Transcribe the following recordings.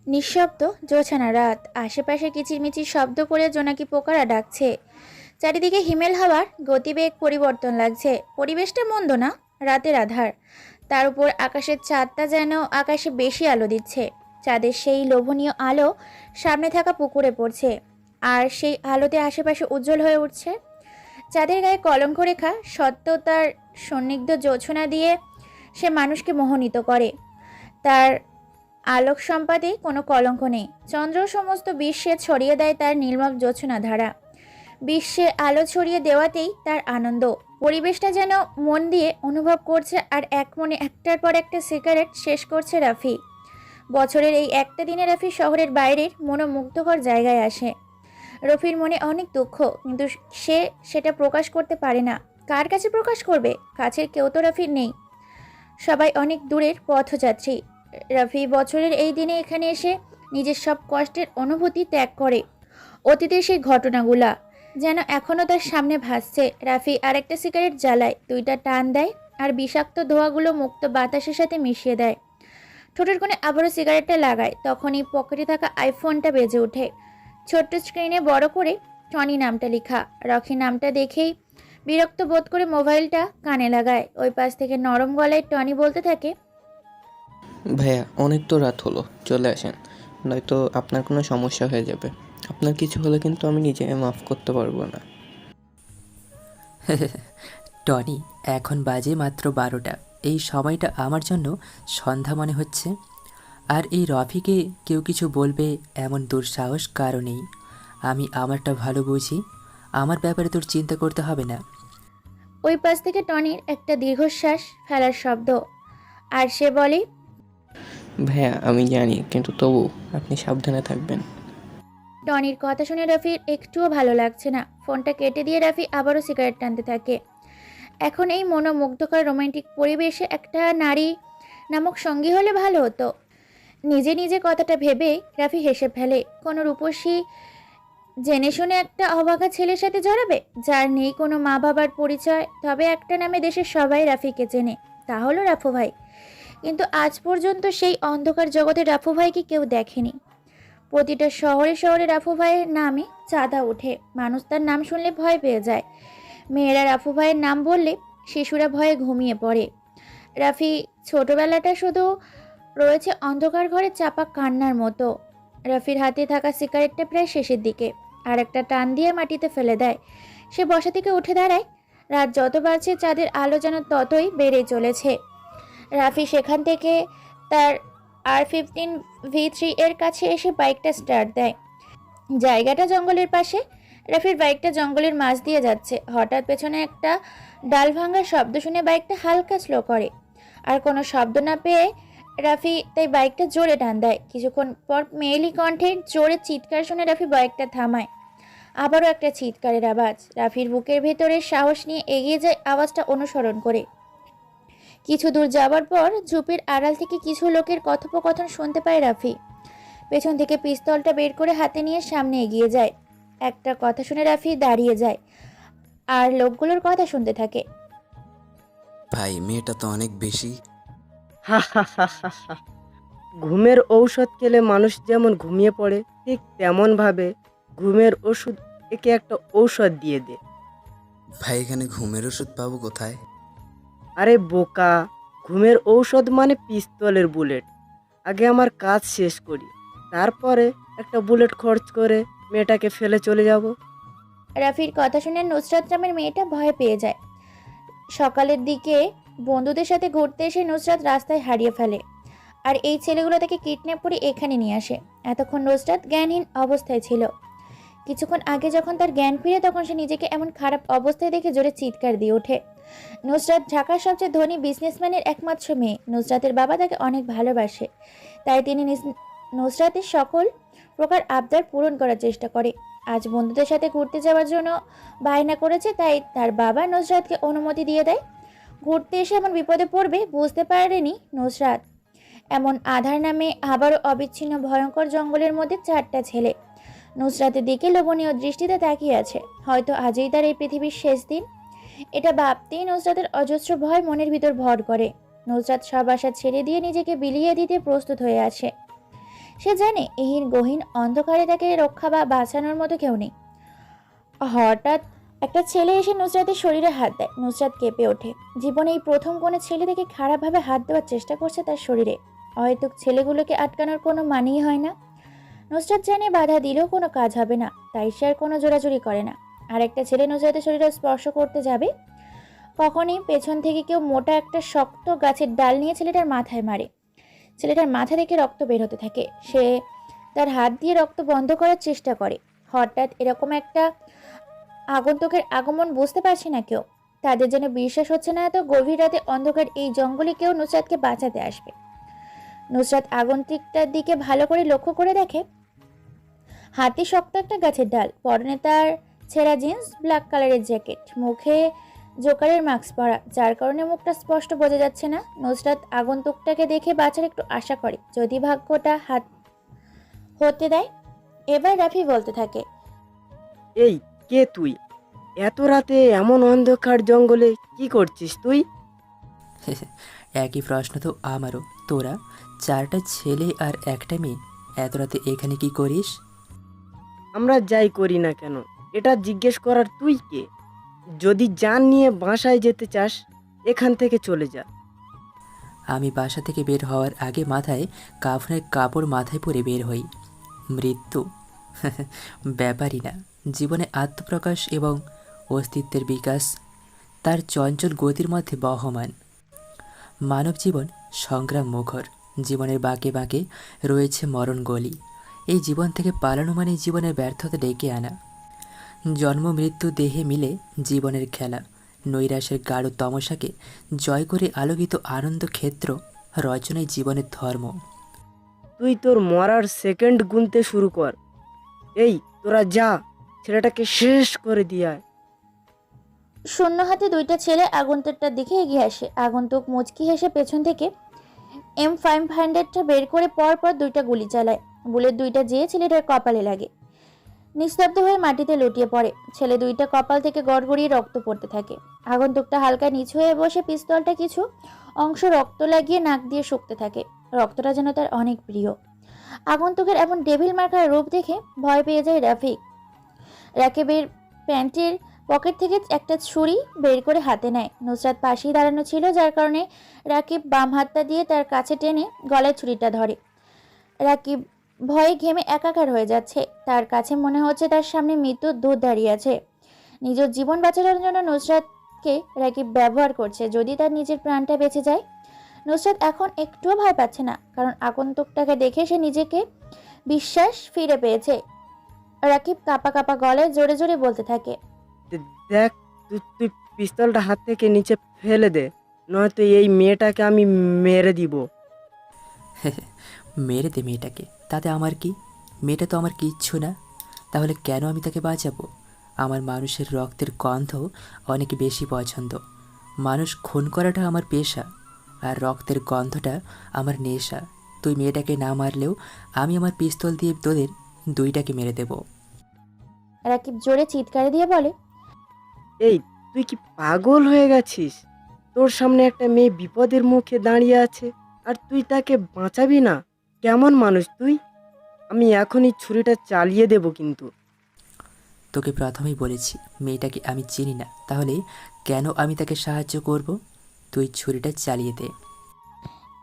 নিঃশব্দ জোছানা রাত, আশেপাশে কিচিরমিচির শব্দ করে জোনাকি পোকারা ডাকছে। চারিদিকে হিমেল হাওয়ার গতিবেগ পরিবর্তন লাগছে। পরিবেশটা মন্দ না, রাতের আধার, তার উপর আকাশের চাঁদটা যেন আকাশে বেশি আলো দিচ্ছে। চাঁদের সেই লোভনীয় আলো সামনে থাকা পুকুরে পড়ছে, আর সেই আলোতে আশেপাশে উজ্জ্বল হয়ে উঠছে। চাঁদের গায়ে কলঙ্ক রেখা সত্ত্বেও তার সন্নিগ্ধ জোছনা দিয়ে সে মানুষকে মোহিত করে। তার আলোক সম্পাদে কোনো কলঙ্ক নেই। চন্দ্র সমস্ত বিশ্বে ছড়িয়ে দেয় তার নির্মল জোছনা ধারা। বিশ্বে আলো ছড়িয়ে দেওয়াতেই তার আনন্দ। পরিবেশটা যেন মন দিয়ে অনুভব করছে, আর এক মনে একটার পর একটা সিগারেট শেষ করছে রাফি। বছরের এই একটা দিনে রাফি শহরের বাইরের মনোমুগ্ধকর জায়গায় আসে। রফির মনে অনেক দুঃখ, কিন্তু সে সেটা প্রকাশ করতে পারে না। কার কাছে প্রকাশ করবে? কাছের কেউ তো রাফির নেই, সবাই অনেক দূরের পথযাত্রী। রাফি বছরের এই দিনে এখানে এসে নিজের সব কষ্টের অনুভূতি ত্যাগ করে। অতীতের সেই ঘটনাগুলা যেন এখনও তার সামনে ভাসছে। রাফি আরেকটা সিগারেট জ্বালায়, দুইটা টান দেয়, আর বিষাক্ত ধোঁয়াগুলো মুক্ত বাতাসের সাথে মিশিয়ে দেয়। ঠোঁটের কোণে আবারও সিগারেটটা লাগায়, তখনই পকেটে থাকা আইফোনটা বেজে ওঠে। ছোট্ট স্ক্রিনে বড় করে টনি নামটা লেখা। রকি নামটা দেখেই বিরক্ত বোধ করে মোবাইলটা কানে লাগায়। ওই পাশ থেকে নরম গলায় টনি বলতে থাকে, ভাইয়া অনেক তো রাত হলো, চলে আসেন, নয়তো আপনার কোনো সমস্যা হয়ে যাবে। আপনার কিছু হলে কিন্তু আমি নিজে মাফ করতে পারবো না। টনি, এখন বাজে মাত্র 12টা। এই সময়টা আমার জন্য সন্ধ্যা মনে হচ্ছে। আর এই রফিকে কেউ কিছু বলবে এমন দুঃসাহস কারো নেই। আমি আমারটা ভালো বুঝি, আমার ব্যাপারে তোর চিন্তা করতে হবে না। ওই পাশ থেকে টনির একটা দীর্ঘশ্বাস ফেলার শব্দ, আর সে বলে, ভাইয়া আমি জানি, কিন্তু তবু আপনি সাবধানে থাকবেন। টনির কথা শুনে রাফির একটুও ভালো লাগছে না। ফোনটা কেটে দিয়ে রাফি আবারও সিগারেট টানতে থাকে। এখন এই মনোমুগ্ধকর রোমান্টিক পরিবেশে একটা নারী নামক সঙ্গী হলে ভালো হতো। নিজে নিজে কথাটা ভেবে রাফি হেসে ফেলে। কোনো রূপসী জেনে শুনে একটা অবাগা ছেলের সাথে জড়াবে, যার নেই কোনো মা বাবার পরিচয়। তবে একটা নামে দেশের সবাই রাফিকে চেনে, তা হলো রাফু ভাই। কিন্তু আজ পর্যন্ত সেই অন্ধকার জগতে রাফু ভাইকে কেউ দেখেনি। প্রতিটা শহরে শহরে রাফু ভাইয়ের নামে চাঁদা ওঠে। মানুষ তার নাম শুনলে ভয় পেয়ে যায়। মেয়েরা রাফু ভাইয়ের নাম বললে শিশুরা ভয়ে ঘুমিয়ে পড়ে। রাফি ছোটবেলাটা শুধু রয়েছে অন্ধকার ঘরে চাপা কান্নার মতো। রাফির হাতে থাকা সিগারেটটা প্রায় শেষের দিকে, আর একটা টান দিয়ে মাটিতে ফেলে দেয়। সে বসা থেকে উঠে দাঁড়ায়। রাত যত বাড়ছে চাঁদের আলো যেন ততই বেড়ে চলেছে। রাফি সেখান থেকে তার R15V3 এর কাছে এসে বাইকটা স্টার্ট দেয়। জায়গাটা জঙ্গলের পাশে। রাফির বাইকটা জঙ্গলের মাঝ দিয়ে যাচ্ছে। হঠাৎ পেছনে একটা ডাল ভাঙার শব্দ শুনে বাইকটা হালকা স্লো করে। আর কোনো শব্দ না পেয়ে রাফি তাই বাইকটা জোরে টান দেয়। কিছুক্ষণ পর মেয়েলি কণ্ঠে জোরে চিৎকার শুনে রাফি বাইকটা থামায়। আবারও একটা চিৎকারের আওয়াজ। রাফির বুকের ভেতরে সাহস নিয়ে এগিয়ে যায় আওয়াজটা অনুসরণ করে। কিছু দূর যাবার পর ঝোপের আড়াল থেকে কিছু লোকের কথোপকথন শুনতে পায় রাফি। পেছন থেকে পিস্তলটা বের করে হাতে নিয়ে সামনে এগিয়ে যায়। একটা কথা শুনে রাফি দাঁড়িয়ে যায়, আর লোকগুলোর কথা শুনতে থাকে। ভাই মেয়েটা তো অনেক বেশি। হা হা হা হা হা। ঘুমের ঔষধ খেলে মানুষ যেমন ঘুমিয়ে পড়ে, ঠিক তেমন ভাবে ঘুমের ওষুধ একে একটা ঔষধ দিয়ে দে। ভাই এখানে ঘুমের ওষুধ পাবো কোথায়? আরে বোকা, ঘুমের ঔষধ মানে পিস্তলের বুলেট। আগে আমার কাজ শেষ করি, তারপরে একটা বুলেট খরচ করে মেয়েটাকে ফেলে চলে যাব। রাফির কথা শুনে নুসরাত নামের মেয়েটা ভয় পেয়ে যায়। সকালের দিকে বন্ধুদের সাথে ঘুরতে এসে নুসরাত রাস্তায় হারিয়ে ফেলে, আর এই ছেলেগুলো তাকে কিডন্যাপ করে এখানে নিয়ে আসে। এতক্ষণ নুসরাত জ্ঞানহীন অবস্থায় ছিল। কিছুক্ষণ আগে যখন তার জ্ঞান ফিরে, তখন সে নিজেকে এমন খারাপ অবস্থায় দেখে জোরে চিৎকার দিয়ে ওঠে। নুসরাত ঢাকার সবচেয়ে ধনী বিজনেসম্যানের একমাত্র মেয়ে। নুসরাতের বাবা তাকে অনেক ভালোবাসে, তাই তিনি নুসরাতের সকল প্রকার আবদার পূরণ করার চেষ্টা করে। আজ বন্ধুদের সাথে ঘুরতে যাওয়ার জন্য বায়না করেছে, তাই তার বাবা নুসরাতকে অনুমতি দিয়ে দেয়। ঘুরতে এসে এমন বিপদে পড়বে বুঝতে পারেনি নুসরাত। এমন আধার নামে আবারও অবিচ্ছিন্ন ভয়ঙ্কর জঙ্গলের মধ্যে চারটা ছেলে নুসরাতের দিকে লোভনীয় দৃষ্টিতে তাকিয়ে আছে। হয়তো আজই তার এই পৃথিবীর শেষ দিন। এটা ভাবতেই নুসরাতের অজস্র ভয় মনের ভিতর ভর করে। নুসরাত সব আশা ছেড়ে দিয়ে নিজেকে বিলিয়ে দিতে প্রস্তুত হয়ে আছে। সে জানে এহির গহীন অন্ধকারে তাকে রক্ষা বা বাঁচানোর মতো কেউ নেই। হঠাৎ একটা ছেলে এসে নুসরাতের শরীরে হাত দেয়। নুসরাত কেঁপে ওঠে। জীবনে এই প্রথম কোনো ছেলে দেখে খারাপভাবে হাত দেওয়ার চেষ্টা করছে তার শরীরে। অহেতুক ছেলেগুলোকে আটকানোর কোনো মানেই হয় না। নুসরাত জানে বাধা দিলেও কোনো কাজ হবে না, তাই সে আর কোনো জোরাজুরি করে না। আর একটা ছেলে নুসরাতের শরীরে স্পর্শ করতে যাবে, কখনই পেছন থেকে কেউ মোটা একটা শক্ত গাছের ডাল নিয়ে ছেলেটার মাথায় মারে। ছেলেটার মাথা থেকে রক্ত বের হতে থাকে। সে তার হাত দিয়ে রক্ত বন্ধ করার চেষ্টা করে। হঠাৎ এরকম একটা আগন্তুকের আগমন বুঝতে পারছে না কেউ। তাদের যেন বিশ্বাস হচ্ছে না এত গভীর রাতে অন্ধকার এই জঙ্গলে কেউ নুসরাতকে বাঁচাতে আসবে। নুসরাত আগন্তুকটার দিকে ভালো করে লক্ষ্য করে দেখে হাতে শক্ত একটা গাছের ডাল, পরনে তার ছেঁড়া জিন্স, ব্ল্যাক কালারের জ্যাকেট, মুখে জোকারের মাস্ক পরা, যার কারণে মুখটা স্পষ্ট বোঝা যাচ্ছে না। নুসরাত আগন্তুকটাকে দেখে বাঁচার একটু আশা করে, যদি ভাগ্যটা হাত হতে দেয়। এবার রাফি বলতে থাকে, এই কে তুই? এত রাতে এমন অন্ধকার জঙ্গলে কি করছিস তুই? একই প্রশ্ন তো আমারও। তোরা 4টা ছেলে আর একটা মেয়ে এত রাতে এখানে কি করিস? আমরা যাই করি না কেন, এটা জিজ্ঞেস করার তুই কে? যদি জান নিয়ে বাসায় যেতে চাস, এখান থেকে চলে যা। আমি বাসা থেকে বের হওয়ার আগে মাথায় কাফনের কাপড় মাথায় পরে বের হই। মৃত্যু ব্যাপারই না। জীবনে আত্মপ্রকাশ এবং অস্তিত্বের বিকাশ তার চঞ্চল গতির মধ্যে বহমান। মানব জীবন সংগ্রাম মুখর। জীবনের বাঁকে বাঁকে রয়েছে মরণ গলি। এই জীবন থেকে পালানো মানে জীবনের ব্যর্থতা ডেকে আনা। জন্ম মৃত্যু দেহে মিলে জীবনের খেলা। নৈরাশ্যের গাঢ় তমসাকে জয় করে আলোকিত আনন্দ ক্ষেত্র রচনায় জীবনের ধর্ম। তুই তোর মরার সেকেন্ড গুনতে শুরু কর। এই তোরা যা, ছেলেটাকে শেষ করে দিয়ে আয়। শূন্য হাতে দুইটা ছেলে আগন্তুকটার দিকে এগিয়ে আসে। আগন্তুক মুচকি হেসে পেছন থেকে M500টা বের করে পর পর দুইটা গুলি চালায়। বুলেট দুইটা যেয়ে ছেলেটার কপালে লাগে। নিস্তব্ধ হয়ে মাটিতে লুটিয়ে পড়ে। ছেলে দুইটা কপাল থেকে গড়গড়িয়ে রক্ত পড়তে থাকে। আগন্তুকটা হালকা নিচু হয়ে বসে পিস্তলটা কিছু অংশ রক্ত লাগিয়ে নাক দিয়ে শুকতে থাকে। রক্তটা যেন তার অনেক প্রিয়। আগন্তুকের এমন ডেভিল মার্কার রূপ দেখে ভয় পেয়ে যায় রাফিক। রাকিবের প্যান্টের পকেট থেকে একটা ছুরি বের করে হাতে নেয়। নুসরাত পাশেই দাঁড়ানো ছিল, যার কারণে রাকিব বাম হাতটা দিয়ে তার কাছে টেনে গলায় ছুরিটা ধরে। রাকিব ভয়ে ঘেমে একাকার হয়ে যাচ্ছে। তার কাছে মনে হচ্ছে তার সামনে মৃত্যুর দূত দাঁড়িয়ে আছে। নিজের জীবন বাঁচানোর জন্য নুসরাতকে রাকিব ব্যবহার করছে। যদি তার নিজের প্রাণটা বেঁচে যায়। নুসরাত এখন একটুও ভয় পাচ্ছে না, কারণ আগন্তুকটাকে দেখে সে নিজেকে বিশ্বাস ফিরে পেয়েছে। রাকিব কাঁপা কাঁপা গলায় জোরে জোরে বলতে থাকে, দেখ, তুই পিস্তলটা হাত থেকে নিচে ফেলে দে, নয়তো এই মেয়েটাকে আমি মেরে দিব। মেরে দে মেয়েটাকে, তাতে আমার কি? মেয়েটা তো আমার কিচ্ছু না। তাহলে কেন আমি তাকে বাঁচাবো? আমার মানুষের রক্তের গন্ধ অনেক বেশি পছন্দ। মানুষ খুন করাটা আমার পেশা, আর রক্তের গন্ধটা আমার নেশা। তুই মেয়েটাকে না মারলেও আমি আমার পিস্তল দিয়ে তোদের দুইটাকে মেরে দেব। রাকিব জোরে চিৎকার দিয়ে বলে, এই তুই কি পাগল হয়ে গেছিস? তোর সামনে একটা মেয়ে বিপদের মুখে দাঁড়িয়ে আছে, আর তুই তাকে বাঁচাবি না? কেমন মানুষ তুই? আমি এখনই ছুরিটা চালিয়ে দেব কিন্তু। তোকে প্রথমেই বলেছি মেয়েটাকে আমি চিনি না, তাহলে কেন আমি তাকে সাহায্য করব? তুই ছুরিটা চালিয়ে দে।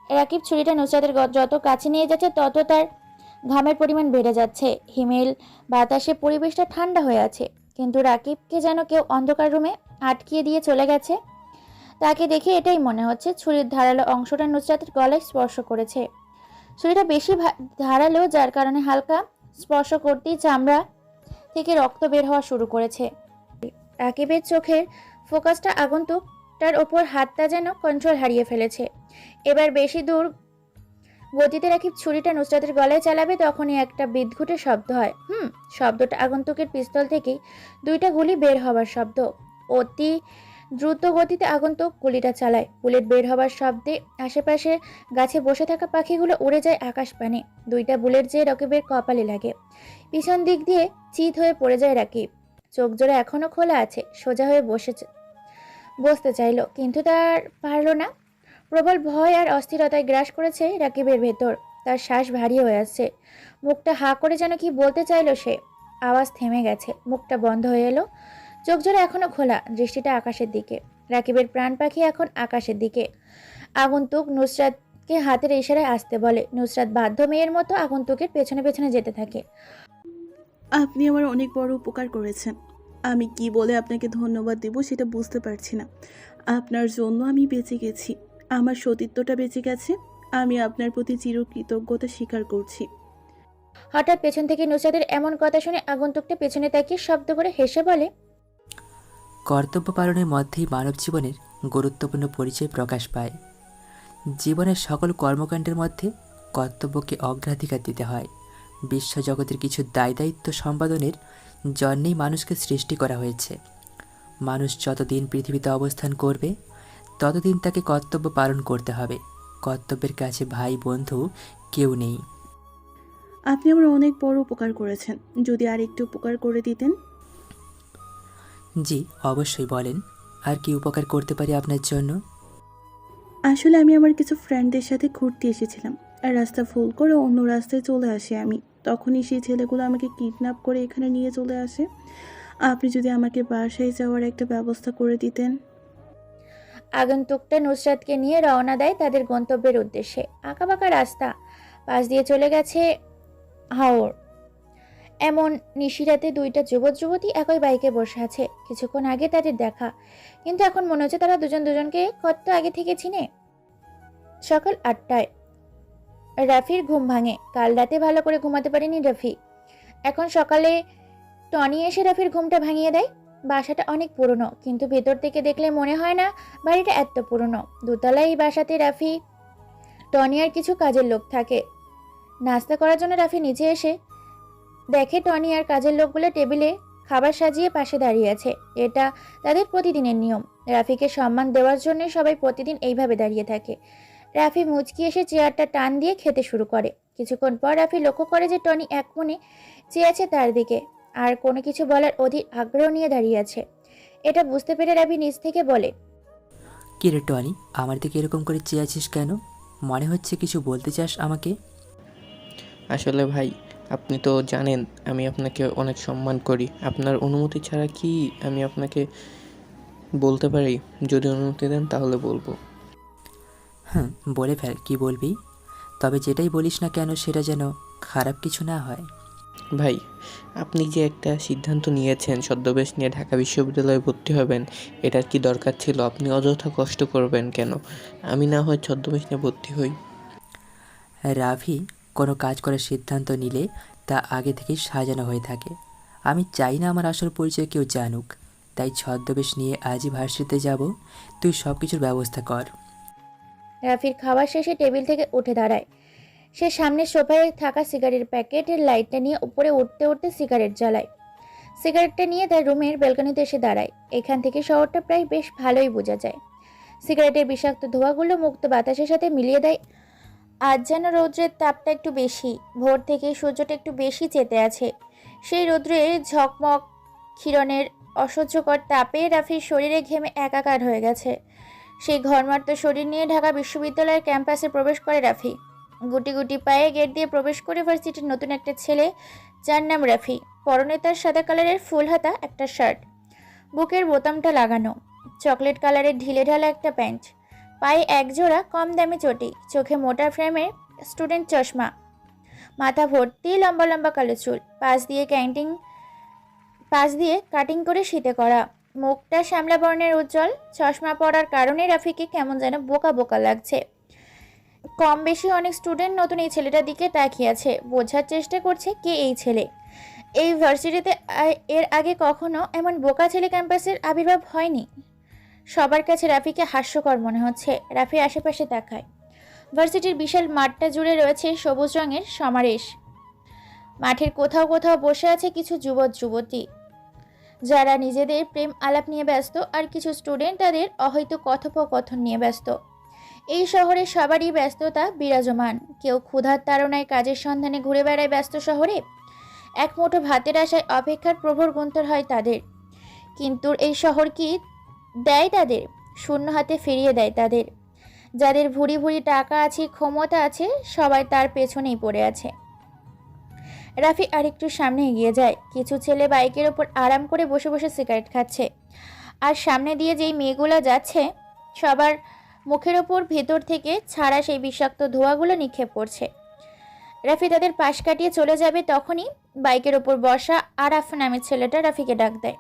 রাকিব ছুরিটা নুসরাতের যত কাছে নিয়ে যাচ্ছে তত তার ঘামের পরিমাণ বেড়ে যাচ্ছে। হিমেল বাতাসে পরিবেশটা ঠান্ডা হয়ে আছে, কিন্তু রাকিবকে যেন কেউ অন্ধকার রুমে আটকিয়ে দিয়ে চলে গেছে। তাকে দেখে এটাই মনে হচ্ছে ছুরির ধারালো অংশটা নুসরাতের গলায় স্পর্শ করেছে। ছুরিটা বেশি ধারালো, যার কারণে হালকা স্পর্শ করতেই চামড়া থেকে রক্ত বের হওয়া শুরু করেছে। রাকিবের চোখের ফোকাসটা আগন্তুকটার ওপর, হাতটা যেন কন্ট্রোল হারিয়ে ফেলেছে। এবার বেশি দূর গতিতে রাকিব ছুরিটা নুসরাতের গলায় চালাবে, তখনই একটা বিদঘুটে শব্দ হয়। শব্দটা আগন্তুকের পিস্তল থেকেই দুইটা গুলি বের হওয়ার শব্দ। অতি দ্রুত গতিতে আগন্তুক গুলিটা চালায়। বুলেট বের হওয়ার শব্দে আশেপাশে গাছে বসে থাকা পাখিগুলো উড়ে যায় আকাশপানে। দুইটা বুলেট যে রাকিবের কপালে লাগে। পিছন দিক দিয়ে চিত হয়ে পড়ে যায় রাকিব। চোখ জোড়া এখনো খোলা আছে। সোজা হয়ে বসতে চাইল, কিন্তু তার পারল না। প্রবল ভয় আর অস্থিরতায় গ্রাস করেছে রাকিবের ভেতর। তার শ্বাস ভারী হয়ে আসছে। মুখটা হা করে যেন কি বলতে চাইলো সে। আওয়াজ থেমে গেছে, মুখটা বন্ধ হয়ে এলো। চোখ জোড়া এখনো খোলা, দৃষ্টিটা আকাশের দিকে। রাকিবের প্রাণ পাখি এখন আকাশের দিকে। আগন্তুক নুসরাতকে হাতের ইশারায় আসতে বলে। নুসরাত বাধ্য মেয়ের মতো আগন্তুকের পেছনে পেছনে যেতে থাকে। আপনি আমার অনেক বড় উপকার করেছেন। আমি কি বলে আপনাকে ধন্যবাদ দেব সেটা বুঝতে পারছি না। আপনার জন্য আমি বেঁচে গেছি, আমার সতীত্বটা বেঁচে গেছে। আমি আপনার প্রতি চিরকৃতজ্ঞতা স্বীকার করছি। হঠাৎ পেছন থেকে নুসরাতের এমন কথা শুনে আগন্তুকটা পেছনে তাকিয়ে শব্দ করে হেসে বলে, কর্তব্য পালনের মধ্যেই মানব জীবনের গুরুত্বপূর্ণ পরিচয় প্রকাশ পায়। জীবনের সকল কর্মকাণ্ডের মধ্যে কর্তব্যকে অগ্রাধিকার দিতে হয়। বিশ্বজগতের কিছু দায়িত্ব সম্পাদনের জন্যেই মানুষকে সৃষ্টি করা হয়েছে। মানুষ যতদিন পৃথিবীতে অবস্থান করবে ততদিন তাকে কর্তব্য পালন করতে হবে। কর্তব্যের কাছে ভাই বন্ধু কেউ নেই। আপনি আমার অনেক বড় উপকার করেছেন, যদি আর একটু উপকার করে দিতেন। জি অবশ্যই, বলেন আর কি উপকার করতে পারি আপনার জন্য। আসলে আমি আমার কিছু ফ্রেন্ডদের সাথে ঘুরতে এসেছিলাম, আর রাস্তা ভুল করে অন্য রাস্তায় চলে আসি আমি। তখনই সেই ছেলেগুলো আমাকে কিডন্যাপ করে এখানে নিয়ে চলে আসে। আপনি যদি আমাকে বাসায় যাওয়ার একটা ব্যবস্থা করে দিতেন। আগন্তুকটা নুসরাতকে নিয়ে রওনা দেয় তাদের গন্তব্যের উদ্দেশ্যে। আঁকাবাঁকা রাস্তা পাশ দিয়ে চলে গেছে হাওর। এমন নিশিরাতে দুইটা যুবক যুবতী একই বাইকে বসে আছে। কিছুক্ষণ আগে তাদের দেখা, কিন্তু এখন মনে হচ্ছে তারা দুজন দুজনকে কত আগে থেকে চিনে। সকাল 8টায় রাফির ঘুম ভাঙে। কাল রাতে ভালো করে ঘুমাতে পারেনি রাফি। এখন সকালে টনি এসে রাফির ঘুমটা ভাঙিয়ে দেয়। বাসাটা অনেক পুরনো, কিন্তু ভেতর থেকে দেখলে মনে হয় না বাড়িটা এত পুরনো। দোতলায় এই বাসাতে রাফি, টনি আর কিছু কাজের লোক থাকে। নাস্তা করার জন্য রাফি নিচে এসে দেখে টনি আর কাজের লোকগুলো টেবিলে খাবার সাজিয়ে পাশে দাঁড়িয়ে আছে। এটা তাদের প্রতিদিনের নিয়ম। রাফিকে সম্মান দেওয়ার জন্য সবাই প্রতিদিন এইভাবে দাঁড়িয়ে থাকে। রাফি মুচকি এসে চেয়ারটা টান দিয়ে খেতে শুরু করে। কিছুক্ষণ পর রাফি লক্ষ্য করে যে টনি এক মনে চেয়ে আছে তার দিকে, আর কোনো কিছু বলার অধীর আগ্রহ নিয়ে দাঁড়িয়ে আছে। এটা বুঝতে পেরে রাফি নিজ থেকে বলে, কি রে টনি, আমার দিকে এরকম করে চেয়ে আছিস কেন? মনে হচ্ছে কিছু বলতে চাস আমাকে। আসলে ভাই, আপনি তো জানেন আমি আপনাকে অনেক সম্মান করি। আপনার অনুমতি ছাড়া কি আমি আপনাকে বলতে পারি? যদি অনুমতি দেন তাহলে বলবো। হ্যাঁ বলে ফেল, কি বলবি। তবে যেটাই বলিস না কেন সেটা যেন খারাপ কিছু না হয়। ভাই, আপনি যে একটা সিদ্ধান্ত নিয়েছেন ছদ্মবেশ নিয়ে ঢাকা বিশ্ববিদ্যালয়ে ভর্তি হবেন, এটার কি দরকার ছিল? আপনি অযথা কষ্ট করবেন কেন? আমি না হয় ছদ্মবেশ নিয়ে ভর্তি হই। রাভি কোনো কাজ করার সিদ্ধান্ত নিলে তা আগে থেকেই সাজানো হয়ে থাকে। আমি চাই না আমার আসল পরিচয় কেউ জানুক, তাই ছদ্মবেশ নিয়ে আজই ভার্সিটিতে যাব। তুই সব কিছুর ব্যবস্থা কর। রাফির খাওয়ার শেষে টেবিল থেকে উঠে দাঁড়ায়। সে সামনের সোফায় থাকা সিগারেট প্যাকেটের লাইটটা নিয়ে উপরে উঠতে উঠতে সিগারেট জ্বালায়। সিগারেটটা নিয়ে তার রুমের ব্যালকনিতে এসে দাঁড়ায়। এখান থেকে শহরটা প্রায় বেশ ভালোই বোঝা যায়। সিগারেটের বিষাক্ত ধোঁয়াগুলো মুক্ত বাতাসের সাথে মিলিয়ে দেয়। আজ যেন রৌদ্রের তাপটা একটু বেশি। ভোর থেকে সূর্যটা একটু বেশি চেতে আছে। সেই রৌদ্রের ঝকমক কিরণের অসহ্যকর তাপে রাফির শরীরে ঘেমে একাকার হয়ে গেছে। সেই ঘরমার্ত শরীর নিয়ে ঢাকা বিশ্ববিদ্যালয়ের ক্যাম্পাসে প্রবেশ করে রাফি। গুটি গুটি পায়ে গেট দিয়ে প্রবেশ করে ভার্সিটির নতুন একটা ছেলে, যার নাম রাফি। পরনে তার সাদা কালারের ফুল হাতা একটা শার্ট, বুকের বোতামটা লাগানো, চকলেট কালারের ঢিলে ঢালা একটা প্যান্ট, পায়ে একজোড়া কম দামি চটি, চোখে মোটা ফ্রেমের স্টুডেন্ট চশমা, মাথা ভর্তি লম্বা লম্বা কালো চুল, পাশ দিয়ে কাটিং করে শীতে করা, মুখটা শ্যামলা বর্ণের উজ্জ্বল। চশমা পরার কারণে রাফিকে কেমন যেন বোকা বোকা লাগছে। কম বেশি অনেক স্টুডেন্ট নতুন এই ছেলেটার দিকে তাকিয়ে আছে, বোঝার চেষ্টা করছে কে এই ছেলে। এই ভার্সিটিতে এর আগে কখনো এমন বোকা ছেলে ক্যাম্পাসের আবির্ভাব হয়নি। সবার কাছে রাফিকে হাস্যকর মনে হচ্ছে। রাফি আশেপাশে তাকায়। ভার্সিটির বিশাল মাঠটা জুড়ে রয়েছে সবুজ রঙের সমাবেশ। মাঠের কোথাও কোথাও বসে আছে কিছু যুবক যুবতী, যারা নিজেদের প্রেম আলাপ নিয়ে ব্যস্ত, আর কিছু স্টুডেন্ট তাদের অহৈত কথোপকথন নিয়ে ব্যস্ত। এই শহরে সবারই ব্যস্ততা বিরাজমান। কেউ ক্ষুধার তাড়নায় কাজের সন্ধানে ঘুরে বেড়ায় ব্যস্ত শহরে। এক মুঠো ভাতের আশায় অপেক্ষার প্রভর গুন্তর হয় তাদের। কিন্তু এই শহর কি দেয় তাদের? শূন্য হাতে ফিরিয়ে দেয় তাদের। যাদের ভুরি ভুরি টাকা আছে, ক্ষমতা আছে, সবাই তার পেছনেই পড়ে আছে। রাফি আরেকটু সামনে এগিয়ে যায়। কিছু ছেলে বাইকের ওপর আরাম করে বসে বসে সিগারেট খাচ্ছে, আর সামনে দিয়ে যেই মেয়েগুলো যাচ্ছে সবার মুখের ওপর ভেতর থেকে ছাড়া সেই বিষাক্ত ধোঁয়াগুলো নিক্ষেপ করছে। রাফি তাদের পাশ কাটিয়ে চলে যাবে, তখনই বাইকের ওপর বসা আরাফ নামের ছেলেটা রাফিকে ডাক দেয়।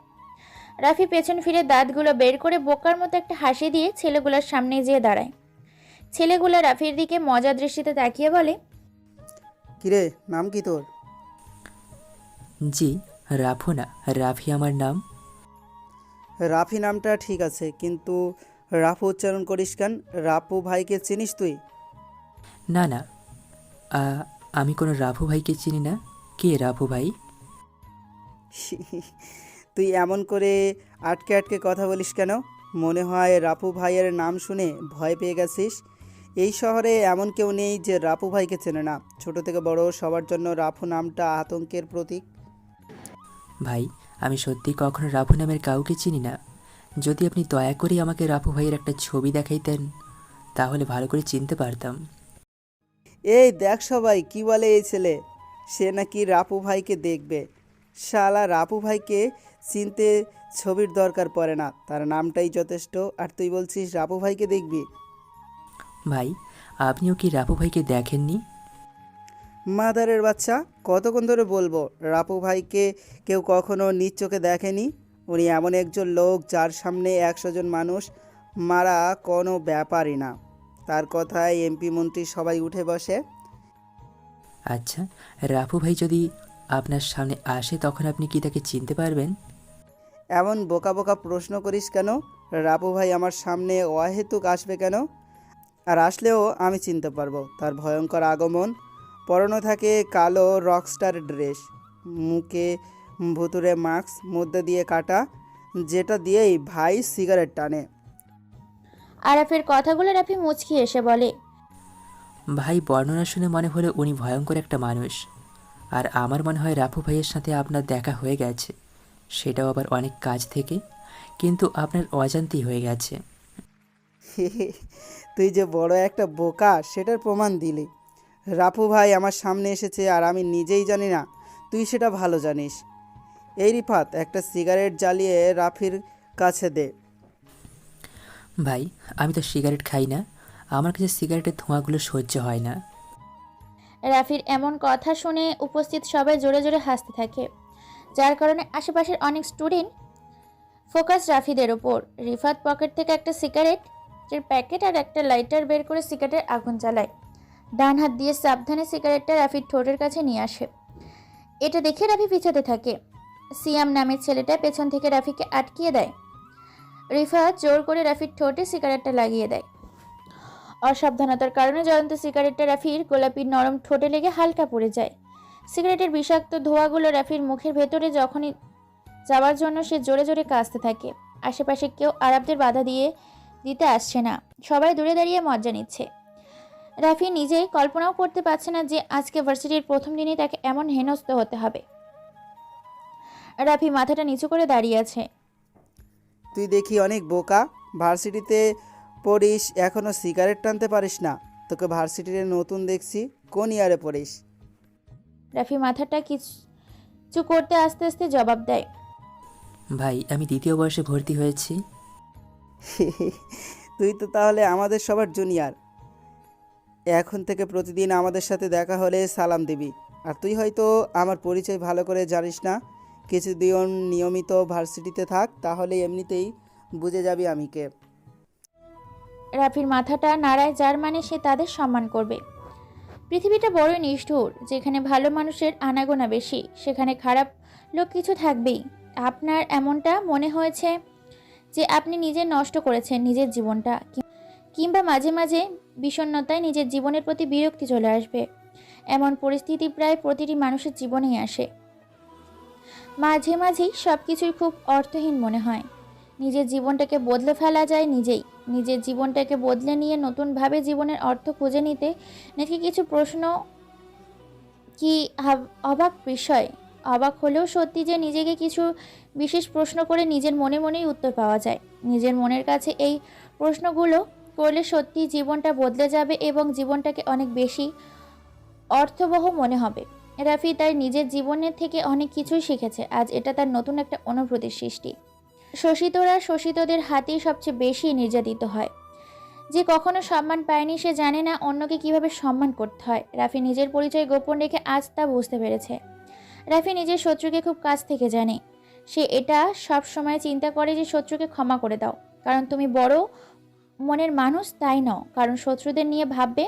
রাফি পেছন ফিরে দাঁতগুলো বের করে বোকার মতো একটা হাসি দিয়ে ছেলেগুলোর সামনে যেয়ে দাঁড়ায়। ছেলেগুলো রাফির দিকে মজা দৃষ্টিতে তাকিয়ে বলে, কিরে, নাম কি তোর? জি, রাফু না, রাফি আমার নাম। রাফি নামটা ঠিক আছে, কিন্তু রাফু উচ্চারণ করিস কেন? রাফু ভাইকে চিনিস তুই? না না, আ, আমি কোনো রাফু ভাইকে চিনি না। কে রাফু ভাই? তুই এমন করে আটকে আটকে কথা বলিস কেন? মনে হয় রাফু ভাইয়ের নাম শুনে ভয় পেয়ে গেছিস। এই শহরে এমন কেউ নেই যে রাফু ভাইকে চেনে না। ছোট থেকে বড় সবার জন্য রাফু নামটা আতঙ্কের প্রতীক। ভাই, আমি সত্যি কখনো রাফু নামের কাউকে চিনি না। যদি আপনি দয়া করে আমাকে রাফু ভাইয়ের একটা ছবি দেখাইতেন, তাহলে ভালো করে চিনতে পারতাম। এই দেখ সবাই কি বলে এই ছেলে, সে নাকি রাপু ভাইকে দেখবে। শালা রাপু ভাইকে চিনতে ছবির দরকার পড়ে না, তার নামটাই যথেষ্ট। আর তুই বলছিস রাপু ভাইকে দেখবি? ভাই, আপনিও কি রাফু ভাইকে দেখেননি? মাদারের বাচ্চা, কতক্ষণ ধরে বলবো রাপু ভাইকে কেউ কখনো নিজ চোখে দেখেনি? উনি এমন একজন লোক যার সামনে 100 জন মানুষ মারা কোনো ব্যাপারই না। তার কথায় এমপি মন্ত্রী সবাই উঠে বসে। আচ্ছা, রাফু ভাই যদি আপনার সামনে আসে, তখন আপনি কি তাকে চিনতে পারবেন? এমন বোকা বোকা প্রশ্ন করিস কেন? রাপু ভাই আমার সামনে অহেতুক আসবে কেন? আর আসলেও আমি চিনতে পারবো। তার ভয়ঙ্কর আগমন, পরনে থাকে কালো রকস্টার ড্রেস, মুখে ভুতুরে মাস্ক মধ্যে দিয়ে কাটা, যেটা দিয়েই ভাই সিগারেট টানে। আরাফের কথাগুলো রাফি মুচকি এসে বলে, ভাই, বর্ণনা শুনে মনে হলো উনি ভয়ঙ্কর একটা মানুষ। আর আমার মনে হয় রাফু ভাইয়ের সাথে আপনার দেখা হয়ে গেছে, সেটাও আবার অনেক কাজ থেকে, কিন্তু আপনার অজান্তেই হয়ে গেছে। তুই যে বড় একটা বোকা সেটার প্রমাণ দিলি। রাপু ভাই আমার সামনে এসেছে আর আমি নিজেই জানি না, তুই সেটা ভালো জানিস। এই রিফাত, একটা সিগারেট জ্বালিয়ে রাফির কাছে দে। ভাই, আমি তো সিগারেট খাই না, আমার কাছে সিগারেটের ধোঁয়াগুলো সহ্য হয় না। রাফির এমন কথা শুনে উপস্থিত সবাই জোরে জোরে হাসতে থাকে, যার কারণে আশেপাশের অনেক স্টুডেন্ট ফোকাস রাফিদের ওপর। রিফাত পকেট থেকে একটা সিগারেটের প্যাকেট আর একটা লাইটার বের করে সিগারেটের আগুন জ্বালায়। ডান হাত দিয়ে সাবধানে সিগারেটটা রাফির ঠোঁটের কাছে নিয়ে আসে। এটা দেখে রাফি পিছাতে থাকে। সিয়াম নামের ছেলেটা পেছন থেকে রাফিকে আটকিয়ে দেয়। রিফাত জোর করে রাফির ঠোঁটে সিগারেটটা লাগিয়ে দেয়। অসাবধানতার কারণে জ্বলন্ত সিগারেটটা রাফির গোলাপি নরম ঠোঁটে লেগে হালকা পড়ে যায়। সিগারেটের বিষাক্ত ধোঁয়াগুলো রাফির মুখের ভেতরে যখনই যাওয়ার জন্য সে জোরে জোরে কাশতে থাকে। আশেপাশে কেউ আরবদের বাধা দিতে আসছে না, সবাই দূরে দাঁড়িয়ে মজা নিচ্ছে। রাফি নিজেই কল্পনাও করতে পারছে না যে আজকে ভার্সিটির প্রথম দিনই তাকে এমন হেনস্থ হতে হবে। রাফি মাথাটা নিচু করে দাঁড়িয়ে আছে। তুই দেখি অনেক বোকা, ভার্সিটিতে পড়িস এখনও সিগারেট টানতে পারিস না। তোকে ভার্সিটিতে নতুন দেখছি, কোন ইয়ারে পড়িস? রাফি মাথাটা কিছু করতে আস্তে আস্তে জবাব দেয়, ভাই, আমি দ্বিতীয় বর্ষে ভর্তি হয়েছি। তুই তো তাহলে আমাদের সবার জুনিয়র। এখন থেকে প্রতিদিন আমাদের সাথে দেখা হলে সালাম দিবি। আর তুই হয়তো আমার পরিচয় ভালো করে জানিস না, কিছুদিন নিয়মিত ভার্সিটিতে থাক, তাহলে এমনিতেই বুঝে যাবি আমি কে। রাফির মাথাটা নাড়ায়, যার মানে সে তাদের সম্মান করবে। পৃথিবীটা বড় নিষ্ঠুর, যেখানে ভালো মানুষের আনাগোনা বেশি, সেখানে খারাপ লোক কিছু থাকবেই। আপনার এমনটা মনে হয়েছে যে আপনি নিজে নষ্ট করেছেন নিজের জীবনটা, কিংবা মাঝে মাঝে বিষণ্ণতায় নিজের জীবনের প্রতি বিরক্তি চলে আসবে। এমন পরিস্থিতি প্রায় প্রতিটি মানুষের জীবনেই আসে। মাঝে মাঝেই সব কিছুই খুব অর্থহীন মনে হয়। নিজের জীবনটাকে বদলে ফেলা যায় নিজেই। নিজের জীবনটাকে বদলে নিয়ে নতুনভাবে জীবনের অর্থ খুঁজে নিতে নাকি কিছু প্রশ্ন কি অবাক বিষয়। অবাক হলেও সত্যি যে নিজেকে কিছু বিশেষ প্রশ্ন করে নিজের মনে মনেই উত্তর পাওয়া যায়। নিজের মনের কাছে এই প্রশ্নগুলো পড়লে সত্যি জীবনটা বদলে যাবে এবং জীবনটাকে অনেক বেশি অর্থবহ মনে হবে। রাফি তার নিজের জীবনের থেকে অনেক কিছুই শিখেছে। আজ এটা তার নতুন একটা অনুভূতির সৃষ্টি। শোষিতরা শোষিতদের হাতেই সবচেয়ে বেশি নির্যাতিত হয়। যে কখনো সম্মান পায়নি সে জানে না অন্যকে কিভাবে সম্মান করতে হয়। রাফি নিজের পরিচয় গোপন রেখে আজ তা বুঝতে পেরেছে। রাফি নিজের শত্রুকে খুব কাছ থেকে জানে। সে এটা সব সময় চিন্তা করে যে শত্রুকে ক্ষমা করে দাও, কারণ তুমি বড় মনের মানুষ, তাই নও কারণ শত্রুদের নিয়ে ভাববে।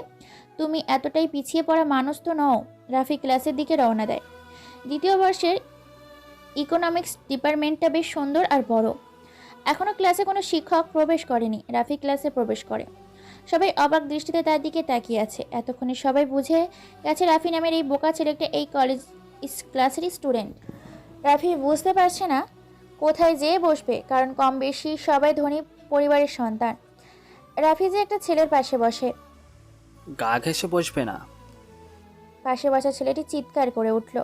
তুমি এতটাই পিছিয়ে পড়া মানুষ তো নও। রাফি ক্লাসের দিকে রওনা দেয়। দ্বিতীয় বর্ষের ইকোনমিক্স ডিপার্টমেন্টটা বেশ সুন্দর আর বড়। এখনো ক্লাসে কোনো শিক্ষক প্রবেশ করেনি। রাফি ক্লাসে প্রবেশ করে। সবাই অবাক দৃষ্টিতে তার দিকে তাকিয়ে আছে। এতক্ষণে সবাই বুঝে গেছে রাফি নামের এই বোকা ছেলেটা এই কলেজ ক্লাসেরই স্টুডেন্ট। রাফি বুঝতে পারছে না কোথায় যেয়ে বসবে, কারণ কম বেশি সবাই ধনী পরিবারের সন্তান। রাফি যে একটা ছেলের পাশে বসে। গা ঘেঁষে বসবে না। পাশে বসা ছেলেটি চিৎকার করে উঠল।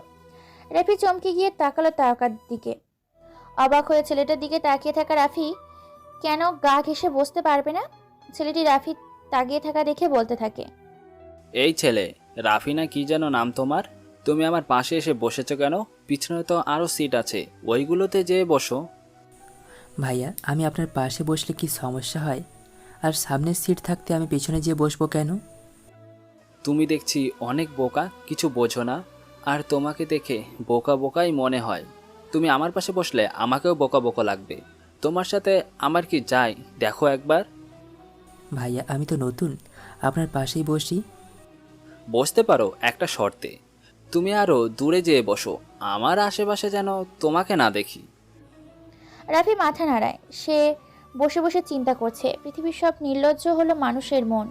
রাফি চমকে গিয়ে তাকালো তাকার দিকে। অবাক হয়ে ছেলেটার দিকে তাকিয়ে থাকা রাফি কেন গা ঘেঁষে বসতে পারবে না? ছেলেটি রাফি তাকিয়ে থাকা দেখে বলতে থাকে, এই ছেলে, রাফি না কি যেন নাম তোমার? তুমি আমার পাশে এসে বসেছো কেন? পিছনে তো আরও সিট আছে, ওইগুলোতে যেয়ে বসো। ভাইয়া, আমি আপনার পাশে বসলে কি সমস্যা হয়? আর সামনের সিট থাকতে আমি পেছনে যেয়ে বসবো কেন? তুমি দেখছি অনেক বোকা, কিছু বোঝো না। আর তোমাকে দেখে বোকা বোকাই মনে হয়। তুমি আমার পাশে বসলে আমাকেও বোকা বোকা লাগবে। তোমার সাথে আমার কি যায় দেখো একবার। ভাইয়া, আমি তো নতুন, আপনার পাশেই বসি। বসতে পারো একটা শর্তে। তুমি আরও দূরে যেয়ে বসো, আমার আশেপাশে যেন তোমাকে না দেখি। রাফি মাথা নাড়ায়। সে বসে বসে চিন্তা করছে পৃথিবীর সব নির্লজ্জ হলো মানুষের মন।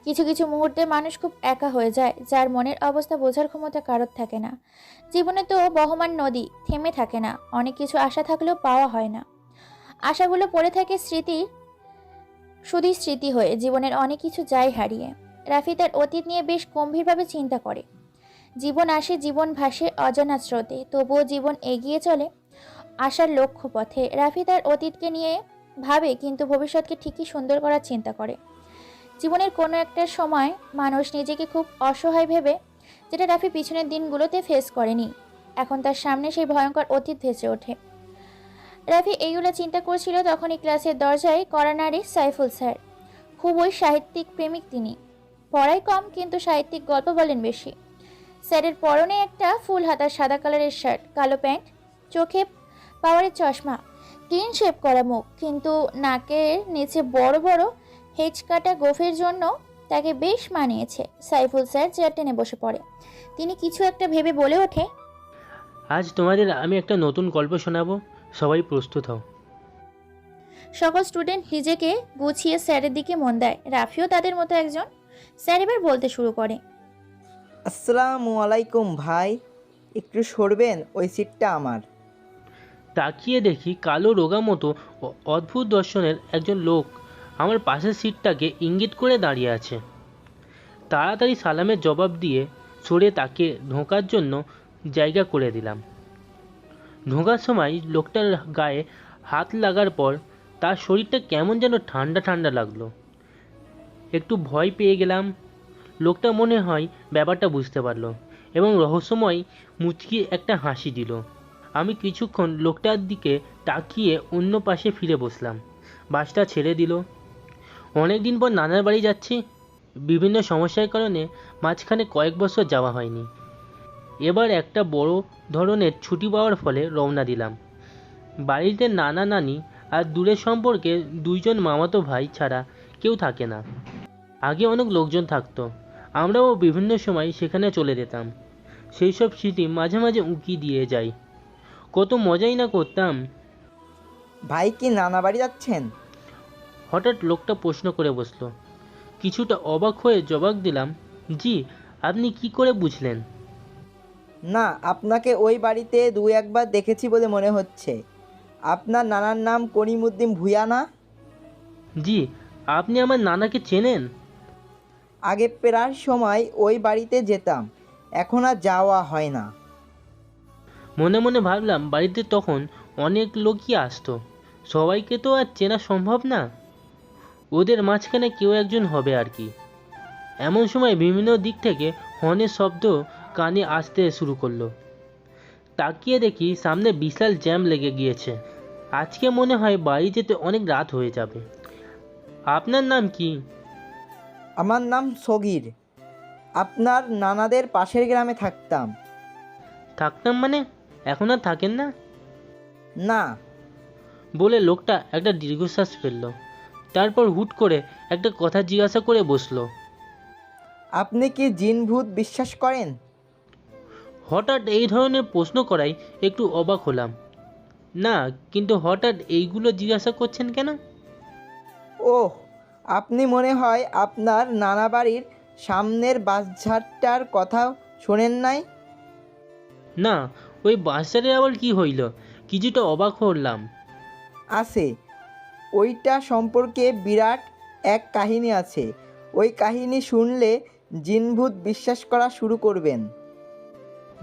কিছু কিছু মুহূর্তে মানুষ খুব একা হয়ে যায়, যার মনের অবস্থা বোঝার ক্ষমতা কারোর থাকে না। জীবনে তো বহমান নদী, থেমে থাকে না। অনেক কিছু আশা থাকলেও পাওয়া হয় না। আশাগুলো পড়ে থাকে স্মৃতির, শুধুই স্মৃতি হয়ে। জীবনের অনেক কিছু যায় হারিয়ে। রাফি তার অতীত নিয়ে বেশ গম্ভীরভাবে চিন্তা করে। জীবন আসে, জীবন ভাসে অজানা স্রোতে, তবুও জীবন এগিয়ে চলে আশার লক্ষ্য পথে। রাফি তার অতীতকে নিয়ে ভাবে, কিন্তু ভবিষ্যৎকে ঠিকই সুন্দর করার চিন্তা করে। জীবনের কোনো একটা সময় মানুষ নিজেকে খুব অসহায় ভেবে, যেটা রাফি পিছনের দিনগুলোতে ফেস করেনি। এখন তার সামনে সেই ভয়ঙ্কর অতীত ভেসে ওঠে। রাফি এইগুলো চিন্তা করছিল, তখনই ক্লাসের দরজায় কড়া নাড়ে সাইফুল স্যার। খুবই সাহিত্যিক প্রেমিক তিনি। পড়ায় কম, কিন্তু সাহিত্যিক গল্প বলেন বেশি। স্যারের পরনে একটা ফুল হাতার সাদা কালারের শার্ট, কালো প্যান্ট, চোখে পাওয়ারের চশমা, ক্লিন শেভ করা মুখ, কিন্তু নাকের নিচে বড় বড় হেঁচ কাটা গোফের জন্য তাকে বেশ মানিয়েছে। সাইফুল স্যার চেয়ার টেনে বসে পড়ে। তিনি কিছু একটা ভেবে বলে ওঠে, আজ তোমাদের আমি একটা নতুন গল্প শোনাবো, সবাই প্রস্তুত হও। সকল স্টুডেন্ট নিজেকে গুছিয়ে স্যারের দিকে মন দেয়। রাফিও তাদের মতো একজন। স্যার এবার বলতে শুরু করে, আসসালামু আলাইকুম ভাই, একটু সরবেন, ওই সিটটা আমার। তাকিয়ে দেখি কালো রোগা মতো অদ্ভুত দর্শনের একজন লোক আমার পাশের সিটটাকে ইঙ্গিত করে দাঁড়িয়ে আছে। তাড়াতাড়ি সালামের জবাব দিয়ে সরে তাকে ঢোকার জন্য জায়গা করে দিলাম। ঢোকার সময় লোকটার গায়ে হাত লাগার পর তার শরীরটা কেমন যেন ঠান্ডা ঠান্ডা লাগলো। একটু ভয় পেয়ে গেলাম। লোকটা মনে হয় ব্যাপারটা বুঝতে পারলো এবং রহস্যময় মুচকি একটা হাসি দিল। আমি কিছুক্ষণ লোকটার দিকে তাকিয়ে অন্য পাশে ফিরে বসলাম। বাসটা ছেড়ে দিল। অনেক দিন পর নানার বাড়ি যাচ্ছি। বিভিন্ন সমস্যার কারণে মাঝখানে কয়েক বছর যাওয়া হয়নি। এবার একটা বড় ধরনের ছুটি পাওয়ার ফলে রওনা দিলাম। বাড়িতে নানা নানি আর দূরের সম্পর্কে দুইজন মামাতো ভাই ছাড়া কেউ থাকে না। আগে অনেক লোকজন থাকতো, আমরাও বিভিন্ন সময় সেখানে চলে যেতাম। সেই সব স্মৃতি মাঝে মাঝে উঁকি দিয়ে যাই। কত মজাই না করতাম। ভাই কি নানা বাড়ি যাচ্ছেন? হঠাৎ লোকটা প্রশ্ন করে বসলো। কিছুটা অবাক হয়ে জবাব দিলাম, জি। আপনি কি করে বুঝলেন? না, আপনাকে ওই বাড়িতে দু একবার দেখেছি বলে মনে হচ্ছে। আপনার নানার নাম করিমউদ্দিন ভূঁইয়া না? জি। আপনি আমার নানাকে চেনেন? আগে প্রায় সময় ওই বাড়িতে যেতাম, এখন আর যাওয়া হয় না। মনে মনে ভাবলাম বাড়িতে তখন অনেক লোকই আসতো, সবাইকে তো আর চেনা সম্ভব না। ওদের মাঝখানে কেউ একজন হবে আর কি। এমন সময় বিভিন্ন দিক থেকে হর্নের শব্দ কানে আসতে শুরু করলো। তাকিয়ে দেখি সামনে বিশাল জ্যাম লেগে গিয়েছে। আজকে মনে হয় বাড়ি যেতে অনেক রাত হয়ে যাবে। আপনার নাম কি? আমার নাম সগির। আপনার নানাদের পাশের গ্রামে থাকতাম। থাকতাম মানে এখন আর থাকেন না? না। বলে লোকটা একটা দীর্ঘশ্বাস ফেললো। তারপর হুট করে একটা কথা জিজ্ঞাসা করে বসলো। আপনি কি জিন ভূত বিশ্বাস করেন? হঠাৎ এই ধরনের প্রশ্ন করায় একটু অবাক হলাম। না, কিন্তু হঠাৎ এইগুলো জিজ্ঞাসা করছেন কেন? ওহ, আপনি মনে হয় আপনার নানা বাড়ির সামনের বাঁশঝাড়টার কথা শোনেন নাই? না, ওই বাচ্চাদের আবার কি হইল? কিছুটা অবাক হলাম। আছে, ওইটা সম্পর্কে বিরাট এক কাহিনী আছে। ওই কাহিনী শুনলে জিনভূত বিশ্বাস করা শুরু করবেন।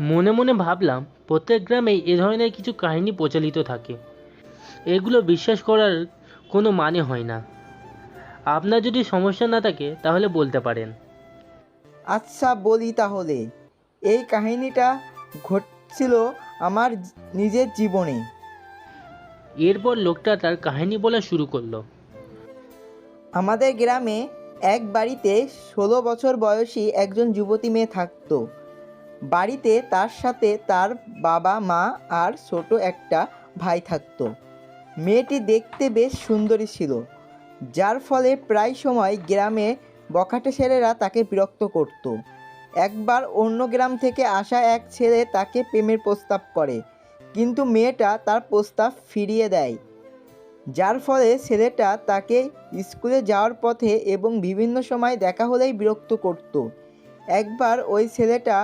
মনে মনে ভাবলাম প্রত্যেক গ্রামেই এ ধরনের কিছু কাহিনী প্রচলিত থাকে। এগুলো বিশ্বাস করার কোনো মানে হয় না। আপনার যদি সমস্যা না থাকে তাহলে বলতে পারেন। আচ্ছা বলি তাহলে। এই কাহিনীটা ঘটছিল আমার নিজের জীবনে। এরপর লোকটা তার কাহিনী বলা শুরু করলো। আমাদের গ্রামে এক বাড়িতে 16 বছর বয়সী একজন যুবতী মেয়ে থাকতো। বাড়িতে তার সাথে তার বাবা মা আর ছোট একটা ভাই থাকতো। মেয়েটি দেখতে বেশ সুন্দরী ছিল, যার ফলে প্রায় সময় গ্রামে বখাটে ছেলেরা তাকে বিরক্ত করত। একবার অন্য গ্রাম থেকে আসা এক ছেলে তাকে প্রেমের প্রস্তাব করে, কিন্তু মেয়েটা তার প্রস্তাব ফিরিয়ে দেয়, যার ফলে ছেলেটা তাকে স্কুলে যাওয়ার পথে এবং বিভিন্ন সময় দেখা হলেই বিরক্ত করত। একবার ওই ছেলেটা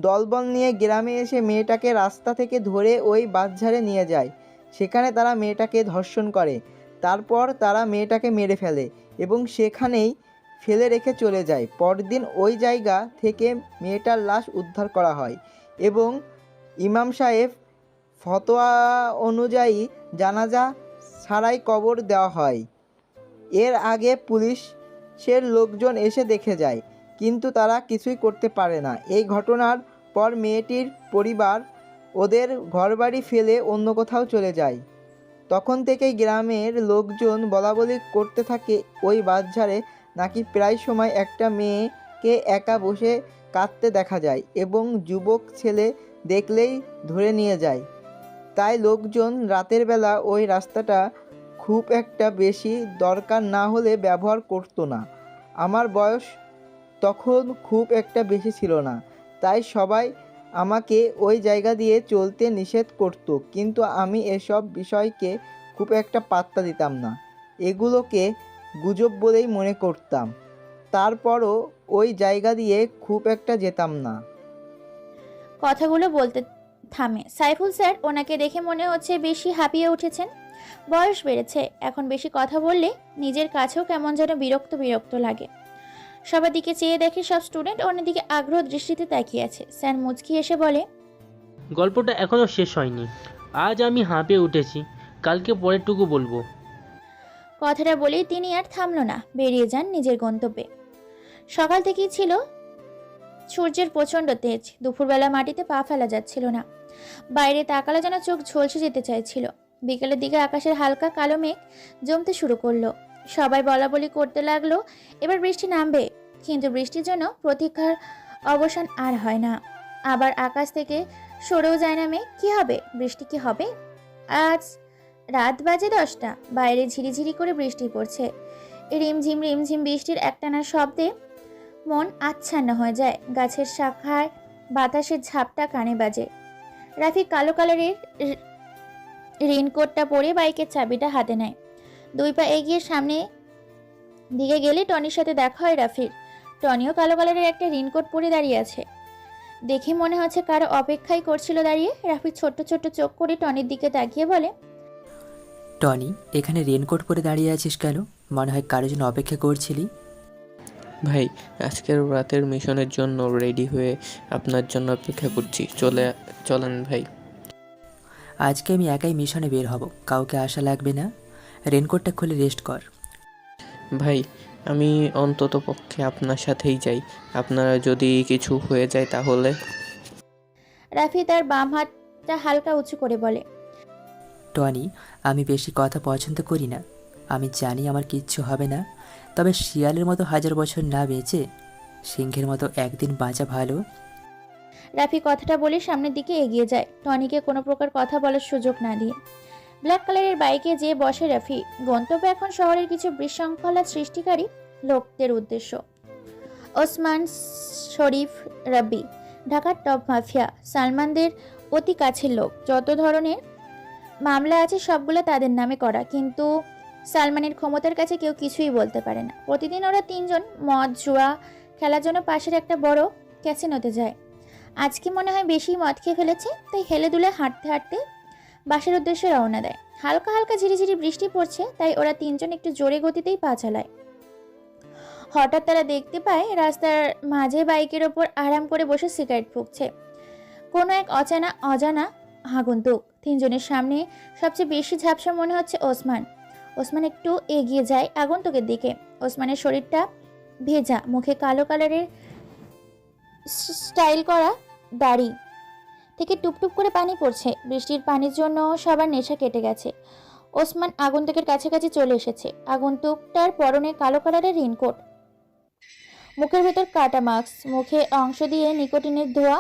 দলবল নিয়ে গ্রামে এসে মেয়েটাকে রাস্তা থেকে ধরে ওই বাঁশঝাড়ে নিয়ে যায়। সেখানে তারা মেয়েটাকে ধর্ষণ করে। তারপর তারা মেয়েটাকে মেরে ফেলে এবং সেখানেই ফেলে রেখে চলে যায়। পরদিন ওই জায়গা থেকে মেয়েটার লাশ উদ্ধার করা হয় এবং ইমাম সাহেব ফতোয়া অনুযায়ী জানাজা ছাড়াই কবর দেওয়া হয়। এর আগে পুলিশের লোকজন এসে দেখে যায়, কিন্তু তারা কিছুই করতে পারে না। এই ঘটনার পর মেয়েটির পরিবার ওদের ঘরবাড়ি ফেলে অন্য কোথাও চলে যায়। তখন থেকেই গ্রামের লোকজন বলাবলি করতে থাকে ওই বাঁশঝাড়ে নাকি প্রায় সময় একটা মেয়েকে একা বসে কাঁদতে দেখা যায় এবং যুবক ছেলে দেখলেই ধরে নিয়ে যায়। তাই লোকজন রাতের বেলা ওই রাস্তাটা খুব একটা বেশি দরকার না হলে ব্যবহার করতো না। আমার বয়স তখন খুব একটা বেশি ছিল না, তাই সবাই আমাকে ওই জায়গা দিয়ে চলতে নিষেধ করতো, কিন্তু আমি এসব বিষয়কে খুব একটা পাত্তা দিতাম না। এগুলোকে গুজব বলেই মনে করতাম। তারপরও ওই জায়গা দিয়ে খুব একটা যেতাম না। কথাগুলো বলতে থামে। সাইফুল স্যার ওনাকে দেখে মনে হচ্ছে বেশি হাঁপিয়ে উঠেছেন। বয়স বেড়েছে, এখন বেশি কথা বললে নিজের কাছেও কেমন যেন বিরক্ত বিরক্ত লাগে। সবার দিকে চেয়ে দেখে সব স্টুডেন্ট অন্যদিকে আগ্রহ দৃষ্টিতে তাকিয়ে আছে। স্যার মুচকি এসে বলে, গল্পটা এখনো শেষ হয়নি। আজ আমি হাঁপিয়ে উঠেছি, কালকে পরেরটুকু বলবো। কথাটা বলেই তিনি আর থামল না, বেরিয়ে যান নিজের গন্তব্যে। সকাল থেকেই ছিল সূর্যের প্রচণ্ড তেজ। দুপুরবেলা মাটিতে পা ফেলা যাচ্ছিল না। বাইরে তাকালে যেন চোখ ঝলসে যেতে চাইছিল। বিকেলের দিকে আকাশের হালকা কালো মেঘ জমতে শুরু করলো। সবাই বলাবলি করতে লাগলো এবার বৃষ্টি নামবে, কিন্তু বৃষ্টির জন্য প্রতীক্ষার অবসান আর হয় না। আবার আকাশ থেকে সরেও যায় না মেঘ। কি হবে? বৃষ্টি কি হবে? আজ রাত বাজে 10টা, বাইরে ঝিরিঝিরি করে বৃষ্টি পড়ছে। রিমঝিম রিমঝিম বৃষ্টির একটানা শব্দে মন আচ্ছন্ন হয়ে যায়। গাছের শাখায় বাতাসের ঝাপটা কানে বাজে। রাফি কালো কালারের রেইনকোটটা পরে বাইকের চাবিটা হাতে নেয়। 2 পা এগিয়ে সামনে দিকে গেলে টনির সাথে দেখা হয় রাফির। টনিও কালো কালারের একটা রেইনকোট পরে দাঁড়িয়ে আছে। দেখে মনে হচ্ছে কারো অপেক্ষাই করছিল দাঁড়িয়ে। রাফি ছোট্ট ছোট্ট চোখ করে টনির দিকে তাকিয়ে বলে, টনি, এখানে রেনকোট পরে দাঁড়িয়ে আছিস কেন? মনে হয় কারোর জন্য অপেক্ষা করছিলি। ভাই, আজকের রাতের মিশনের জন্য রেডি হয়ে আপনার জন্য অপেক্ষা করছি। চলেন ভাই। আজকে আমি একাই মিশনে বের হব, কাউকে আসা লাগবে না। রেনকোটটা খুলে রেস্ট কর। ভাই আমি অন্তত পক্ষে আপনার সাথেই যাই। আপনারা যদি কিছু হয়ে যায় তাহলে? রাফি তার বাম হাতটা হালকা উঁচু করে বলে, টনি, আমি বেশি কথা পছন্দ করি না। আমি জানি আমার কিচ্ছু হবে না, তবে শিয়ালের মতো 1000 বছর না বেঁচে সিংহের মতো একদিন বাঁচা ভালো। রাফি কথাটা বলে সামনের দিকে এগিয়ে যায়, টনিকে কোনো প্রকার কথা বলার সুযোগ না দিয়ে। ব্ল্যাক কালারের বাইকে যেয়ে বসে রাফি। গন্তব্য এখন শহরের কিছু বিশৃঙ্খলা সৃষ্টিকারী লোকদের উদ্দেশ্য। ওসমান শরীফ রাব্বি, ঢাকার টপ মাফিয়া, সালমানদের অতি কাছের লোক। যত ধরনের মামলা আছে সবগুলো তাদের নামে করা, কিন্তু সালমানের ক্ষমতার কাছে কেউ কিছুই বলতে পারে না। প্রতিদিন ওরা তিনজন মদ জুয়া খেলার জন্য পাশের একটা বড় ক্যাসিনোতে যায়। আজকে মনে হয় বেশি মদ খেয়ে ফেলেছে, তাই হেলে দুলে হাঁটতে হাঁটতে বাসার উদ্দেশ্যে রওনা দেয়। হালকা হালকা ঝিরিঝিরি বৃষ্টি পড়ছে, তাই ওরা তিনজন একটু জোরে গতিতেই পা চালায়। হঠাৎ তারা দেখতে পায় রাস্তার মাঝে বাইকের ওপর আরাম করে বসে সিগারেট ফুঁকছে কোনো এক অজানা আগন্তুক। তিনজনের সামনে সবচেয়ে বেশি ঝাপসা মনে হচ্ছে ওসমান। ওসমান একটু এগিয়ে যায় আগন্তুকের দিকে। ওসমানের শরীরটা ভেজা, মুখে কালো কালারের স্টাইল করা দাড়ি থেকে টুপটুপ করে পানি পড়ছে। বৃষ্টির পানির জন্য সবার নেশা কেটে গেছে। ওসমান আগন্তুকের কাছাকাছি চলে এসেছে। আগন্তুকটার পরনে কালো কালারের রেইনকোট, মুখের ভেতর কাটা মাস্ক, মুখে অংশ দিয়ে নিকোটিনের ধোঁয়া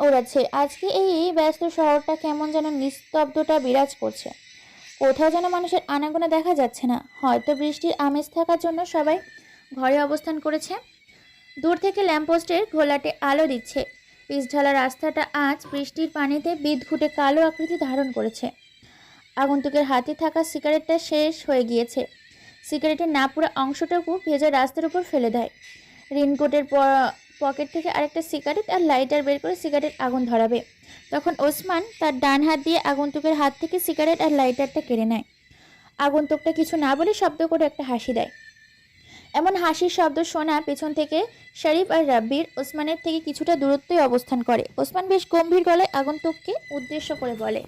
ওড়াচ্ছে। আজকে এই ব্যস্ত শহরটা কেমন যেন নিস্তব্ধতা বিরাজ করছে। কোথাও যেন মানুষের আনাগোনা দেখা যাচ্ছে না। হয়তো বৃষ্টির আমেজ থাকার জন্য সবাই ঘরে অবস্থান করেছে। দূর থেকে ল্যাম্পপোস্টের ঘোলাটে আলো দিচ্ছে। পিচঢালা রাস্তাটা আজ বৃষ্টির পানিতে বিদঘুটে কালো আকৃতি ধারণ করেছে। আগন্তুকের হাতে থাকা সিগারেটটা শেষ হয়ে গিয়েছে। সিগারেটের না পুরো অংশটুকু ভেজা রাস্তার উপর ফেলে দেয়। রেইনকোটের পকেট থেকে আরেকটা সিগারেট আর লাইটার বের করে সিগারেট আগুন ধরাবে, তখন ওসমান তার ডান হাত দিয়ে আগন্তুকের হাত থেকে সিগারেট আর লাইটারটা কেড়ে নেয়। আগন্তুকটা কিছু না বলে শব্দ করে একটা হাসি দেয়। এমন হাসির শব্দ শোনা পেছন থেকে শরীফ আর রাব্বির ওসমানের থেকে কিছুটা দূরত্বই অবস্থান করে। ওসমান বেশ গম্ভীর গলায় আগন্তুককে উদ্দেশ্য করে বলে,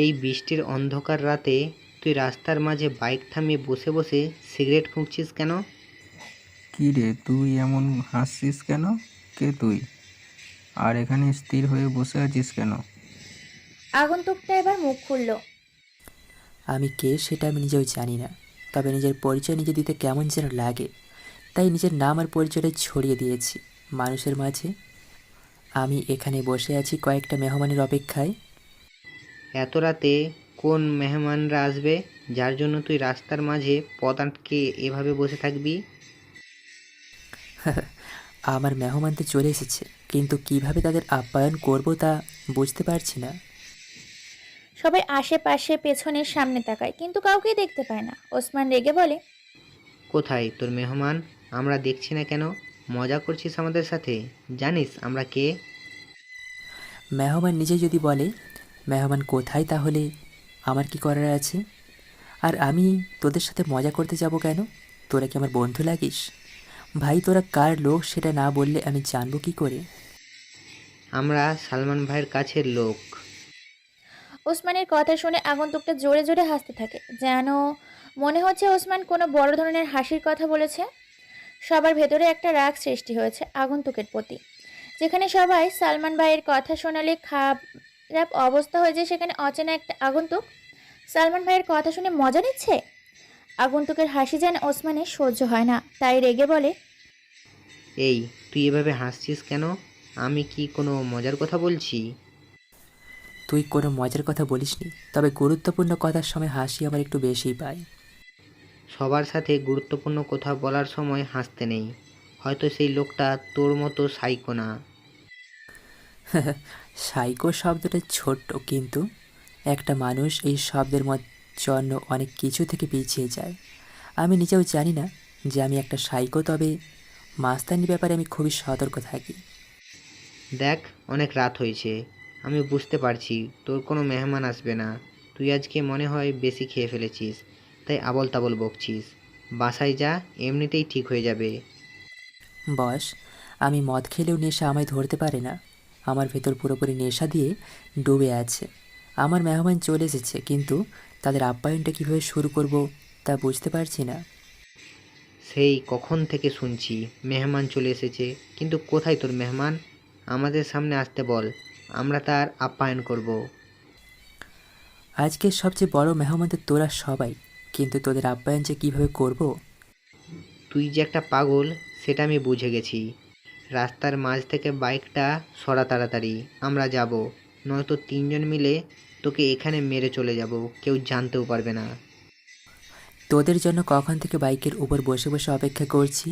এই বৃষ্টির অন্ধকার রাতে তুই রাস্তার মাঝে বাইক থামিয়ে বসে বসে সিগারেট ফুঁকছিস কেন? কি রে, তুই এমন হাসছিস কেন? কে তুই? আর এখানে স্থির হয়ে বসে আছিস কেন? আগন্তুকটা এবার মুখ খুলল। আমি কে সেটা আমি নিজেও জানি না, তবে নিজের পরিচয় নিজে দিতে কেমন যেন লাগে, তাই নিজের নাম আর পরিচয়টা ছড়িয়ে দিয়েছি মানুষের মাঝে। আমি এখানে বসে আছি কয়েকটা মেহমানের অপেক্ষায়। এত রাতে কোন মেহমানরা আসবে যার জন্য তুই রাস্তার মাঝে পথ আটকে এভাবে বসে থাকবি? আমার মেহমান তো চলে এসেছে, কিন্তু কিভাবে তাদের আপ্যায়ন করব তা বুঝতে পারছি না। সবাই আশেপাশে পেছনের সামনে তাকায়, কিন্তু কাউকেই দেখতে পায় না। ওসমান রেগে বলে, কোথায় তোর মেহমান? আমরা দেখছি না কেন? মজা করছিস আমাদের সাথে? জানিস আমরা কে? মেহমান নিজে যদি বলে মেহমান কোথায়, তাহলে আমার কি করার আছে? আর আমি তোদের সাথে মজা করতে যাব কেন? তোরা কি আমার বন্ধু লাগিস? ভাই, তোরা কার লোক সেটা না বললে আমি জানবো কি করে? আমরা সালমান ভাইয়ের কাছের লোক। ওসমানের কথা শুনে আগন্তুকটা জোরে জোরে হাসতে থাকে, যেন মনে হচ্ছে ওসমান কোনো বড় ধরনের হাসির কথা বলেছে। সবার ভেতরে একটা রাগ সৃষ্টি হয়েছে আগন্তুকের প্রতি। যেখানে সবাই সালমান ভাইয়ের কথা শোনালে খারাপ অবস্থা হয়ে যায়, সেখানে অচেনা একটা আগন্তুক সালমান ভাইয়ের কথা শুনে মজা নিচ্ছে। আগন্তুকের হাসি যেন ওসমানের সহ্য হয় না, তাই রেগে বলে, এই তুই এভাবে হাসছিস কেন? আমি কি কোনো মজার কথা বলছি? তুই কোনো মজার কথা বলিসনি, তবে গুরুত্বপূর্ণ কথার সময় হাসি আমার একটু বেশিই পায়। সবার সাথে গুরুত্বপূর্ণ কথা বলার সময় হাসতে নেই। হয়তো সেই লোকটা তোর মতো সাইকো না। সাইকো শব্দটা ছোট্ট, কিন্তু একটা মানুষ এই শব্দের জন্য অনেক কিছু থেকে পিছিয়ে যায়। আমি নিজেও জানি না যে আমি একটা সাইকো, তবে মাস্তানির ব্যাপারে আমি খুবই সতর্ক থাকি। দেখ, অনেক রাত হয়েছে। আমি বুঝতে পারছি তোর কোনো মেহমান আসবে না। তুই আজকে মনে হয় বেশি খেয়ে ফেলেছিস, তাই আবল তাবল বকছিস। বাসায় যা, এমনিতেই ঠিক হয়ে যাবে। বস, আমি মদ খেলেও নেশা আমায় ধরতে পারে না। আমার ভেতর পুরোপুরি নেশা দিয়ে ডুবে আছে। আমার মেহমান চলে এসেছে, কিন্তু তাদের আপ্যায়নটা কীভাবে শুরু করব তা বুঝতে পারছি না। সেই কখন থেকে শুনছি মেহমান চলে এসেছে, কিন্তু কোথায় তোর মেহমান? আমাদের সামনে আসতে বল, আমরা তার আপ্যায়ন করব। আজকে সবচেয়ে বড় মেহমান তো তোরা সবাই, কিন্তু তোদের আপ্যায়ন যে কীভাবে করব? তুই যে একটা পাগল সেটা আমি বুঝে গেছি। রাস্তার মাঝ থেকে বাইকটা সরা তাড়াতাড়ি, আমরা যাব, নয়তো তিনজন মিলে তোকে এখানে মেরে চলে যাব, কেউ জানতেও পারবে না। তোদের জন্য কখন থেকে বাইকের উপর বসে বসে অপেক্ষা করছি,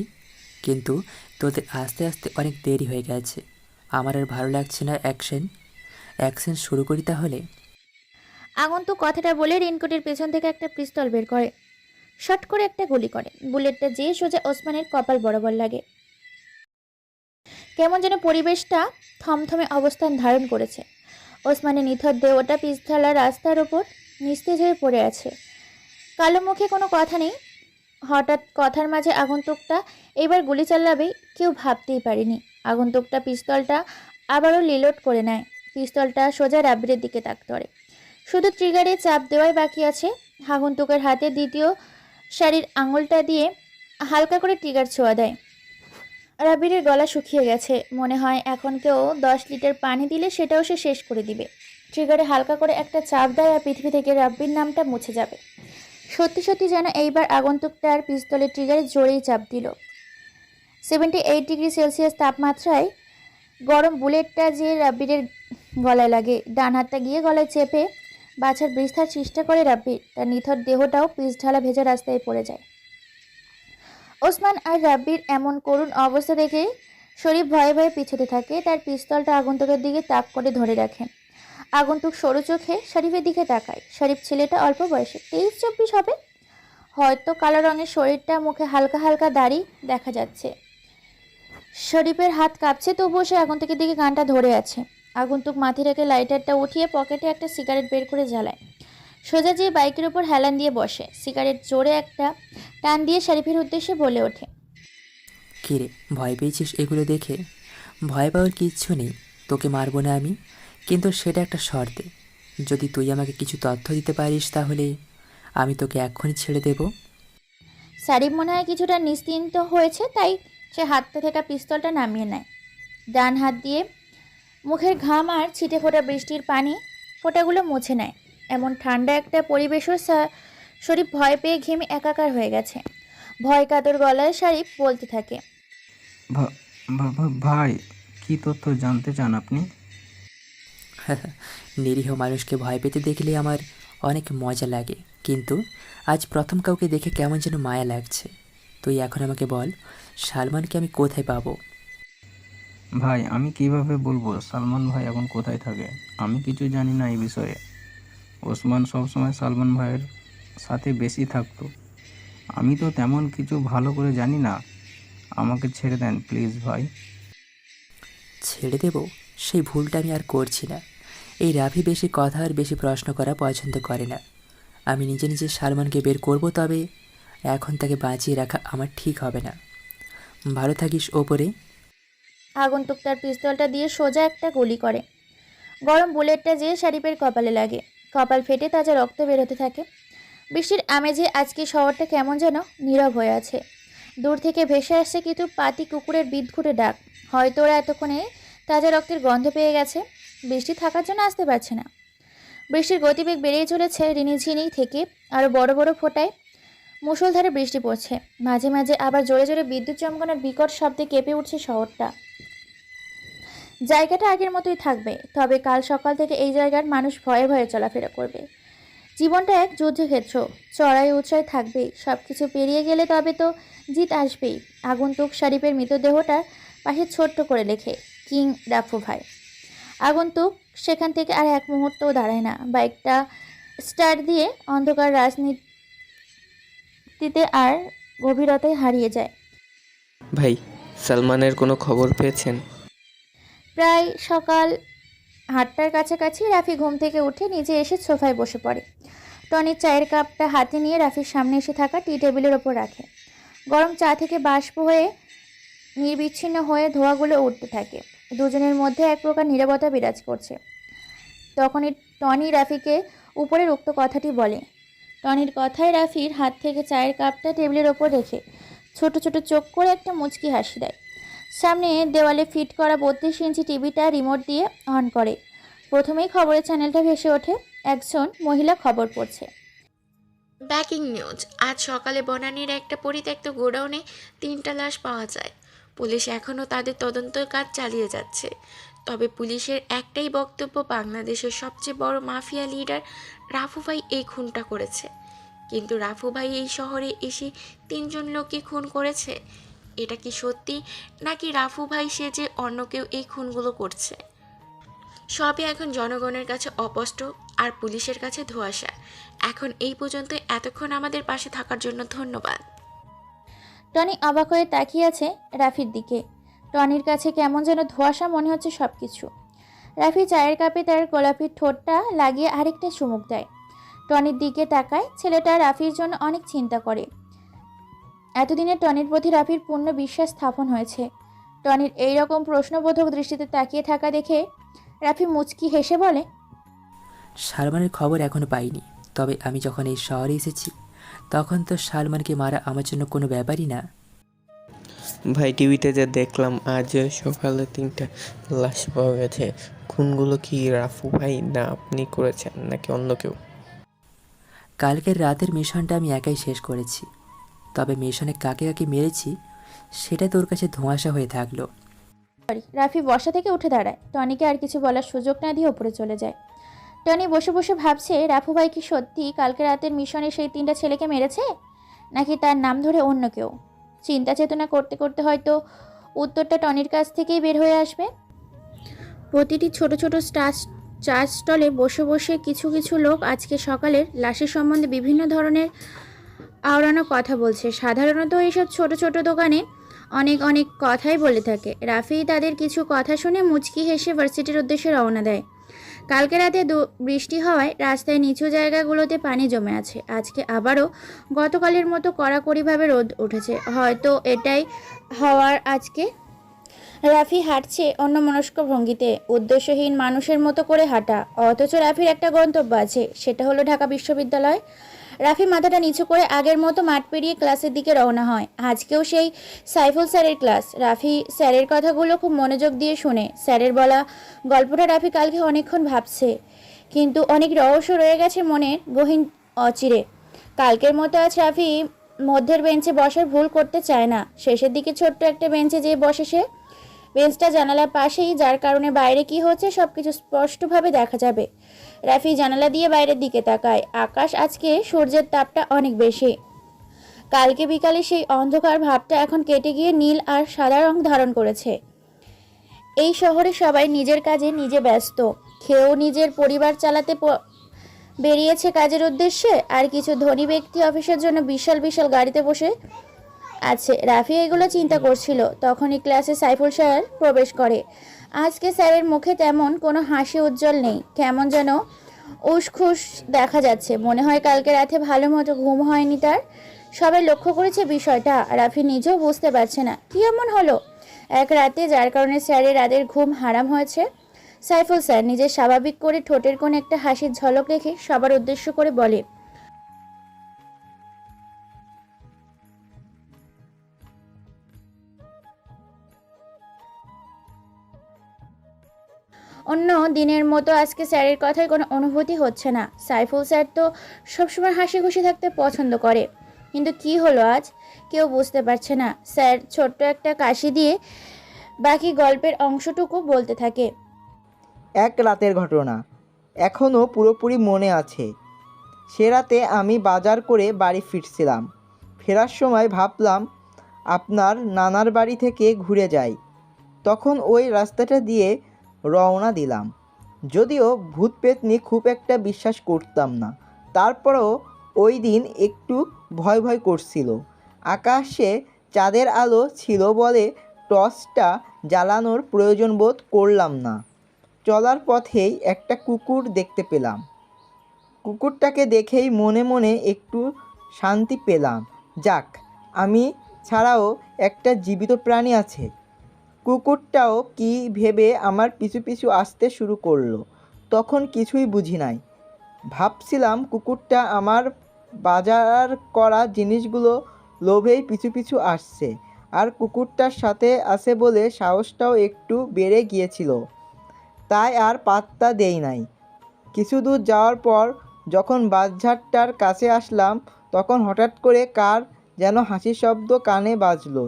কিন্তু তোদের আস্তে আস্তে অনেক দেরি হয়ে গেছে। আমার আর ভালো লাগছে না। অ্যাকশন অ্যাকশন শুরু করি তাহলে। আগন্তুক কথাটা বলে রেনকোটের পেছন থেকে একটা পিস্তল বের করে, শট করে একটা গুলি করে। বুলেটটা যেয়ে সোজা ওসমানের কপাল বরাবর লাগে। কেমন যেন পরিবেশটা থমথমে অবস্থান ধারণ করেছে। ওসমানের নিথর দেহটা পিছঢালা রাস্তার ওপর নিস্তেজ হয়ে পড়ে আছে। কালো মুখে কোনো কথা নেই। হঠাৎ কথার মাঝে আগন্তুকটা এবার গুলি চালাবে কেউ ভাবতেই পারেনি। আগন্তুকটা পিস্তলটা আবারও রিলোড করে নেয়। পিস্তলটা সোজা রাব্বিরের দিকে তাক করে। শুধু ট্রিগারে চাপ দেওয়াই বাকি আছে। আগন্তুকের হাতে দ্বিতীয় শাড়ির আঙুলটা দিয়ে হালকা করে ট্রিগার ছোঁয়া দেয়। রাব্বিরের গলা শুকিয়ে গেছে। মনে হয় এখন কেউ 10 লিটার পানি দিলে সেটাও সে শেষ করে দিবে। ট্রিগারে হালকা করে একটা চাপ দেয় আর পৃথিবী থেকে রাব্বির নামটা মুছে যাবে। সত্যি সত্যি যেন এইবার আগন্তুকটার পিস্তলের ট্রিগারে জোরেই চাপ দিল। 78 ডিগ্রি সেলসিয়াস তাপমাত্রায় গরম বুলেটটা যে রাব্বিরের গলায় লাগে। ডান হাতটা গিয়ে গলায় চেপে বাছার বৃস্তার চেষ্টা করে রাব্বির। তার নিথর দেহটাও পিছঢালা ভেজা রাস্তায় পড়ে যায়। ওসমান আর রাব্বির এমন করুণ অবস্থা দেখে শরীফ ভয়ে ভয়ে পিছতে থাকে। তার পিস্তলটা আগন্তুকের দিকে তাক করে ধরে রাখে। আগন্তুক সরু চোখে শরীফের দিকে তাকায়। শরীফ ছেলেটা অল্প বয়সে, 23-24 হবে হয়তো। কালো রঙের শরীরটা, মুখে হালকা হালকা দাড়ি দেখা যাচ্ছে। শরীফের হাত কাঁপছে, তবুও সে আগন্তুকের দিকে কানটা ধরে আছে। আগন্তুক মাথা রেখে লাইটারটা উঠিয়ে পকেটে একটা সিগারেট বের করে জ্বালায়। সোজা যেয়ে বাইকের ওপর হেলান দিয়ে বসে। সিগারেট জোরে একটা টান দিয়ে শরীফের উদ্দেশ্যে বলে ওঠে, কিরে, ভয় পেয়েছিস এগুলো দেখে? ভয় পাওয়ার কিচ্ছু নেই, তোকে মারবো না আমি, কিন্তু সেটা একটা শর্তে। যদি তুই আমাকে কিছু তথ্য দিতে পারিস তাহলে আমি তোকে এক্ষুনি ছেড়ে দেব। শরীফ মনে হয় কিছুটা নিশ্চিন্ত হয়েছে, তাই সে হাতে থাকা পিস্তলটা নামিয়ে নেয়। ডান হাত দিয়ে মুখের ঘাম আর ছিটে ফোটা বৃষ্টির পানি ফোঁটাগুলো মুছে নেয়। এমন ঠান্ডা একটা পরিবেশও শরীফ ভয় পেয়ে ঘেমে একাকার হয়ে গেছে। ভয় কাতর গলায় শরীফ বলতে থাকে, ভাই, কি তথ্য জানতে চান আপনি? নিরীহ মানুষকে ভয় পেতে দেখলে আমার অনেক মজা লাগে, কিন্তু আজ প্রথম কাউকে দেখে কেমন যেন মায়া লাগছে। তুই এখন আমাকে বল, সালমানকে আমি কোথায় পাবো? ভাই, আমি কিভাবে বলবো সালমান ভাই এখন কোথায় থাকে? আমি কিছু জানি না এই বিষয়ে। ওসমান সবসময় সালমান ভাইয়ের সাথে বেশি থাকতো। আমি তো তেমন কিছু ভালো করে জানি না। আমাকে ছেড়ে দেন প্লিজ ভাই। ছেড়ে দেব? সেই ভুলটা আমি আর করছি না। এই রাফি বেশি কথা আর বেশি প্রশ্ন করা পছন্দ করে না। আমি নিজে নিজে সালমানকে বের করব, তবে এখন তাকে বাঁচিয়ে রাখা আমার ঠিক হবে না। ভালো থাকিস ওপরে। আগন্তুক তার পিস্তলটা দিয়ে সোজা একটা গুলি করে। গরম বুলেটটা যেয়ে শরীফের কপালে লাগে। কপাল ফেটে তাজা রক্ত বেরোতে থাকে। বৃষ্টির আমেজে আজকে শহরটা কেমন যেন নীরব হয়ে আছে। দূর থেকে ভেসে আসছে কিছু পাতি কুকুরের বিদঘুটে ডাক। হয়তো ওরা এতক্ষণে তাজা রক্তের গন্ধ পেয়ে গেছে। বৃষ্টি থাকার জন্য আসতে পারছে না। বৃষ্টির গতিবেগ বেড়েই চলেছে। রিনিঝিনি থেকে আরও বড় বড় ফোঁটায় মুষলধারে বৃষ্টি পড়ছে। মাঝে মাঝে আবার জোরে জোরে বিদ্যুৎ চমকানোর বিকট শব্দে কেঁপে উঠছে শহরটা। জায়গাটা আগের মতোই থাকবে, তবে কাল সকাল থেকে এই জায়গার মানুষ ভয়ে ভয়ে চলাফেরা করবে। জীবনটা এক যুদ্ধক্ষেত্র, চড়াই উৎসাই থাকবেই। সব কিছু পেরিয়ে গেলে তবে তো জিত আসবেই। আগন্তুক শরীফের মৃতদেহটার পাশে ছোট্ট করে লেখে, কিং রাফু ভাই। আগন্তুক সেখান থেকে আর এক মুহূর্তও দাঁড়ায় না। বাইকটা স্টার্ট দিয়ে অন্ধকার রাজনীতিতে আর গভীরতায় হারিয়ে যায়। ভাই, সালমানের কোনো খবর পেয়েছেন? প্রায় সকাল 8টার কাছাকাছি রাফি ঘুম থেকে উঠে নিজে এসে সোফায় বসে পড়ে। টনির চায়ের কাপটা হাতে নিয়ে রাফির সামনে এসে থাকা টি টেবিলের ওপর রাখে। গরম চা থেকে বাষ্প হয়ে নির্বিচ্ছিন্ন হয়ে ধোঁয়াগুলো উঠতে থাকে। দুজনের মধ্যে এক প্রকার নীরবতা বিরাজ করছে। তখনই টনি রাফিকে উপরের উক্ত কথাটি বলে। টনির কথায় রাফির হাত থেকে চায়ের কাপটা টেবিলের ওপর রেখে ছোট ছোট চোখ করে একটা মুচকি হাসি দেয়। সামনে দেওয়ালে ফিট করা 32 ইঞ্চি টিভিটা রিমোট দিয়ে অন করে। প্রথমেই খবরের চ্যানেলটা ভেসে ওঠে। একজন মহিলা খবর পড়ছে। ব্রেকিং নিউজ, আজ সকালে বনানীর একটা পরিত্যক্ত গোডাউনে 3টা লাশ পাওয়া যায়। পুলিশ এখনও তাদের তদন্তের কাজ চালিয়ে যাচ্ছে। তবে পুলিশের একটাই বক্তব্য, বাংলাদেশের সবচেয়ে বড় মাফিয়া লিডার রাফু ভাই এই খুনটা করেছে। কিন্তু রাফু ভাই এই শহরে এসে 3জন লোককে খুন করেছে। এটা কি সত্যি, নাকি রাফু ভাই সেজে অন্য কেউ এই খুনগুলো করছে? সবই এখন জনগণের কাছে অস্পষ্ট আর পুলিশের কাছে ধোঁয়াশা। এখন এই পর্যন্ত, এতক্ষণ আমাদের পাশে থাকার জন্য ধন্যবাদ। টনি অবাক হয়ে তাকিয়ে আছে রাফির দিকে। টনির কাছে কেমন যেন ধোঁয়াশা মনে হচ্ছে সবকিছু। রাফি চায়ের কাপে তার গোলাপি ঠোঁটটা লাগিয়ে আরেকটা চুমুক দেয়। টনির দিকে তাকায়। ছেলেটা রাফির জন্য অনেক চিন্তা করে। এতদিনে টনির প্রতি রাফির পূর্ণ বিশ্বাস স্থাপন হয়েছে। টনির এইরকম প্রশ্নবোধক দৃষ্টিতে তাকিয়ে থাকা দেখে রাফি মুচকি হেসে বলে, সালমানের খবর এখনও পাইনি, তবে আমি যখন এই শহরে এসেছি তখন তো সালমানকে মারা আমার জন্য কোনো ব্যাপারই না। ভাই টিভিতে যে দেখলাম আজ সকালে 3টা লাশ পাওয়া গেছে, খুনগুলো কি রাফু ভাই না আপনি করেছেন নাকি অন্য কেউ? কালকের রাতের মিশনটা আমি একাই শেষ করেছি, তবে মিশনে কাকে কাকে মেরেছি সেটা তোর কাছে ধোঁয়াশা হয়ে থাকলো। রাফি বসা থেকে উঠে দাঁড়ায়। টনিকে আর কিছু বলার সুযোগ না দিয়ে ওপরে চলে যায়। টনি বসে বসে ভাবছে, রাফু ভাই কি সত্যি কালকে রাতের মিশনে সেই 3টা ছেলেকে মেরেছে, নাকি তার নাম ধরে অন্য কেউ? চিন্তা চেতনা করতে করতে হয়তো উত্তরটা টনির কাছ থেকেই বের হয়ে আসবে। প্রতিটি ছোট ছোট চা স্টলে বসে বসে কিছু কিছু লোক আজকে সকালের লাশের সম্বন্ধে বিভিন্ন ধরনের আওড়ানো কথা বলছে। সাধারণত এইসব ছোট ছোট দোকানে অনেক অনেক কথাই বলে থাকে। রাফি তাদের কিছু কথা শুনে মুচকি হেসে ভার্সিটির উদ্দেশ্যে রওনা দেয়। কালকে রাতে বৃষ্টি হওয়ায় রাস্তায় নিচু জায়গাগুলোতে পানি জমে আছে। আজকে আবারও গতকালের মতো কড়াকড়িভাবে রোদ উঠেছে। হয়তো এটাই হওয়ার আজকে। রাফি হাঁটছে অন্যমনস্ক ভঙ্গিতে, উদ্দেশ্যহীন মানুষের মতো করে হাঁটা। অথচ রাফির একটা গন্তব্য আছে, সেটা হলো ঢাকা বিশ্ববিদ্যালয়। রাফি মাথাটা নিচু করে আগের মতো মাঠ পেরিয়ে ক্লাসের দিকে রওনা হয়। আজকেও সেই সাইফুল স্যারের ক্লাস। রাফি স্যারের কথাগুলো খুব মনোযোগ দিয়ে শুনে। স্যারের বলা গল্পটা রাফি কালকে অনেকক্ষণ ভাবছে, কিন্তু অনেক রহস্য রয়ে গেছে মনের গহীন অচিরে। কালকের মতো আজ রাফি মধ্যের বেঞ্চে বসার ভুল করতে চায় না। শেষের দিকে ছোট্ট একটা বেঞ্চে যেয়ে বসে সে। বেঞ্চটা জানালার পাশেই, যার কারণে বাইরে কি হচ্ছে সবকিছু স্পষ্টভাবে দেখা যাবে। রাফি জানালা দিয়ে বাইরের দিকে তাকায়। আকাশ আজকে সূর্যের তাপটা অনেক বেশি। কালকে বিকালে সেই অন্ধকার ভাবটা এখন কেটে গিয়ে নীল আর সাদা রং ধারণ করেছে। এই শহরে সবাই নিজের কাজে নিজে ব্যস্ত। কেউ নিজের পরিবার চালাতে বেরিয়েছে কাজের উদ্দেশ্যে, আর কিছু ধনী ব্যক্তি অফিসের জন্য বিশাল বিশাল গাড়িতে বসে আছে। রাফি এগুলো চিন্তা করছিল, তখনই ক্লাসে সাইফুল স্যার প্রবেশ করে। আজকে স্যারের মুখে তেমন কোনো হাসি উজ্জ্বল নেই, কেমন যেন উসখুস দেখা যাচ্ছে। মনে হয় কালকে রাতে ভালো মতো ঘুম হয়নি তার। সবাই লক্ষ্য করেছে বিষয়টা, রাফি নিজেও বুঝতে পারছে না কি এমন হলো এক রাতে যার কারণে স্যারের রাতের ঘুম হারাম হয়েছে। সাইফুল স্যার নিজের স্বাভাবিক করে ঠোঁটের কোণে একটা হাসির ঝলক রেখে সবার উদ্দেশ্য করে বলে, অন্য দিনের মতো আজকে স্যারের কথায় কোনো অনুভূতি হচ্ছে না। সাইফুল স্যার তো সবসময় হাসি খুশি থাকতে পছন্দ করে, কিন্তু কি হলো আজ কেউ বুঝতে পারছে না। স্যার ছোট্ট একটা কাশি দিয়ে বাকি গল্পের অংশটুকু বলতে থাকে। এক রাতের ঘটনা এখনও পুরোপুরি মনে আছে। সে রাতে আমি বাজার করে বাড়ি ফিরছিলাম। ফেরার সময় ভাবলাম আপনার নানার বাড়ি থেকে ঘুরে যাই। তখন ওই রাস্তাটা দিয়ে রওনা দিলাম। যদিও ভূত পেতনি খুব একটা বিশ্বাস করতাম না, তারপরেও ওই দিন একটু ভয় ভয় করছিল। আকাশে চাঁদের আলো ছিল বলে টর্চটা জ্বালানোর প্রয়োজন বোধ করলাম না। চলার পথেই একটা কুকুর দেখতে পেলাম। কুকুরটাকে দেখেই মনে মনে একটু শান্তি পেলাম। যাক, আমি ছাড়াও একটা জীবিত প্রাণী আছে। কুকুরটাও কি ভেবে আমার পিছু পিছু আসতে শুরু করলো। তখন কিছুই বুঝি নাই। ভাবছিলাম কুকুরটা আমার বাজার করা জিনিসগুলো লোভেই পিছু পিছু আসছে। আর কুকুরটার সাথে আছে বলে সাহসটাও একটু বেড়ে গিয়েছিল, তাই আর পাত্তা দেই নাই। কিছু দূর যাওয়ার পর যখন বাঁশঝাড়টার কাছে আসলাম, তখন হঠাৎ করে কার যেন হাসির শব্দ কানে বাজলো।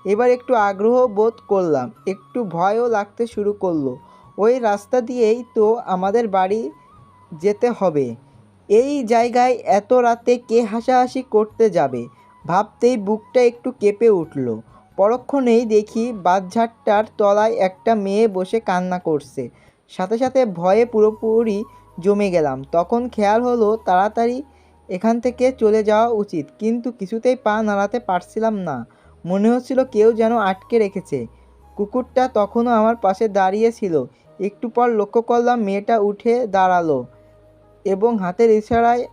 এবার একটু আগ্রহ বোধ করলাম, একটু ভয়ও লাগতে শুরু করলো। ওই রাস্তা দিয়েই তো আমাদের বাড়ি যেতে হবে। এই জায়গায় এত রাতে কে হাসাহাসি করতে যাবে ভাবতেই বুকটা একটু কেঁপে উঠল। পরক্ষণেই দেখি বাঁশঝাড়টার তলায় একটা মেয়ে বসে কান্না করছে। সাথে সাথে ভয়ে পুরোপুরি জমে গেলাম। তখন খেয়াল হলো তাড়াতাড়ি এখান থেকে চলে যাওয়া উচিত, কিন্তু কিছুতেই পা নাড়াতে পারছিলাম না। মনে হচ্ছিল কেউ যেন আটকে রেখেছে। কুকুরটা তখনও আমার পাশে দাঁড়িয়ে ছিল। একটু পর লক্ষ্য করলাম মেয়েটা উঠে দাঁড়ালো এবং হাতের ইশারায়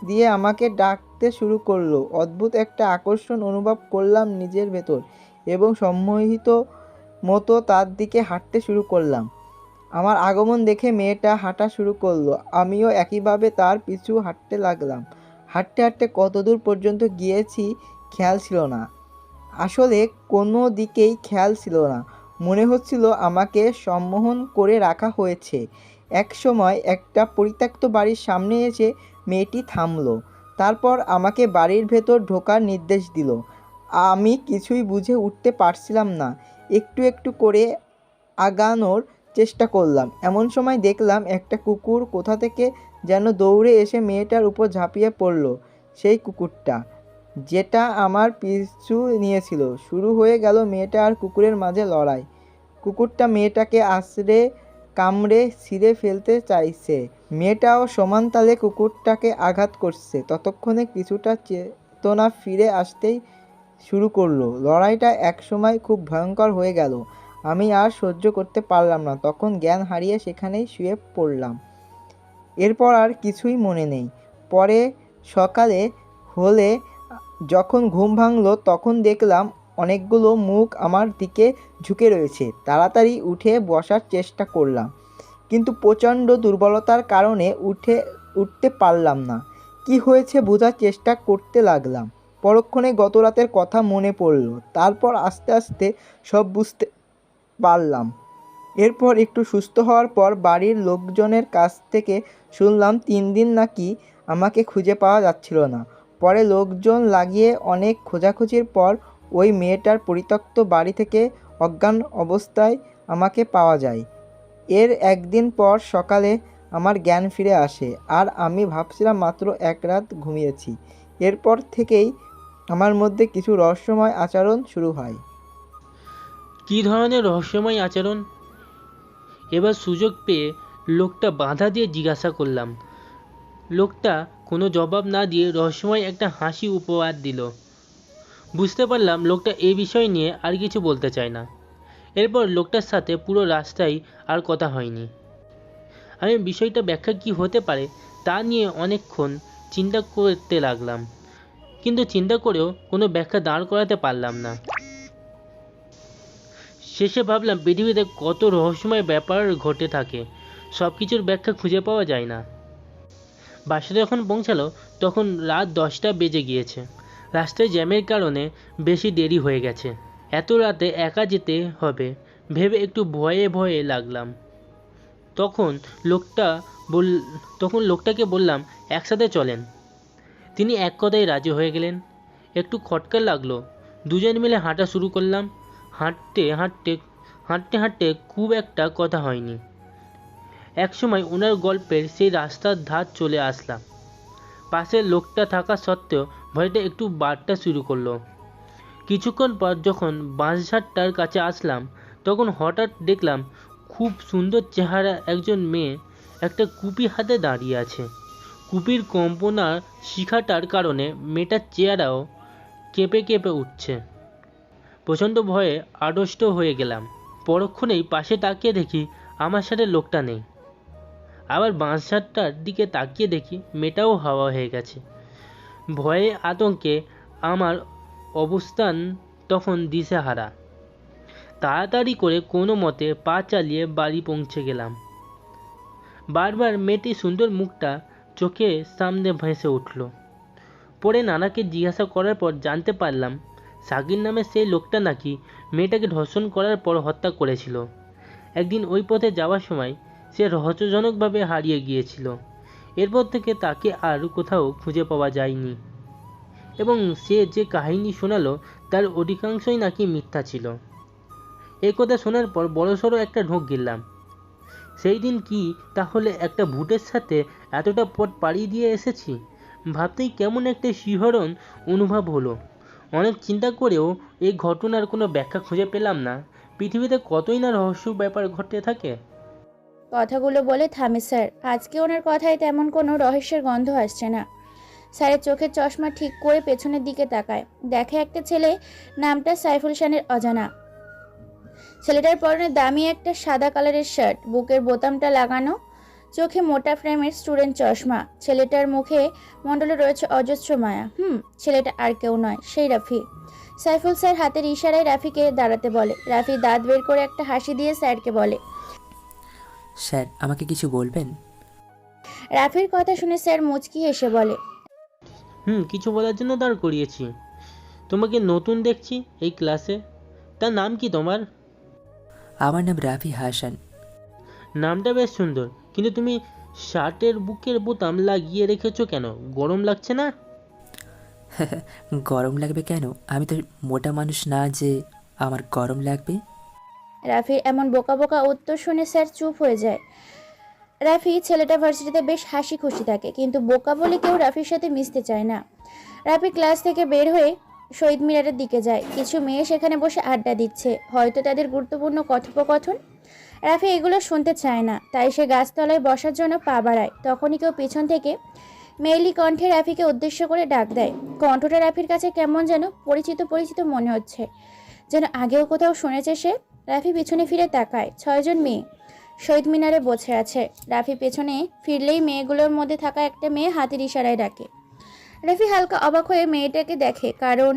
দিয়ে আমাকে ডাকতে শুরু করলো। অদ্ভুত একটা আকর্ষণ অনুভব করলাম নিজের ভেতর এবং সম্মোহিত মতো তার দিকে হাঁটতে শুরু করলাম। আমার আগমন দেখে মেয়েটা হাঁটা শুরু করলো, আমিও একইভাবে তার পিছু হাঁটতে লাগলাম। হাঁটতে হাঁটতে কত দূর পর্যন্ত গিয়েছি খেয়াল ছিল না। আসলে কোনো দিকেই খেয়াল ছিল না। মনে হচ্ছিল আমাকে সম্মোহন করে রাখা হয়েছে। এক সময় একটা পরিত্যক্ত বাড়ির সামনে এসে মেয়েটি থামলো। তারপর আমাকে বাড়ির ভেতর ঢোকার নির্দেশ দিল। আমি কিছুই বুঝে উঠতে পারছিলাম না। একটু একটু করে আগানোর চেষ্টা করলাম। এমন সময় দেখলাম একটা কুকুর কোথা থেকে যেন দৌড়ে এসে মেয়েটার উপর ঝাঁপিয়ে পড়ল। সেই কুকুরটা যেটা আমার পিছু নিয়েছিল। শুরু হয়ে গেল মেয়েটা আর কুকুরের মাঝে লড়াই। কুকুরটা মেয়েটাকে আছড়ে কামড়ে ছিঁড়ে ফেলতে চাইছে, মেয়েটাও সমান তালে কুকুরটাকে আঘাত করছে। ততক্ষণে কিছুটা চেতনা ফিরে আসতেই শুরু করলো। লড়াইটা একসময় খুব ভয়ঙ্কর হয়ে গেল। আমি আর সহ্য করতে পারলাম না, তখন জ্ঞান হারিয়ে সেখানেই শুয়ে পড়লাম। এরপর আর কিছুই মনে নেই। পরে সকালে হলে যখন ঘুম ভাঙলো তখন দেখলাম অনেকগুলো মুখ আমার দিকে ঝুঁকে রয়েছে। তাড়াতাড়ি উঠে বসার চেষ্টা করলাম, কিন্তু প্রচণ্ড দুর্বলতার কারণে উঠতে পারলাম না। কি হয়েছে বোঝার চেষ্টা করতে লাগলাম। পরক্ষণে গত রাতের কথা মনে পড়ল। তারপর আস্তে আস্তে সব বুঝতে পারলাম। এরপর একটু সুস্থ হওয়ার পর বাড়ির লোকজনের কাছ থেকে শুনলাম 3 দিন নাকি আমাকে খুঁজে পাওয়া যাচ্ছিল না। পরে লোকজন লাগিয়ে অনেক খোঁজাখুঁজির পর ওই মেয়েটার পরিত্যক্ত বাড়ি থেকে অজ্ঞান অবস্থায় আমাকে পাওয়া যায়। এর একদিন পর সকালে আমার জ্ঞান ফিরে আসে, আর আমি ভাবছিলাম মাত্র 1 রাত ঘুমিয়েছি। এরপর থেকেই আমার মধ্যে কিছু রহস্যময় আচরণ শুরু হয়। কী ধরনের রহস্যময় আচরণ? এবার সুযোগ পেয়ে লোকটা বাধা দিয়ে জিজ্ঞাসা করলাম। লোকটা কোনো জবাব না দিয়ে রহস্যময় একটা হাসি উপহার দিল। বুঝতে পারলাম লোকটা এই বিষয় নিয়ে আর কিছু বলতে চায় না। এরপর লোকটার সাথে পুরো রাস্তায় আর কথা হয়নি। আমি বিষয়টা ব্যাখ্যা কী হতে পারে তা নিয়ে অনেকক্ষণ চিন্তা করতে লাগলাম, কিন্তু চিন্তা করেও কোনো ব্যাখ্যা দাঁড় করাতে পারলাম না। শেষে ভাবলাম পৃথিবীতে কত রহস্যময় ব্যাপার ঘটে থাকে, সব কিছুর ব্যাখ্যা খুঁজে পাওয়া যায় না। বাসায় যখন পৌঁছালো তখন রাত 10টা বেজে গিয়েছে। রাস্তায় জ্যামের কারণে বেশি দেরি হয়ে গেছে। এত রাতে একা যেতে হবে ভেবে একটু ভয়ে ভয়ে লাগলাম। তখন লোকটাকে বললাম একসাথে চলেন। তিনি এক কথায় রাজি হয়ে গেলেন। একটু খটকা লাগলো। দুজন মিলে হাঁটা শুরু করলাম। হাঁটতে হাঁটতে খুব একটা কথা হয়নি। একসময় ওনার গল্পের সেই রাস্তার ধার চলে আসলাম। পাশের লোকটা থাকা সত্ত্বেও ভয়টা একটু বাড়তে শুরু করলো। কিছুক্ষণ পর যখন বাঁশঝাড়টার কাছে আসলাম তখন হঠাৎ দেখলাম খুব সুন্দর চেহারা একজন মেয়ে একটা কুপি হাতে দাঁড়িয়ে আছে। কুপির কম্পনার শিখাটার কারণে মেয়েটার চেহারাও কেঁপে কেঁপে উঠছে। প্রচণ্ড ভয়ে আড়ষ্ট হয়ে গেলাম। পরক্ষণেই পাশে তাকিয়ে দেখি আমার সাথে লোকটা নেই। আবার বাঁশঝাড়টার দিকে তাকিয়ে দেখি মেয়েটাও হাওয়া হয়ে গেছে। ভয়ে আতঙ্কে আমার অবস্থান তখন দিশেহারা। তাড়াতাড়ি করে কোনো মতে পা চালিয়ে বাড়ি পৌঁছে গেলাম। বারবার মেয়েটির সুন্দর মুখটা চোখের সামনে ভেসে উঠল। পরে নানাকে জিজ্ঞাসা করার পর জানতে পারলাম সাকির নামে সেই লোকটা নাকি মেয়েটাকে ধর্ষণ করার পর হত্যা করেছিল। একদিন ওই পথে যাওয়ার সময় সে রহস্যজনকভাবে হারিয়ে গিয়েছিল। এরপর থেকে তাকে আর কোথাও খুঁজে পাওয়া যায়নি এবং সে যে কাহিনী শোনালো তার অধিকাংশই নাকি মিথ্যা ছিল। এই কথা শোনার পর বড়সড় একটা ঢোক গিললাম। সেই দিন কি তাহলে একটা ভূতের সাথে এতটা পথ পাড়ি দিয়ে এসেছি? ভাবতেই কেমন একটা শিহরণ অনুভব হলো। অনেক চিন্তা করেও এই ঘটনার কোনো ব্যাখ্যা খুঁজে পেলাম না। পৃথিবীতে কতই না রহস্য ব্যাপার ঘটে থাকে। কথাগুলো বলে থামে স্যার। আজকে ওনার কথায় তেমন কোনো রহস্যের গন্ধ আসছে না। স্যারের চোখের চশমা ঠিক করে পেছনের দিকে তাকায়, দেখে একটা ছেলে, নামটা সাইফুল শানের অজানা। ছেলেটার পরনে দামি একটা সাদা কালারের শার্ট, বুকের বোতামটা লাগানো, চোখে মোটা ফ্রেমের স্টুডেন্ট চশমা। ছেলেটার মুখে মণ্ডলে রয়েছে অজস্র মায়া। ছেলেটা আর কেউ নয়, সেই রাফি। সাইফুল স্যার হাতের ইশারায় রাফিকে দাঁড়াতে বলে। রাফি দাঁত বের করে একটা হাসি দিয়ে স্যারকে বলে, স্যার আমাকে কিছু বলবেন? রাফির কথা শুনে স্যার মুচকি হেসে বলে, কিছু বলার জন্য দাঁড় করিয়েছি। তোমাকে নতুন দেখছি এই ক্লাসে। তার নাম কি তোমার? আমার নাম রাফি হাসান। নামটা বেশ সুন্দর, কিন্তু তুমি শার্টের বুকের বোতাম লাগিয়ে রেখেছো কেন? গরম লাগছে না? গরম লাগবে কেন? আমি তো মোটা মানুষ না যে আমার গরম লাগবে। রাফির এমন বোকা বোকা উত্তর শুনে স্যার চুপ হয়ে যায়। রাফি ছেলেটা ভার্সিটিতে বেশ হাসি খুশি থাকে, কিন্তু বোকা বলে কেউ রাফির সাথে মিশতে চায় না। রাফি ক্লাস থেকে বের হয়ে শহীদ মিনারের দিকে যায়। কিছু মেয়ে সেখানে বসে আড্ডা দিচ্ছে, হয়তো তাদের গুরুত্বপূর্ণ কথোপকথন। রাফি এগুলো শুনতে চায় না, তাই সে গাছতলায় বসার জন্য পা বাড়ায়। তখনই কেউ পিছন থেকে মেয়েলি কণ্ঠে রাফিকে উদ্দেশ্য করে ডাক দেয়। কণ্ঠটা রাফির কাছে কেমন যেন পরিচিত পরিচিত মনে হচ্ছে, যেন আগেও কোথাও শুনেছে সে। রাফি পিছনে ফিরে তাকায়। 6 জন মেয়ে শহীদ মিনারে বসে আছে। রাফি পেছনে ফিরলেই মেয়েগুলোর মধ্যে থাকা একটা মেয়ে হাতের ইশারায় ডাকে। রাফি হালকা অবাক হয়ে মেয়েটাকে দেখে, কারণ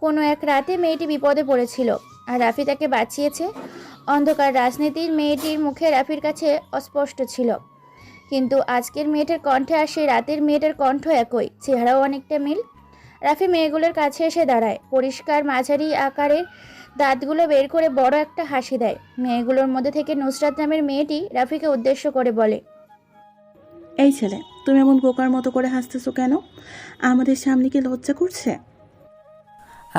কোনো এক রাতে মেয়েটি বিপদে পড়েছিল আর রাফি তাকে বাঁচিয়েছে। অন্ধকার রাজনীতির মেয়েটির মুখে রাফির কাছে অস্পষ্ট ছিল, কিন্তু আজকের মেয়েটার কণ্ঠে আর সেই রাতের মেয়েটার কণ্ঠ একই, চেহারাও অনেকটা মিল। রাফি মেয়েগুলোর কাছে এসে দাঁড়ায়, পরিষ্কার মাঝারি আকারের দাঁতগুলো বের করে বড় একটা হাসি দেয়। মেয়েগুলোর মধ্যে থেকে নুসরাত নামের মেয়েটি রাফিকে উদ্দেশ্য করে বলে, এই ছেলে, তুমি এমন বোকার মতো করে হাসতেছো কেন? আমাদের সামনে কি লজ্জা করছে?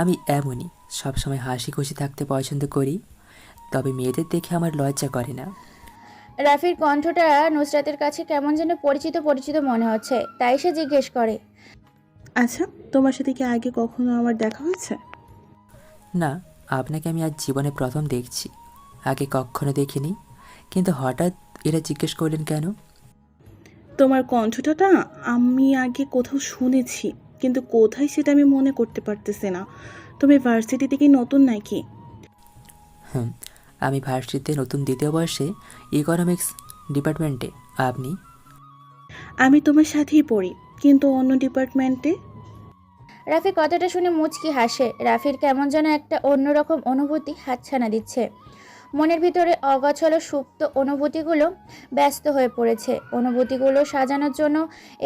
আমি এমনই, সবসময় হাসি খুশি থাকতে পছন্দ করি, তবে মেয়েদের দেখে আমার লজ্জা করে না। রাফির কণ্ঠটা নুসরাতের কাছে কেমন যেন পরিচিত পরিচিত মনে হচ্ছে, তাই সে জিজ্ঞেস করে, আচ্ছা, তোমার সাথে কি আগে কখনো আমার দেখা হয়েছে? না, আপনাকে আমি আজ জীবনে প্রথম দেখছি। আগে কখনো দেখিনি, কিন্তু হঠাৎ এরা জিজ্ঞেস করলেন কেন? তোমার কণ্ঠটা আমি আগে কোথাও শুনেছি, কিন্তু কোথায় সেটা আমি মনে করতে পারতেছি না। তুমি ভার্সিটিতে কি নতুন নাকি? আমি ভার্সিটিতে নতুন, 2য় বর্ষে, ইকোনমিক্স ডিপার্টমেন্টে। আপনি? আমি তোমার সাথেই পড়ি, কিন্তু অন্য ডিপার্টমেন্টে। রাফি কথাটা শুনে মুচকি হাসে। রাফির কেমন যেন একটা অন্যরকম অনুভূতি হাতছানা দিচ্ছে। মনের ভিতরে অগোছালো সুপ্ত অনুভূতিগুলো ব্যস্ত হয়ে পড়েছে। অনুভূতিগুলো সাজানোর জন্য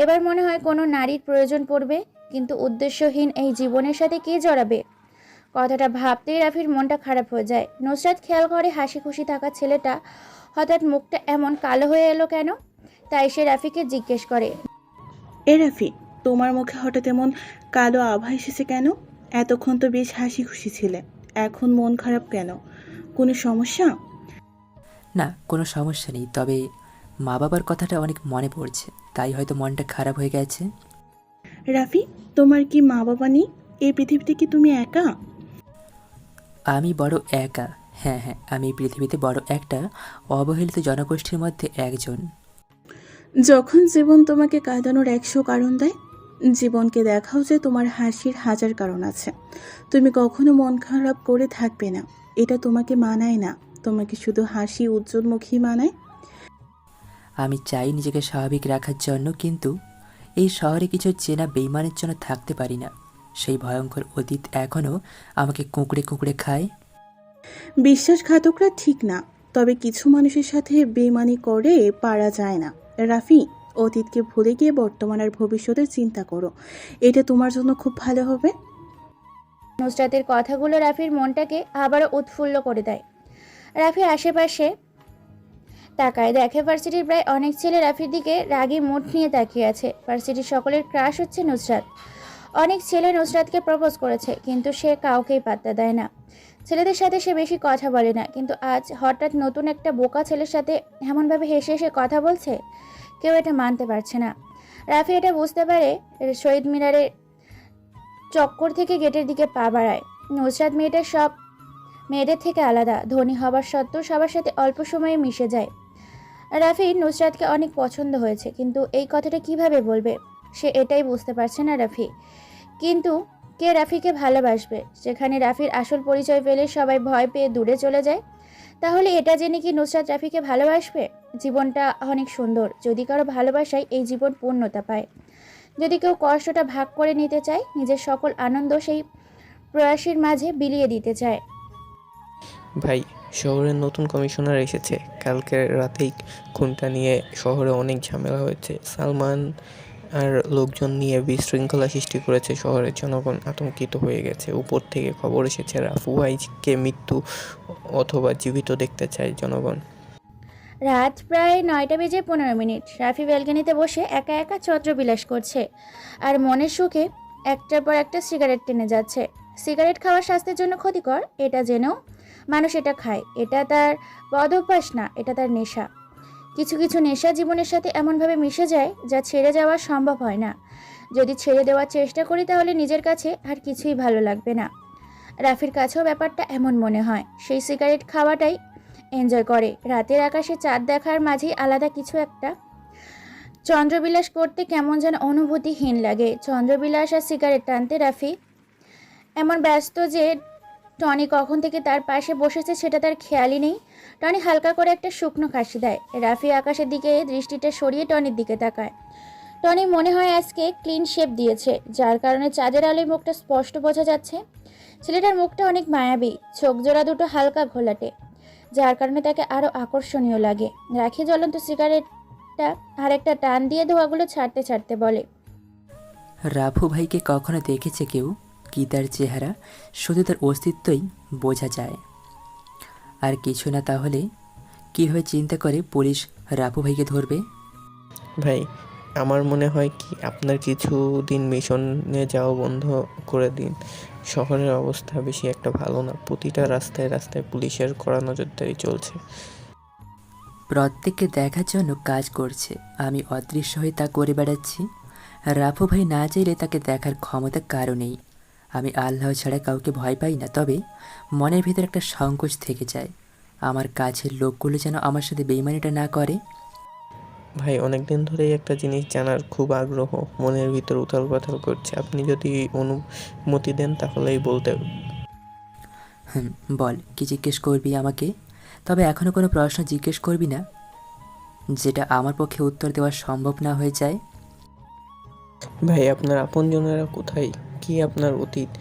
এবার মনে হয় কোনো নারীর প্রয়োজন পড়বে, কিন্তু উদ্দেশ্যহীন এই জীবনের সাথে কে জড়াবে? কথাটা ভাবতেই রাফির মনটা খারাপ হয়ে যায়। নুসরাত খেয়াল করে হাসি খুশি থাকা ছেলেটা হঠাৎ মুখটা এমন কালো হয়ে এলো কেন, তাই সে রাফিকে জিজ্ঞেস করে, এ রাফি, তোমার মুখে হঠাৎ এমন কালো আভা এসেছে কেন? এতক্ষণ তো বেশ হাসি খুশি ছিলে, এখন মন খারাপ কেন? কোনো সমস্যা? না, কোনো সমস্যা নেই, তবে মা বাবার কথাটা অনেক মনে পড়ছে, তাই হয়তো মনটা খারাপ হয়ে গেছে। রাফি, তোমার কি মা বাবা নেই? এই পৃথিবীতে কি তুমি একা? আমি বড় একা। হ্যাঁ, আমি এই পৃথিবীতে বড় একটা অবহেলিত জনগোষ্ঠীর মধ্যে একজন। যখন জীবন তোমাকে কাঁদানোর 100 কারণ দেয়, জীবনকে দেখাও যে তোমার হাসির 1000 কারণ আছে। তুমি কখনো মন খারাপ করে থাকবে না, এটা তোমাকে মানায় না। তোমাকে শুধু হাসি উজ্জ্বল মুখী মানায়। আমি চাই নিজেকে স্বাভাবিক রাখার জন্য, কিন্তু এই শহরে কিছু চেনা বেইমানের জন্য থাকতে পারি না। সেই ভয়ঙ্কর অতীত এখনও আমাকে কুঁকড়ে কুঁকড়ে খায়। বিশ্বাসঘাতকরা ঠিক না, তবে কিছু মানুষের সাথে বেইমানি করে পারা যায় না। রাফি, অতীতকে ভুলে গিয়ে বর্তমান আর ভবিষ্যতের চিন্তা করো, এটা তোমার জন্য খুব ভালো হবে। নুসরাতের কথাগুলো রাফির মনটাকে আবারও উৎফুল্ল করে দেয়। রাফি আশেপাশে তাকায়, দেখে ভার্সিটির প্রায় অনেক ছেলে রাফির দিকে রাগী মুড নিয়ে তাকিয়ে আছে। ভার্সিটির সকলের ক্রাশ হচ্ছে নুসরাত। অনেক ছেলে নুসরাতকে প্রপোজ করেছে, কিন্তু সে কাউকেই পাত্তা দেয় না। ছেলেদের সাথে সে বেশি কথা বলে না, কিন্তু আজ হঠাৎ নতুন একটা বোকা ছেলের সাথে এমনভাবে হেসে হেসে কথা বলছে, কেউ এটা মানতে পারছে না। রাফি এটা বুঝতে পারে। শহীদ মিনারের চক্কর থেকে গেটের দিকে পা বাড়ায়। নুসরাত মেয়েটা সব মেয়েদের থেকে আলাদা, ধনী হবার সত্ত্বেও সবার সাথে অল্প সময়ে মিশে যায়। রাফি নুসরাতকে অনেক পছন্দ হয়েছে, কিন্তু এই কথাটা কিভাবে বলবে সে এটাই বুঝতে পারছে না রাফি। কিন্তু কে রাফিকে ভালোবাসবে? যেখানে রাফির আসল পরিচয় পেলে সবাই ভয় পেয়ে দূরে চলে যায়। তাহলে এটা জেনে কি নুসরাত রাফিকে ভালোবাসবে? জীবনটা অনেক সুন্দর যদি কারো ভালোবাসায় এই জীবন পূর্ণতা পায়। যদি কেউ কষ্টটা ভাগ করে নিতে চায়, নিজের সকল আনন্দ সেই প্রয়াসীর মাঝে বিলিয়ে দিতে চায়। ভাই, শহরের নতুন কমিশনার এসেছে। কালকে রাতেই খুনটা নিয়ে শহরে অনেক ঝামেলা হয়েছে। সালমান আর লোকজন নিয়ে বিশৃঙ্খলা সৃষ্টি করেছে। শহরের জনগণ আতঙ্কিত হয়ে গেছে। উপর থেকে খবর এসেছে রাফু ভাইকে মৃত্যু অথবা জীবিত দেখতে চায় জনগণ। রাত প্রায় 9:15। রাফি ব্যালকনিতে বসে একা একা চন্দ্রবিলাস করছে আর মনের সুখে একটার পর একটা সিগারেট টেনে যাচ্ছে। সিগারেট খাওয়া স্বাস্থ্যের জন্য ক্ষতিকর, এটা জেনেও মানুষ এটা খায়। এটা তার বদ অভ্যাস না, এটা তার নেশা। কিছু কিছু নেশা জীবনের সাথে এমনভাবে মিশে যায় যা ছেড়ে যাওয়া সম্ভব হয় না। যদি ছেড়ে দেওয়ার চেষ্টা করি তাহলে নিজের কাছে আর কিছুই ভালো লাগবে না। রাফির কাছেও ব্যাপারটা এমন মনে হয়। সেই সিগারেট খাওয়াটাই এনজয় করে। রাতের আকাশে চাঁদ দেখার মাঝেই আলাদা কিছু একটা। চন্দ্রবিলাস করতে কেমন যেন অনুভূতিহীন লাগে। চন্দ্রবিলাস আর সিগারেট টানতে রাফি এমন ব্যস্ত যে টনি কখন থেকে তার পাশে বসেছে সেটা তার খেয়ালই নেই। টনি হালকা করে একটা শুকনো কাশি দেয়। রাফি আকাশের দিকে দৃষ্টিটা সরিয়ে টনির দিকে তাকায়। টনি মনে হয় আজকে ক্লিন শেপ দিয়েছে, যার কারণে চাঁদের আলোয় মুখটা স্পষ্ট বোঝা যাচ্ছে। ছেলেটার মুখটা অনেক মায়াবী, চোখ জোড়া দুটো হালকা ঘোলাটে, যার কারণে তাকে আরও আকর্ষণীয় লাগে। রাখি জ্বলন্ত সিগারেটটা আর একটা টান দিয়ে ধোঁয়াগুলো ছাড়তে ছাড়তে বলে, রাফু ভাইকে কখনো দেখেছে কেউ? কি তার চেহারা, শুধু তার অস্তিত্বই বোঝা যায় আর কিছু না। তাহলে কীভাবে চিন্তা করে পুলিশ রাফু ভাইকে ধরবে? ভাই, আমার মনে হয় কি আপনার কিছুদিন মিশনে যাওয়া বন্ধ করে দিন। শহরের অবস্থা বেশি একটা ভালো না। প্রতিটা রাস্তায় রাস্তায় পুলিশের কড়া নজরদারি চলছে। প্রত্যেককে দেখার জন্য কাজ করছে, আমি অদৃশ্য হয়ে তা করে বেড়াচ্ছি। রাফু ভাই না চাইলে তাকে দেখার ক্ষমতা কারো নেই। আমি আল্লাহ ছাড়া কাউকে ভয় পাই না, তবে মনের ভিতর একটা সংকোচ থেকে যায়। আমার কাছের লোকগুলো যেন আমার সাথে বেইমানিটা না করে। ভাই, অনেকদিন ধরেই একটা জিনিস জানার খুব আগ্রহ, মনের ভিতর উথাল পাথাল করছে। আপনি যদি অনুমতি দেন তাহলেই বলতে। বল, কি জিজ্ঞেস করবি আমাকে? তবে এখনও কোনো প্রশ্ন জিজ্ঞেস করবি না যেটা আমার পক্ষে উত্তর দেওয়া সম্ভব না হয়ে যায়। ভাই, আপনার আপনজনেরা কোথায়? কি আপনার অতীত?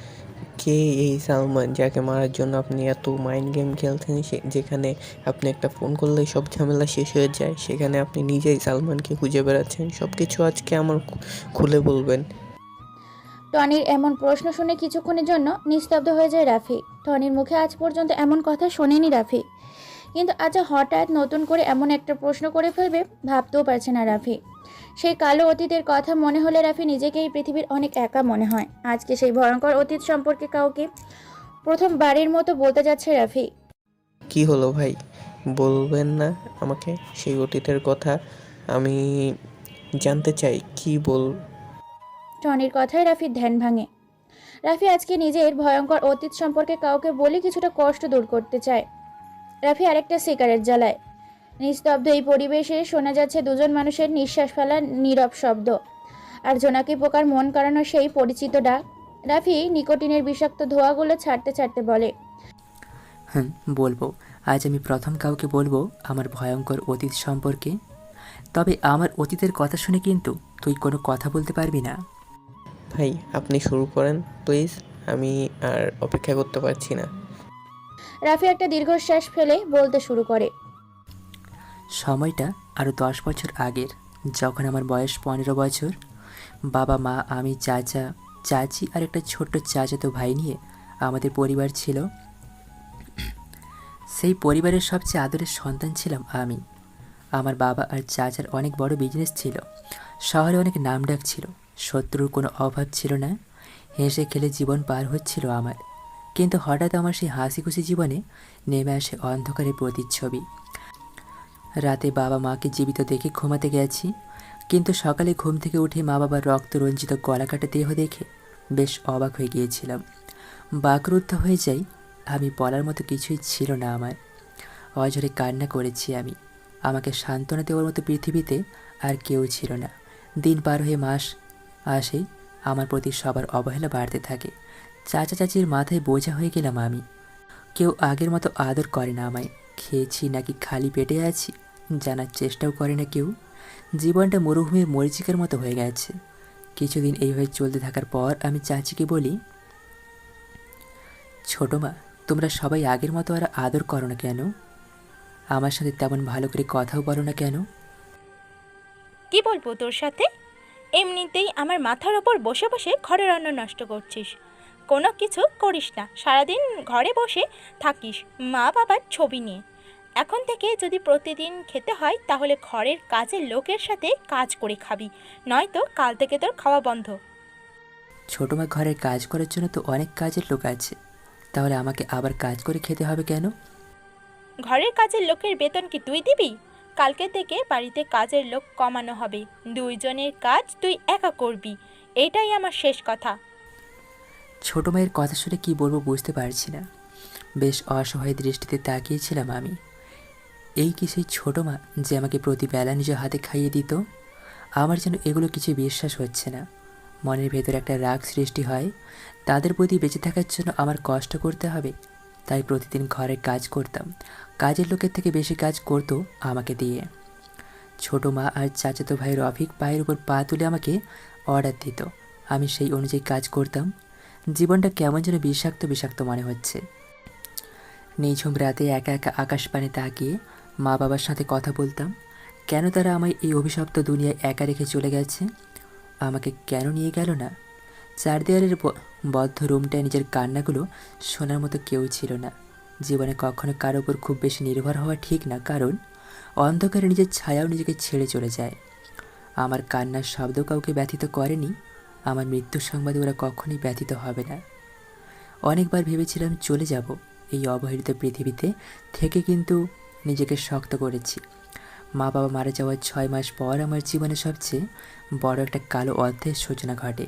কে এই সালমান যাকে মারার জন্য আপনি এত মাইন্ড গেম খেলতেন? যেখানে আপনি একটা ফোন করলেই সব ঝামেলা শেষ হয়ে যায়, সেখানে আপনি নিজেই সালমানকে খুঁজে বেড়াচ্ছেন। সব কিছু আজকে আমার খুলে বলবেন? টনির এমন প্রশ্ন শুনে কিছুক্ষণের জন্য নিস্তব্ধ হয়ে যায় রাফি। টনির মুখে আজ পর্যন্ত এমন কথা শোনেনি রাফি, কিন্তু আজ হঠাৎ নতুন করে এমন একটা প্রশ্ন করে ফেলবে ভাবতেও পারছে না রাফি। সেই কালো অতীতের কথা মনে হলে রাফি নিজেকে এই পৃথিবীর অনেক একা মনে হয়। আজকে সেই ভয়ঙ্কর অতীত সম্পর্কে কাউকে প্রথমবারের মতো বলতে যাচ্ছে রাফি। কি হলো ভাই, বলবেন না আমাকে সেই অতীতের কথা? আমি জানতে চাই কি বল। টনির কথায় রাফির ধ্যান ভাঙে। রাফি আজকে নিজের ভয়ঙ্কর অতীত সম্পর্কে কাউকে বলে কিছুটা কষ্ট দূর করতে চায়। রাফি আরেকটা সিগারেট জ্বালায়। নিস্তব্ধ এই পরিবেশে শোনা যাচ্ছে দুজন মানুষের নিঃশ্বাস ফেলার নীরব শব্দ আর জোনাকি পোকার মন কাড়ানো সেই পরিচিত ডাক। রাফি নিকোটিনের বিষাক্ত ধোঁয়াগুলো ছাড়তে ছাড়তে বলে, বলবো। আজ আমি প্রথম কাউকে বলবো আমার ভয়ঙ্কর অতীত সম্পর্কে। তবে আমার অতীতের কথা শুনে কিন্তু তুই কোনো কথা বলতে পারবি না। ভাই, আপনি শুরু করেন প্লিজ, আমি আর অপেক্ষা করতে পারছি না। রাফি একটা দীর্ঘশ্বাস ফেলে বলতে শুরু করে, সময়টা আরও 10 বছর আগের। যখন আমার বয়স 15 বছর। বাবা মা, আমি, চাচা, চাচি আর একটা ছোট্ট চাচাতো ভাই নিয়ে আমাদের পরিবার ছিল। সেই পরিবারের সবচেয়ে আদরের সন্তান ছিলাম আমি। আমার বাবা আর চাচার অনেক বড় বিজনেস ছিল, শহরে অনেক নামডাক ছিল, শত্রুর কোনো অভাব ছিল না। হেসে খেলে জীবন পার হচ্ছিল আমার। কিন্তু হঠাৎ আমার সেই হাসি খুশি জীবনে নেমে আসে অন্ধকারের প্রতিচ্ছবি। রাতে বাবা মাকে জীবিত দেখে ঘুমাতে গেছি, কিন্তু সকালে ঘুম থেকে উঠে মা বাবার রক্ত রঞ্জিত গলাকাটা দেহ দেখে বেশ অবাক হয়ে গিয়েছিলাম। বাকরুদ্ধ হয়ে যাই। আমি বলার মতো কিছুই ছিল না আমার। অঝরে কান্না করেছি আমি। আমাকে সান্ত্বনা দেওয়ার মতো পৃথিবীতে আর কেউ ছিল না। দিন পার হয়ে মাস আসেই আমার প্রতি সবার অবহেলা বাড়তে থাকে। চাচা চাচির মাথায় বোঝা হয়ে গেলাম আমি। কেউ আগের মতো আদর করে না আমায়। খেয়েছি নাকি খালি পেটে আছি জানার চেষ্টাও করে না কেউ। জীবনটা মরুভূমির মরিচিকার মতো হয়ে গেছে। কিছুদিন এইভাবে চলতে থাকার পর আমি চাচিকে বলি, ছোট মা, তোমরা সবাই আগের মতো আর আদর করো না কেন? আমার সাথে তেমন ভালো করে কথাও বলো না কেন? কি বলবো তোর সাথে? এমনিতেই আমার মাথার ওপর বসে বসে ঘরের রান্না নষ্ট করছিস, কোনো কিছু করিস না, সারাদিন ঘরে বসে থাকিস মা বাবার ছবি নিয়ে। এখন থেকে যদি প্রতিদিন খেতে হয় তাহলে ঘরের কাজের লোকের সাথে কাজ করে খাবি, নয়তো কাল থেকে তোর খাওয়া বন্ধ। ছোট মা, ঘরের কাজ করার জন্য তো অনেক কাজের লোক আছে, তাহলে আমাকে আবার কাজ করে খেতে হবে কেন? ঘরের কাজের লোকের বেতন কি তুই দিবি? কালকে থেকে বাড়িতে কাজের লোক কমানো হবে, দুইজনের কাজ তুই একা করবি, এটাই আমার শেষ কথা। ছোট মায়ের কথা শুনে কি বলবো বুঝতে পারছি না। বেশ অসহায় দৃষ্টিতে তাকিয়েছিলাম আমি। এই কি সেই ছোট মা যে আমাকে প্রতিবেলা নিজের হাতে খাইয়ে দিত? আমার যেন এগুলো কিছু বিশ্বাস হচ্ছে না। মনের ভেতর একটা রাগ সৃষ্টি হয়। তাদের প্রতি বেঁচে থাকার জন্য আমার কষ্ট করতে হবে, তাই প্রতিদিন ঘরের কাজ করতাম। কাজের লোকের থেকে বেশি কাজ করতো আমাকে দিয়ে। ছোট মা আর চাচাতো ভাই রফিক পায়ের উপর পা তুলে আমাকে অর্ডার দিত, আমি সেই অনুযায়ী কাজ করতাম। জীবনটা কেমন যেন বিষাক্ত বিষাক্ত মনে হচ্ছে। নিঝুম রাতে একা একা আকাশ পানে তাকিয়ে মা বাবার সাথে কথা বলতাম। কেন তারা আমায় এই অভিশপ্ত দুনিয়ায় একা রেখে চলে গেছে? আমাকে কেন নিয়ে গেল না? চার দেয়ালের বদ্ধ রুমটায় নিজের কান্নাগুলো শোনার মতো কেউ ছিল না। জীবনে কখনো কারো উপর খুব বেশি নির্ভর হওয়া ঠিক না, কারণ অন্ধকারে নিজের ছায়াও নিজেকে ছেড়ে চলে যায়। আমার কান্নার শব্দ কাউকে ব্যথিত করেনি। আমার মৃত্যুর সংবাদে ওরা কখনোই ব্যথিত হবে না। অনেকবার ভেবেছিলাম চলে যাব এই অবহেলিত পৃথিবীতে থেকে, কিন্তু নিজেকে শক্ত করেছি। মা বাবা মারা যাওয়ার 6 মাস পর আমার জীবনে সবচেয়ে বড় একটা কালো অধ্যায়ের সূচনা ঘটে।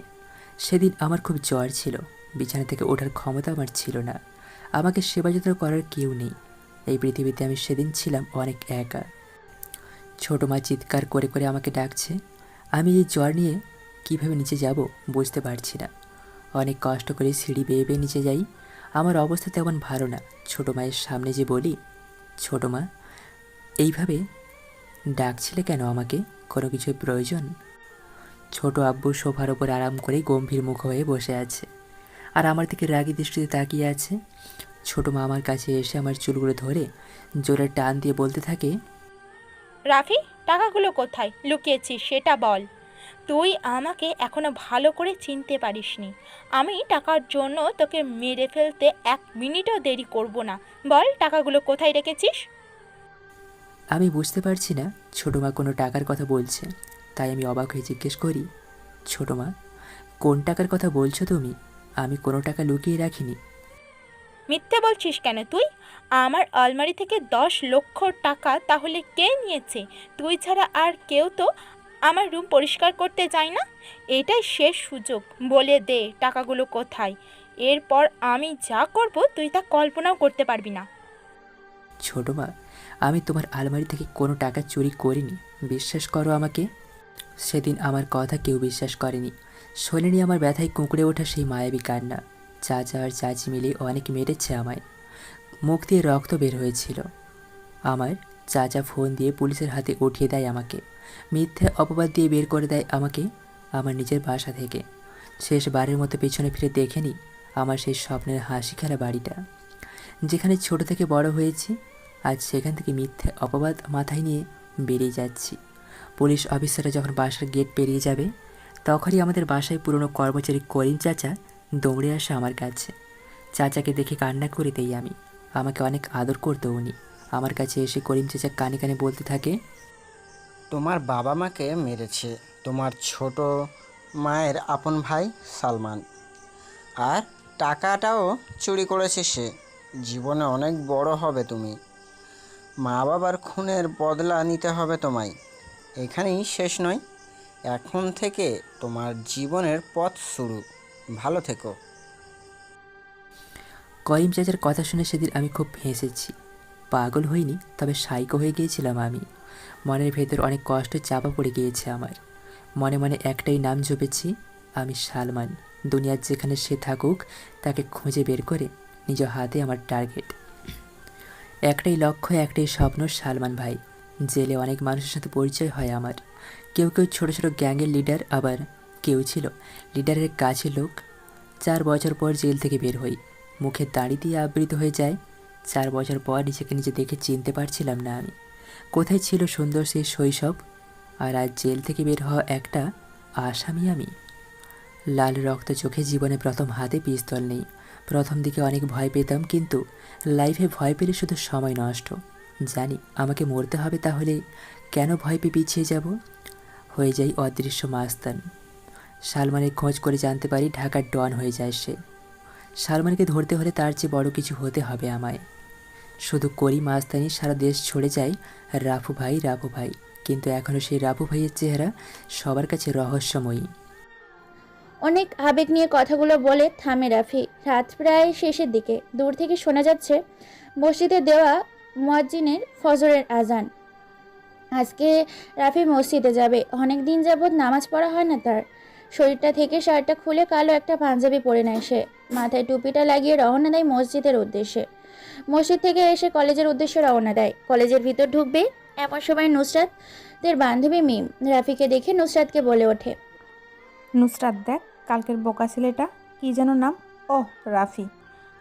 সেদিন আমার খুব জ্বর ছিল, বিছানা থেকে ওঠার ক্ষমতা আমার ছিল না। আমাকে সেবা যত্ন করার কেউ নেই। এই পৃথিবীতে আমি সেদিন ছিলাম অনেক একা। ছোট মা চিৎকার করে করে আমাকে ডাকছে। আমি এই জ্বর নিয়ে কীভাবে নিচে যাব বুঝতে পারছি না। অনেক কষ্ট করে সিঁড়ি বেয়ে বেয়ে নিচে যাই। আমার অবস্থা তেমন ভালো না। ছোট মায়ের সামনে যে বলি, ছোট মা, এইভাবে ডাকছিলে কেন আমাকে? কোনো কিছুর প্রয়োজন? ছোট আব্বু সোফার ওপর আরাম করে গম্ভীর মুখ হয়ে বসে আছে আর আমার দিকে রাগী দৃষ্টিতে তাকিয়ে আছে। ছোট মা আমার কাছে এসে আমার চুলগুলো ধরে জোরে টান দিয়ে বলতে থাকে, রাফি, টাকাগুলো কোথায় লুকিয়েছিস সেটা বল। তুই আমাকে এখনো ভালো করে চিনতে পারিসনি। আমি টাকার জন্য তোকে মেরে ফেলতে 1 মিনিটও দেরি করব না। বল টাকাগুলো কোথায় রেখেছিস? আমি বুঝতে পারছি না ছোট মা কোনো টাকার কথা বলছে, তাই আমি অবাক হয়ে জিজ্ঞেস করি, ছোট মা, কোন টাকার কথা বলছো তুমি? আমি কোনো টাকা লুকিয়ে রাখিনি। মিথ্যে বলছিস কেন তুই? আমার আলমারি থেকে 10 লক্ষ টাকা তাহলে কে নিয়েছে? তুই ছাড়া আর কেউ তো আমার রুম পরিষ্কার করতে যায় না। এটাই শেষ সুযোগ, বলে দে টাকাগুলো কোথায়। এরপর আমি যা করব তুই তা কল্পনাও করতে পারবি না। ছোট মা, আমি তোমার আলমারি থেকে কোনো টাকা চুরি করিনি, বিশ্বাস করো আমাকে। সেদিন আমার কথা কেউ বিশ্বাস করেনি, শোনেনি আমার ব্যথায় কুঁকড়ে ওঠা সেই মায়াবী কান্না। চাচা আর চাচি মিলে অনেক মেরেছে আমায়, মুখ দিয়ে রক্ত বের হয়েছিল। আমার চাচা ফোন দিয়ে পুলিশের হাতে উঠিয়ে দেয় আমাকে, মিথ্যে অপবাদ দিয়ে বের করে দেয় আমাকে আমার নিজের বাসা থেকে। শেষবারের মতো পেছনে ফিরে দেখেনি আমার সেই স্বপ্নের হাসি খেলা বাড়িটা, যেখানে ছোট থেকে বড় হয়েছি। আজ সেখান থেকে মিথ্যে অপবাদ মাথায় নিয়ে বেরিয়ে যাচ্ছি। পুলিশ অফিসাররা যখন বাসার গেট পেরিয়ে যাবে তখনই আমাদের বাসায় পুরনো কর্মচারী করিম চাচা দৌড়ে আসে আমার কাছে। চাচাকে দেখে কান্না করে দেই আমি। আমাকে অনেক আদর করতো উনি। আমার কাছে এসে করিম চাচা কানে কানে বলতে থাকে, তোমার বাবা মাকে মেরেছে তোমার ছোট মায়ের আপন ভাই সালমান, আর টাকাটাও চুরি করেছে সে। জীবনে অনেক বড় হবে তুমি, মা বাবার খুনের বদলা নিতে হবে তোমায়। এখানেই শেষ নয়, এখন থেকে তোমার জীবনের পথ শুরু। ভালো থেকো। করিম চাচার কথা শুনে সেদিন আমি খুব হেসেছি। পাগল হইনি, তবে সাইকো হয়ে গিয়েছিলাম আমি। মনের ভেতর অনেক কষ্ট চাপা পড়ে গিয়েছে আমার। মনে মনে একটাই নাম জপেছি, আমি সালমান। দুনিয়ার যেখানে সে থাকুক তাকে খুঁজে বের করে নিজ হাতে আমার টার্গেট। একটাই লক্ষ্য, একটাই স্বপ্ন, সালমান ভাই। জেলে অনেক মানুষের সাথে পরিচয় হয় আমার। কেউ কেউ ছোট ছোট গ্যাংয়ের লিডার, আবার কেউ ছিল লিডারের কাছের লোক। 4 বছর পর জেল থেকে বের হই, মুখে দাড়ি দিয়ে আবৃত হয়ে যায়। 4 বছর পর নিজেকে নিজে দেখে চিনতে পারছিলাম না আমি। কোথায় ছিল সুন্দর সেই শৈশব, আর আজ জেল থেকে বের হওয়া একটা আসামি আমি। লাল রক্ত চোখে, জীবনে প্রথম হাতে পিস্তল নেই। প্রথম দিকে অনেক ভয় পেতাম, কিন্তু লাইফে ভয় পেলে শুধু সময় নষ্ট। জানি আমাকে মরতে হবে, তাহলে কেন ভয় পেয়ে পিছিয়ে যাব? হয়ে যাই অদৃশ্য মাস্তান। সালমানের খোঁজ করে জানতে পারি ঢাকার ডন হয়ে যায় সে। সালমানকে ধরতে হলে তার চেয়ে বড় কিছু হতে হবে আমায়। শুধু করি মাস্তানি, সারা দেশ ছড়ে যায় রাফু ভাই রাফু ভাই, কিন্তু এখনও সেই রাফু ভাইয়ের চেহারা সবার কাছে রহস্যময়ী। অনেক আবেগ নিয়ে কথাগুলো বলে থামে রাফি। রাত প্রায় শেষের দিকে। দূর থেকে শোনা যাচ্ছে মসজিদে দেওয়া মুয়াজ্জিনের ফজরের আজান। আজকে রাফি মসজিদে যাবে। অনেক দিন যাবৎ নামাজ পড়া হয় না তার। শরীরটা থেকে শার্টটা খুলে কালো একটা পাঞ্জাবি পরে নেয় সে। মাথায় টুপিটা লাগিয়ে রওনা দেয় মসজিদের উদ্দেশ্যে। মসজিদ থেকে এসে কলেজের উদ্দেশ্যে রওনা দেয়। কলেজের ভিতর ঢুকবে এমন সময় নুসরাতের বান্ধবী মিম রাফিকে দেখে নুসরাতকে বলে ওঠে, নুসরাত দেখ, কালকের বোকা ছেলেটা, কি যেন নাম, ওহ রাফি,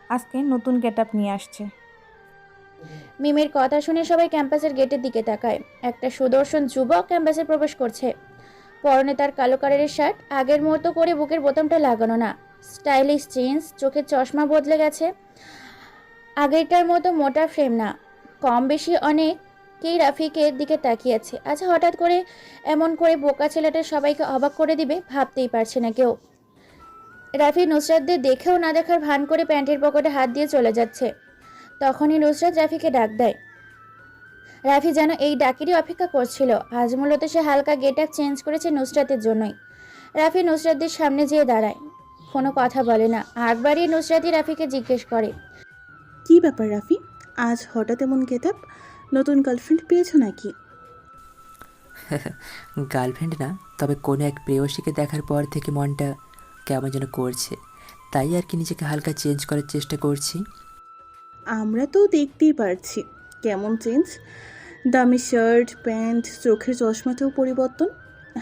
আজকে নতুন গেট আপ নিয়ে আসছে। মিমের কথা শুনে সবাই ক্যাম্পাসের গেটের দিকে তাকায়। একটা সুদর্শন যুবক ক্যাম্পাসে প্রবেশ করছে। পরনে তার কালো কালারের শার্ট, আগের মতো করে বুকের বোতামটা লাগানো না, স্টাইলিশ জিন্স, চোখের চশমা বদলে গেছে, আগেরটার মতো মোটা ফ্রেম না। কম বেশি অনেকেই রাফিকের দিকে তাকিয়েছে। আজ হঠাৎ করে এমন করে বোকা ছেলেটা সবাইকে অবাক করে দিবে ভাবতেই পারছে না কেউ। রাফি নুসরাতদের দেখেও না দেখার ভান করে প্যান্টের পকেটে হাত দিয়ে চলে যাচ্ছে। তখনই নুসরাত রাফিকে ডাক দেয়। রাফি যেন এই ডাকেরই অপেক্ষা করছিল। আজ মূলত সে হালকা গেট আপ চেঞ্জ করেছে নুসরাতের জন্যই। রাফি নুসরাতদের সামনে যেয়ে দাঁড়ায়, কোনো কথা বলে না। আগ বাড়িয়ে নুসরাতই রাফিকে জিজ্ঞেস করে, কি ব্যাপার রাফি, আজ হঠাৎ এমন গেট আপ? নতুন গার্লফ্রেন্ড পেয়েছো নাকি? গার্লফ্রেন্ড না, তবে কোনো এক প্রেয়সীকে দেখার পর থেকে মনটা কেমন যেন করছে, তাই আর কি নিজেকে হালকা চেঞ্জ করার চেষ্টা করছি। আমরা তো দেখতেই পারছি কেমন চেঞ্জ। দামি শার্ট, প্যান্ট, চোখের চশমাতেও পরিবর্তন,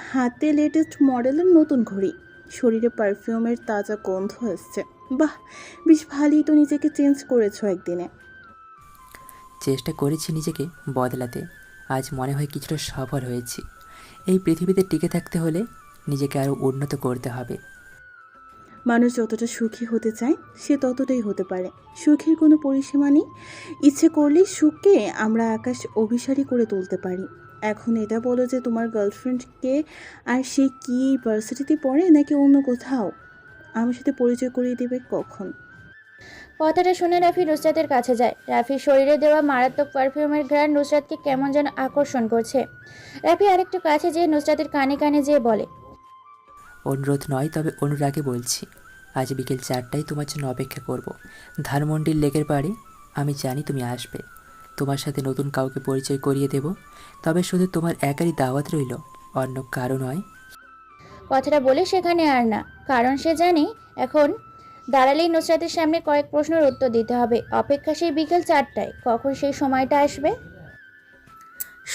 হাতে লেটেস্ট মডেলের নতুন ঘড়ি, শরীরে পারফিউমের তাজা গন্ধ আসছে। বাহ, বেশ ভালোই তো নিজেকে চেঞ্জ করেছো একদিনে। চেষ্টা করেছি নিজেকে বদলাতে, আজ মনে হয় কিছুটা সফল হয়েছি। এই পৃথিবীতে টিকে থাকতে হলে নিজেকে আরও উন্নত করতে হবে। মানুষ যতটা সুখী হতে চায় সে ততটাই হতে পারে। সুখের কোনো পরিসীমা নেই। ইচ্ছে করলেই সুখকে আমরা আকাশ অভিসারী করে তুলতে পারি। এখন এটা বলো যে তোমার গার্লফ্রেন্ডকে, আর সে কি ভার্সিটিতে পড়ে নাকি অন্য কোথাও? আমার সাথে পরিচয় করিয়ে দেবে কখন? কথাটা শুনে রাফি নুসরাতের কাছে যায়। রাফির শরীরে দেওয়া মারাত্মক পারফিউমের ঘ্রাণ নুসরাতকে কেমন যেন আকর্ষণ করছে। রাফি আরেকটু কাছে যেয়ে নুসরাতের কানে কানে যেয়ে বলে, অনুরোধ নয়, তবে অনুরাগে বলছি, আজ বিকেল 4টায় তোমার জন্য অপেক্ষা করব ধানমন্ডির লেকের পাড়ে। আমি জানি তুমি আসবে। তোমার সাথে নতুন কাউকে পরিচয় করিয়ে দেব, তবে শুধু তোমার একারই দাওয়াত রইল, অন্য কারো নয়। কথাটা বলে সেখানে আর না, কারণ সে জানে এখন দাঁড়ালেই নুসরাতের সামনে কয়েক প্রশ্নের উত্তর দিতে হবে। অপেক্ষা সেই বিকেল 4টায়। কখন সেই সময়টা আসবে?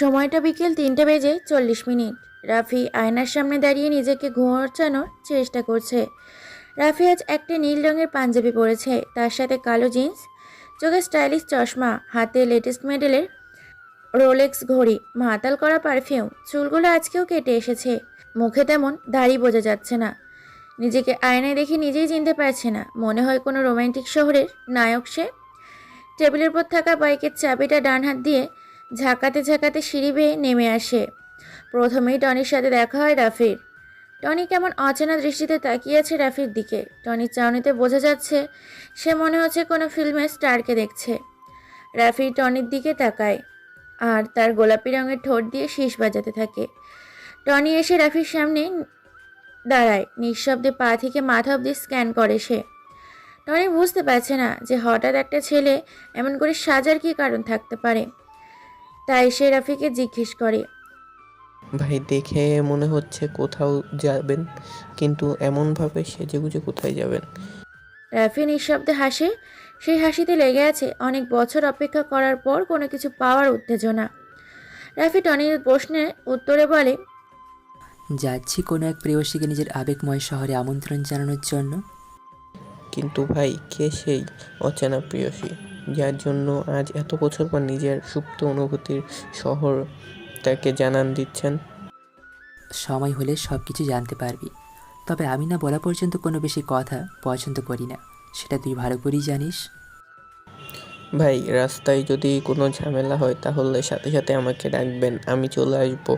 সময়টা বিকেল 3:40। রাফি আয়নার সামনে দাঁড়িয়ে নিজেকে ঘোচানোর চেষ্টা করছে। রাফি আজ একটা নীল রঙের পাঞ্জাবি পরেছে, তার সাথে কালো জিন্স, চোখে স্টাইলিশ চশমা, হাতে লেটেস্ট মডেলের রোলেক্স ঘড়ি, মাতাল করা পারফিউম, চুলগুলো আজকেও কেটে এসেছে। মুখে তেমন দাড়ি বোঝা যাচ্ছে না। নিজেকে আয়নায় দেখে নিজেই চিনতে পারছে না। মনে হয় কোনো রোমান্টিক শহরের নায়ক সে। টেবিলের উপর থাকা বাইকের চাবিটা ডান হাত দিয়ে ঝাঁকাতে ঝাঁকাতে সিঁড়ি বেয়ে নেমে আসে। প্রথমেই টনির সাথে দেখা হয় রাফির। টনি কেমন অচেনা দৃষ্টিতে তাকিয়ে আছে রাফির দিকে। টনির চাউনিতে বোঝা যাচ্ছে সে মনে হচ্ছে কোনো ফিল্মের স্টারকে দেখছে। রাফি টনির দিকে তাকায় আর তার গোলাপি রঙের ঠোঁট দিয়ে শীষ বাজাতে থাকে। টনি এসে রাফির সামনে দাঁড়ায়। নিঃশব্দে পা থেকে মাথা অবধি স্ক্যান করে সে। টনি বুঝতে পারছে না যে হঠাৎ একটা ছেলে এমন করে সাজার কী কারণ থাকতে পারে। তাই সে রাফিকে জিজ্ঞেস করে, ভাই দেখে মনে হচ্ছে কোথাও যাবেন, কিন্তু এমনভাবে সেজেগুজে কোথায় যাবেন? রাফি নিঃশব্দে হাসে। সেই হাসিতে লেগে আছে অনেক বছর অপেক্ষা করার পর কোনো কিছু পাওয়ার উত্তেজনা। রাফি টনির প্রশ্নের উত্তরে বলে, যাচ্ছি কোনো এক প্রেয়সীকে নিজের আবেগময় শহরে আমন্ত্রণ জানানোর জন্য। কিন্তু ভাই কে সেই অচেনা প্রেয়সী যার জন্য আজ এত বছর পর নিজের সুপ্ত অনুভূতির শহর তাকে জানান দিচ্ছেন? সময় হলে সব কিছু জানতে পারবি। তবে আমি না বলা পর্যন্ত কোনো বেশি কথা পছন্দ করি না, সেটা তুই ভালো করেই জানিস। ভাই রাস্তায় যদি কোনো ঝামেলা হয় তাহলে সাথে সাথে আমাকে ডাকবেন, আমি চলে আসবো।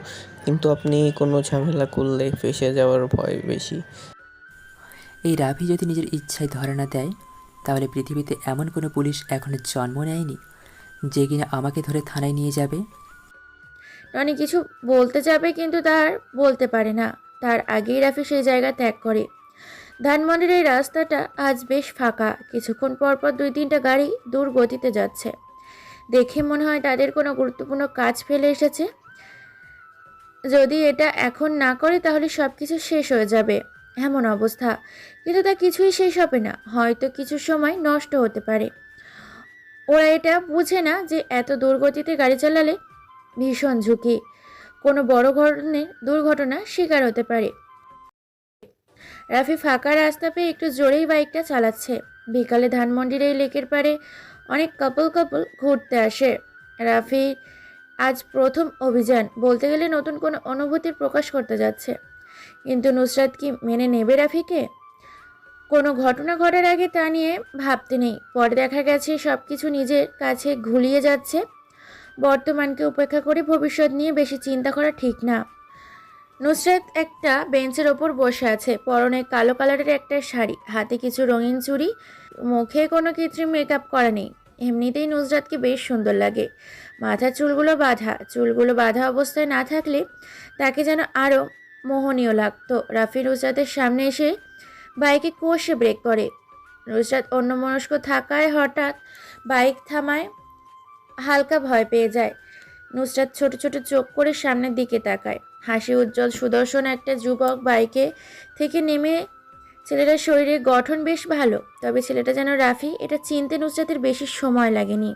কিন্তু আপনি কোনো ঝামেলা করলে ফেঁসে যাওয়ার ভয় বেশি। এই রাফি যদি নিজের ইচ্ছায় ধরা না দেয়, তাহলে পৃথিবীতে এমন কোনো পুলিশ এখনো জন্ম নেয়নি যে কিনা আমাকে ধরে থানায় নিয়ে যাবে। টনি কিছু বলতে যাবে কিন্তু তার বলতে পারে না। তার আগেই রাফি সেই জায়গা ত্যাগ করে। ধানমন্ডির এই রাস্তাটা আজ বেশ ফাঁকা। কিছুক্ষণ পর পর 2-3টা গাড়ি দূর গতিতে যাচ্ছে। দেখে মনে হয় তাদের কোনো গুরুত্বপূর্ণ কাজ ফেলে এসেছে। যদি এটা এখন না করে তাহলে সব কিছু শেষ হয়ে যাবে এমন অবস্থা। কিন্তু তা কিছুই শেষ হবে না, হয়তো কিছু সময় নষ্ট হতে পারে। ওরা এটা বুঝে না যে এত দুর্গতিতে গাড়ি চালালে ভীষণ ঝুঁকি, কোনো বড় ধরনের দুর্ঘটনার শিকার হতে পারে। রাফি ফাঁকা রাস্তা পেয়ে একটু জোরেই বাইকটা চালাচ্ছে। বিকালে ধানমন্ডির এই লেকের পাড়ে অনেক কাপল ঘুরতে আসে। রাফি আজ প্রথম অভিযান, বলতে গেলে নতুন কোনো অনুভূতির প্রকাশ করতে যাচ্ছে। কিন্তু নুসরাত কি মেনে নেবে রাফিকে? কোনো ঘটনা ঘটার আগে তা নিয়ে ভাবতে নেই। পরে দেখা গেছে সব কিছু নিজের কাছে ঘুলিয়ে যাচ্ছে। বর্তমানকে উপেক্ষা করে ভবিষ্যৎ নিয়ে বেশি চিন্তা করা ঠিক না। নুসরাত একটা বেঞ্চের ওপর বসে আছে। পরনে কালো কালারের একটা শাড়ি, হাতে কিছু রঙিন চুড়ি, মুখে কোনো কৃত্রিম মেকআপ করা নেই। এমনিতেই নুসরাতকে বেশ সুন্দর লাগে। মাথার চুলগুলো বাঁধা অবস্থায় না থাকলে তাকে যেন আরও মোহনীয় লাগতো। রাফি নুসরাতের সামনে এসে বাইকে কষে ব্রেক করে। নুসরাত অন্যমনস্ক থাকায় হঠাৎ বাইক থামায়, হালকা ভয় পেয়ে যায়। নুসরাত ছোট ছোট চোখ করে সামনের দিকে তাকায়। হাসি উজ্জ্বল সুদর্শন একটা যুবক বাইকে থেকে নেমে। ছেলেটার শরীরের গঠন বেশ ভালো, তবে ছেলেটা যেন রাফি এটা চিনতে নুসরাতের বেশি সময় লাগেনি।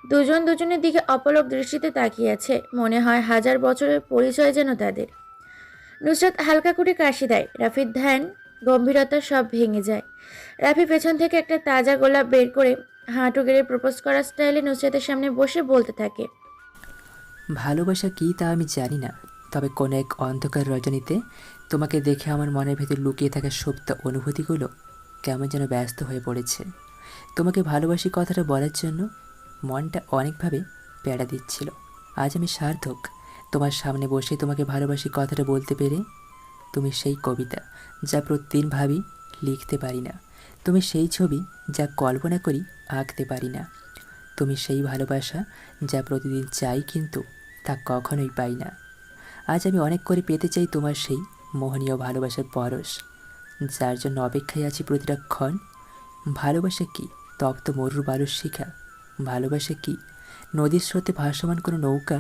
দুজন দুজনের দিকে অপলক দৃষ্টিতে তাকিয়ে আছে। মনে হয় হাজার বছরের পরিচয় যেন তাদের। নুসরাত হালকা করে কাশি দেয়। রাফির ধ্যান গম্ভীরতা সব ভেঙে যায়। রাফি পেছন থেকে একটা তাজা গোলাপ বের করে হাঁটু গেড়ে প্রপোজ করার স্টাইলে নুসরাতের সামনে বসে বলতে থাকে, ভালোবাসা কী তা আমি জানি না, তবে কোনো এক অন্ধকার রজনীতে তোমাকে দেখে আমার মনের ভেতর লুকিয়ে থাকা সুপ্ত অনুভূতিগুলো কেমন যেন ব্যস্ত হয়ে পড়েছে। তোমাকে ভালোবাসি কথাটা বলার জন্য মনটা অনেকভাবে প্যাড়া দিচ্ছিল। আজ আমি সার্থক, তোমার সামনে বসে তোমাকে ভালোবাসি কথাটা বলতে পেরে। তুমি সেই কবিতা যা প্রতিদিন ভাবি লিখতে পারি না, তুমি সেই ছবি যা কল্পনা করি আঁকতে পারি না, তুমি সেই ভালোবাসা যা প্রতিদিন চাই কিন্তু তা কখনোই পাই না। আজ আমি অনেক করে পেতে চাই তোমার সেই মোহনীয় ভালোবাসার পরশ, যার জন্য অপেক্ষায় আছি প্রতিটা ক্ষণ। ভালোবাসা কি তপ্ত মরুর বালুর শিখা? ভালোবাসা কি নদীর স্রোতে ভাসমান কোনো নৌকা?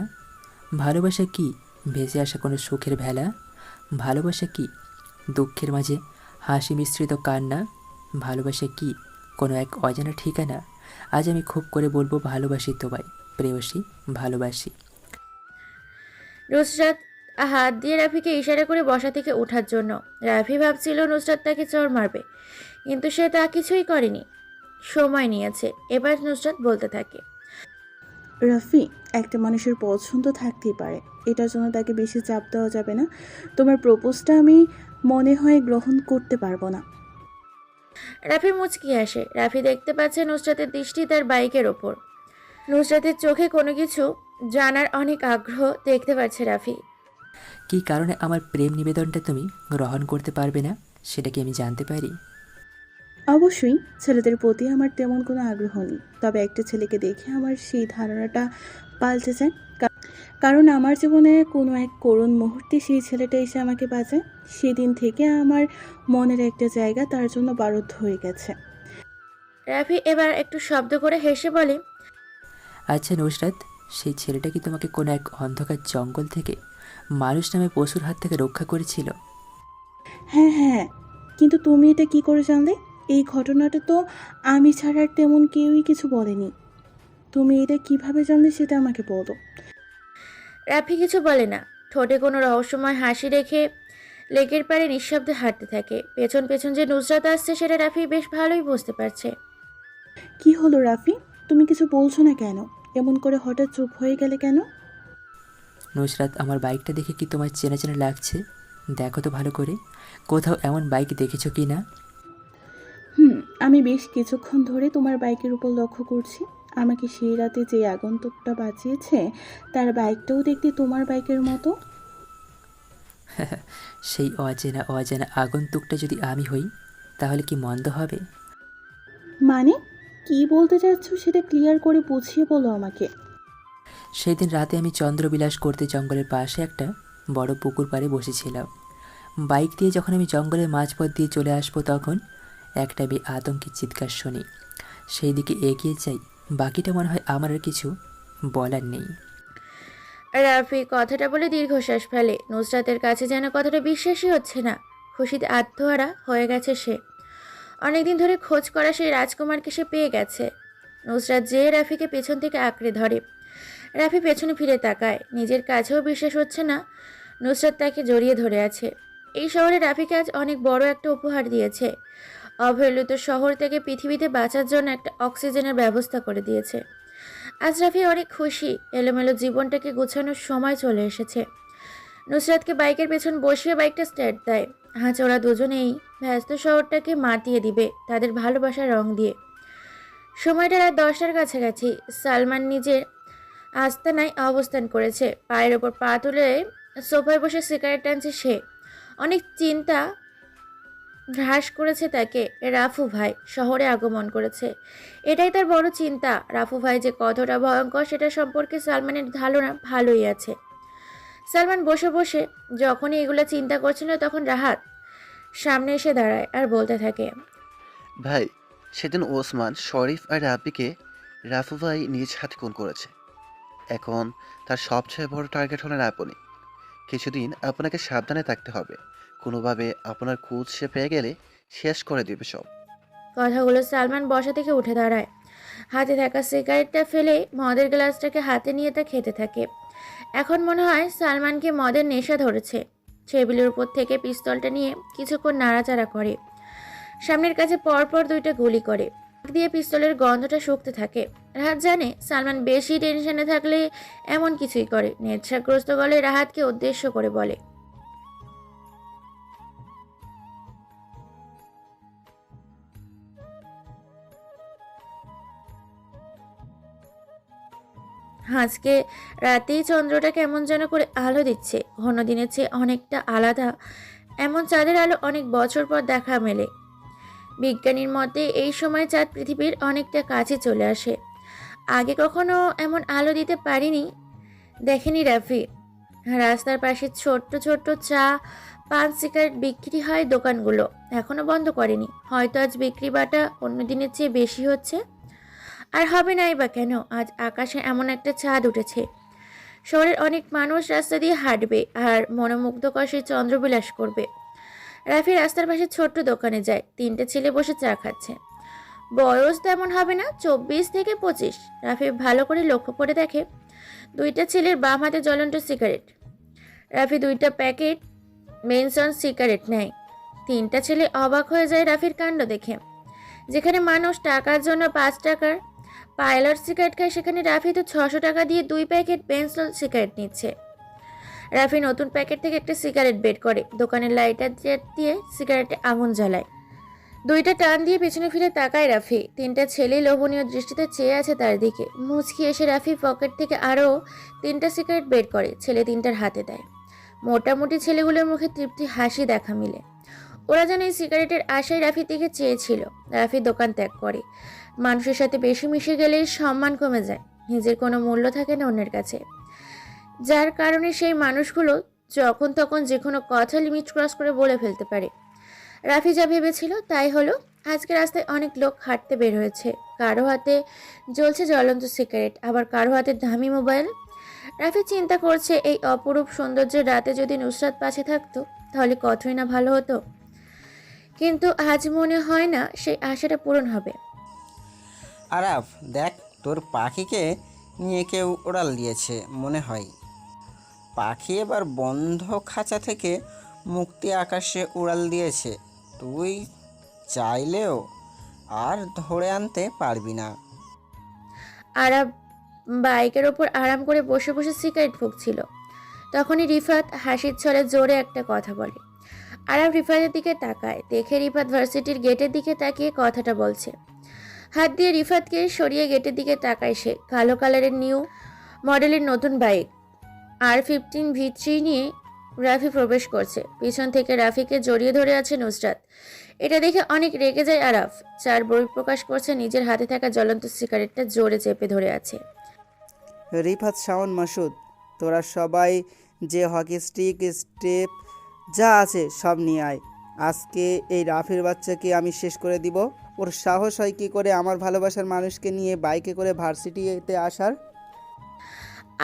ভালোবাসা কি ভেসে আসা কোনো সুখের ভেলা? ভালোবাসা কি দুঃখের মাঝে হাসি মিশ্রিত কান্না? ভালোবাসা কি কোনো এক অজানা ঠিকানা? আজ আমি খুব করে বলবো ভালোবাসি তোমায় প্রেয়সী, ভালোবাসি। নুসরাত হাত দিয়ে রাফিকে ইশারা করে বসা থেকে ওঠার জন্য। রাফি ভাবছিল নুসরাত তাকে চড় মারবে, কিন্তু সে তা কিছুই করেনি, সময় নিয়েছে। এবার নুসরাত বলতে থাকে, রাফি, একটা মানুষের পছন্দ থাকতেই পারে, এটার জন্য তাকে বেশি চাপ দেওয়া যাবে না। তোমার প্রপোজটা আমি মনে হয় গ্রহণ করতে পারবো না। রাফি মুচকি আসে। রাফি দেখতে পাচ্ছে নুসরাতের দৃষ্টি তার বাইকের ওপর। নুসরাতের চোখে কোনো কিছু জানার অনেক আগ্রহ দেখতে পাচ্ছে রাফি। কী কারণে আমার প্রেম নিবেদনটা তুমি গ্রহণ করতে পারবে না, সেটা কি আমি জানতে পারি? অবশ্যই ছেলেদের প্রতি আমার তেমন কোনো আগ্রহ নেই, তবে একটা ছেলেকে দেখে আমার সেই ধারণাটা পাল্টে যায়। কারণ আমার জীবনে কোনো এক করুণ মুহূর্তে সেই ছেলেটা এসে আমাকে বাঁচায়। সেদিন থেকে আমার মনের একটা জায়গা তার জন্য বারুদ্ধ হয়ে গেছে। রাফি এবার একটু শব্দ করে হেসে বলে, আচ্ছা নুসরাত, সেই ছেলেটা কি তোমাকে কোনো এক অন্ধকার জঙ্গল থেকে মানুষ নামে পশুর হাত থেকে রক্ষা করেছিল? হ্যাঁ হ্যাঁ, কিন্তু তুমি এটা কি করে জানলে? এই ঘটনাটা তো আমি ছাড়া আর তেমন কেউই কিছু বলেনি। তুমি এটা কিভাবে জানলে সেটা আমাকে বলো। রাফি কিছু বলে না। ঠোঁটে কোনো রহস্যময় হাসি রেখে লেকের পাড়ে নিঃশব্দে হাঁটতে থাকে। পেছন পেছন যে নুসরাত আসছে সেটা রাফি বেশ ভালোই বুঝতে পারছে। কি হলো রাফি, তুমি কিছু বলছো না কেন? এমন করে হঠাৎ চুপ হয়ে গেলে কেন? নুসরাত, আমার বাইকটা দেখে কি তোমার চেনা চেনা লাগছে? দেখো তো ভালো করে, কোথাও এমন বাইক দেখেছো কি না? আমি বেশ কিছুক্ষণ ধরে তোমার বাইকের উপর লক্ষ্য করছি। আমাকে সেই রাতে যে আগন্তুকটা বাঁচিয়েছে তার বাইকটাও দেখতে তোমার বাইকের মতো। সেই অচেনা অজানা আগন্তুকটা যদি আমি হই, তাহলে কি মন্দ হবে? মানে কি বলতে চাচ্ছ সেটা ক্লিয়ার করে বুঝিয়ে বলো আমাকে। সেই দিন রাতে আমি চন্দ্রবিলাস করতে জঙ্গলের পাশে একটা বড় পুকুর পাড়ে বসেছিলাম। বাইক দিয়ে যখন আমি জঙ্গলের মাঝপথ দিয়ে চলে আসবো, তখন একটা মেয়ে আতঙ্কে চিৎকার শুনি। সেই দিকে এগিয়ে যাই, বাকিটা মনে হয় আমার আর কিছু বলার নেই। রাফি কথাটা বলে দীর্ঘশ্বাস ফেলে। নুসরাতের কাছে যেন কথাটা বিশ্বাসই হচ্ছে না। খুশিতে আত্মহারা হয়ে গেছে সে। অনেকদিন ধরে খোঁজ করা সেই রাজকুমারকে সে পেয়ে গেছে। নুসরাত যে রাফিকে পেছন থেকে আঁকড়ে ধরে। রাফি পেছনে ফিরে তাকায়। নিজের কাছেও বিশ্বাস হচ্ছে না নুসরাত তাকে জড়িয়ে ধরে আছে। এই শহরে রাফিকে আজ অনেক বড় একটা উপহার দিয়েছে। অবহেলিত শহর থেকে পৃথিবীতে বাঁচার জন্য একটা অক্সিজেনের ব্যবস্থা করে দিয়েছে। আজ রাফি অনেক খুশি। এলোমেলো জীবনটাকে গোছানোর সময় চলে এসেছে। নুসরাতকে বাইকের পেছন বসিয়ে বাইকটা স্টার্ট দেয়। আজ ওরা দুজনেই ব্যস্ত শহরটাকে মাতিয়ে দিবে তাদের ভালোবাসার রং দিয়ে। সময়টা রাত 10টার কাছাকাছি। সালমান নিজের আস্তানায় অবস্থান করেছে। পায়ের ওপর পা তুলে সোফায় বসে সিগারেট টানছে সে। অনেক চিন্তা হ্রাস করেছে তাকে। রাফু ভাই শহরে আগমন করেছে, এটাই তার বড় চিন্তা। রাফু ভাই যে কতটা ভয়ঙ্কর সেটা সম্পর্কে সালমানের ধারণা ভালোই আছে। সালমান বসে বসে যখনই এগুলো চিন্তা করছিল, তখন রাহাত সামনে এসে দাঁড়ায় আর বলতে থাকে, ভাই, সেদিন ওসমান, শরীফ আর রাব্বিকে রাফু ভাই নিজ হাতে খুন করেছে। এখন তার সবচেয়ে বড় টার্গেট হলেন আপনি। কিছুদিন আপনাকে সাবধানে থাকতে হবে। কোনোভাবে আপনার খোঁজ সে পেয়ে গেলে শেষ করে দেবে সব। কথাগুলো সালমান বসা থেকে উঠে দাঁড়ায়। হাতে থাকা সিগারেটটা ফেলে মদের গ্লাসটাকে হাতে নিয়ে তা খেতে থাকে। এখন মনে হয় সালমানকে মদের নেশা ধরেছে। টেবিলের উপর থেকে পিস্তলটা নিয়ে কিছুক্ষণ নাড়াচাড়া করে। সামনের কাছে পরপর 2টা গুলি করে। নাক দিয়ে পিস্তলের গন্ধটা শুকতে থাকে। রাহাত জানে সালমান বেশি টেনশনে থাকলে এমন কিছুই করে। নেশাগ্রস্ত গলে রাহাতকে উদ্দেশ্য করে বলে, আজকে রাতেই চন্দ্রটা কেমন যেন করে আলো দিচ্ছে। ঘন দিনের চেয়ে অনেকটা আলাদা। এমন চাঁদের আলো অনেক বছর পর দেখা মেলে। বিজ্ঞানীর মতে এই সময় চাঁদ পৃথিবীর অনেকটা কাছে চলে আসে। আগে কখনো এমন আলো দিতে পারিনি, দেখেনি রাফি। রাস্তার পাশে ছোট্ট ছোট্ট চা, পান, সিগারেট বিক্রি হয় দোকানগুলো এখনো বন্ধ করেনি। হয়তো আজ বিক্রি বাটা অন্য দিনের চেয়ে বেশি হচ্ছে। আর হবে নাই বা কেন, আজ আকাশে এমন একটা চাঁদ উঠেছে। শহরের অনেক মানুষ রাস্তা দিয়ে হাঁটবে আর মনোমুগ্ধকর সেই চন্দ্রবিলাস করবে। রাফি রাস্তার পাশে ছোট্ট দোকানে যায়। 3টে ছেলে বসে চা খাচ্ছে। বয়স তেমন হবে না, 24 থেকে 25। রাফি ভালো করে লক্ষ্য করে দেখে 2টা ছেলের বাম হাতে জ্বলন্ত সিগারেট। রাফি 2টা প্যাকেট মেনসন সিগারেট নেয়। 3টা ছেলে অবাক হয়ে যায় রাফির কাণ্ড দেখে। যেখানে মানুষ টাকার জন্য 5 টাকার পাইলট সিগারেট খায়, সেখানে রাফি তো 600 টাকা দিয়ে 2 প্যাকেট পেন্সিল সিগারেট নিচ্ছে। রাফি নতুন প্যাকেট থেকে একটা সিগারেট বের করে দোকানের লাইটার দিয়ে সিগারেটে আগুন জ্বালায়। 2টা টান দিয়ে পেছনে ফিরে তাকায় রাফি। 3টা ছেলে লোভনীয় দৃষ্টিতে চেয়ে আছে তার দিকে। মুচকি এসে রাফি পকেট থেকে আরও 3টা সিগারেট বের করে ছেলে 3টার হাতে দেয়। মোটামুটি ছেলেগুলোর মুখে তৃপ্তি হাসি দেখা মিলে। ওরা যেন এই সিগারেটের আশায় রাফির দিকে চেয়েছিল। রাফি দোকান ত্যাগ করে। মানুষের সাথে বেশি মিশে গেলেই সম্মান কমে যায়, নিজের কোনো মূল্য থাকে না অন্যের কাছে, যার কারণে সেই মানুষগুলো যখন তখন যে কোনো কথা লিমিট ক্রস করে বলে ফেলতে পারে। রাফি যা ভেবেছিল তাই হলো। আজকে রাস্তায় অনেক লোক হাঁটতে বের হয়েছে, কারো হাতে জ্বলছে জ্বলন্ত সিগারেট, আবার কারো হাতে দামি মোবাইল। রাফি চিন্তা করছে এই অপরূপ সৌন্দর্যের রাতে যদি নুসরাত পাশে থাকতো তাহলে কতই না ভালো হতো, কিন্তু আজ মনে হয় না সেই আশাটা পূরণ হবে। আরাফ, দেখ তোর পাখিকে নিয়ে কেউ উড়াল দিয়েছে মনে হয়। পাখি এবার বন্ধ খাঁচা থেকে মুক্তি আকাশে উড়াল দিয়েছে, তুই চাইলেও আর ধরে আনতে পারবি না। আরাব বাইকের ওপর আরাম করে বসে বসে সিগারেট ফুঁকছিল। তখনই রিফাত হাসির ছলে জোরে একটা কথা বলে। আরাব রিফাতের দিকে তাকায়, দেখে রিফাত ভার্সিটির গেটের দিকে তাকিয়ে কথাটা বলছে। হাত দিয়ে রিফাতকে সরিয়ে গেটের দিকে তাকায় সে। কালো কালারের নিউ মডেলের নতুন বাইক R15 V3 নিয়ে রাফি প্রবেশ করছে। পিছন থেকে রাফিকে জড়িয়ে ধরে আছে নুসরাত। এটা দেখে অনেক রেগে যায় আরাফ। চার বহিঃপ্রকাশ করছে, নিজের হাতে থাকা জ্বলন্ত সিগারেটটা জোরে চেপে ধরে আছে। রিফাত, শাওন, মাসুদ, তোরা সবাই যে হকি স্টিক, স্টেপ যা আছে সব নিয়ে আয়। আজকে এই রাফির বাচ্চাকে আমি শেষ করে দিব। ওর সাহস হয় কি করে আমার ভালোবাসার মানুষকে নিয়ে বাইকে করে ভার্সিটিতে আসার?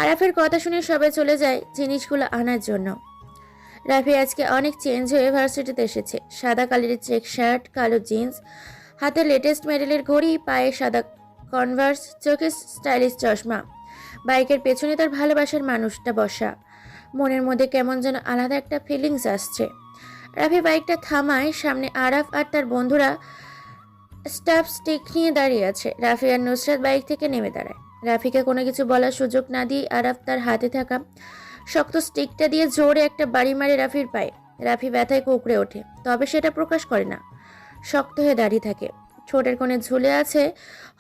আরাফের কথা শুনে সবাই চলে যায় জিনিসগুলো আনার জন্য। রাফি আজকে অনেক চেঞ্জ হয়ে ভার্সিটিতে এসেছে। সাদা কালারের চেক শার্ট, কালো জিন্স, হাতে লেটেস্ট মডেলের ঘড়ি, পায়ে সাদা কনভার্স, চোখে স্টাইলিশ চশমা। বাইকের পেছনে তার ভালোবাসার মানুষটা বসা। মনের মধ্যে কেমন যেন আলাদা একটা ফিলিংস আসছে। রাফি বাইকটা থামায়, সামনে আরাফ আর তার বন্ধুরা স্টাফ স্টিক নিয়ে দাঁড়িয়ে আছে। রাফি আর নুসরাত বাইক থেকে নেমে দাঁড়ায়। রাফিকে কোনো কিছু বলার সুযোগ না দিয়ে আরাফ তার হাতে থাকা শক্ত স্টিকটা দিয়ে জোরে একটা বাড়ি মারে রাফির পায়ে। রাফি ব্যথায় কুঁকড়ে ওঠে, তবে সেটা প্রকাশ করে না। শক্ত হয়ে দাঁড়িয়ে থাকে, ঠোঁটের কোণে ঝুলে আছে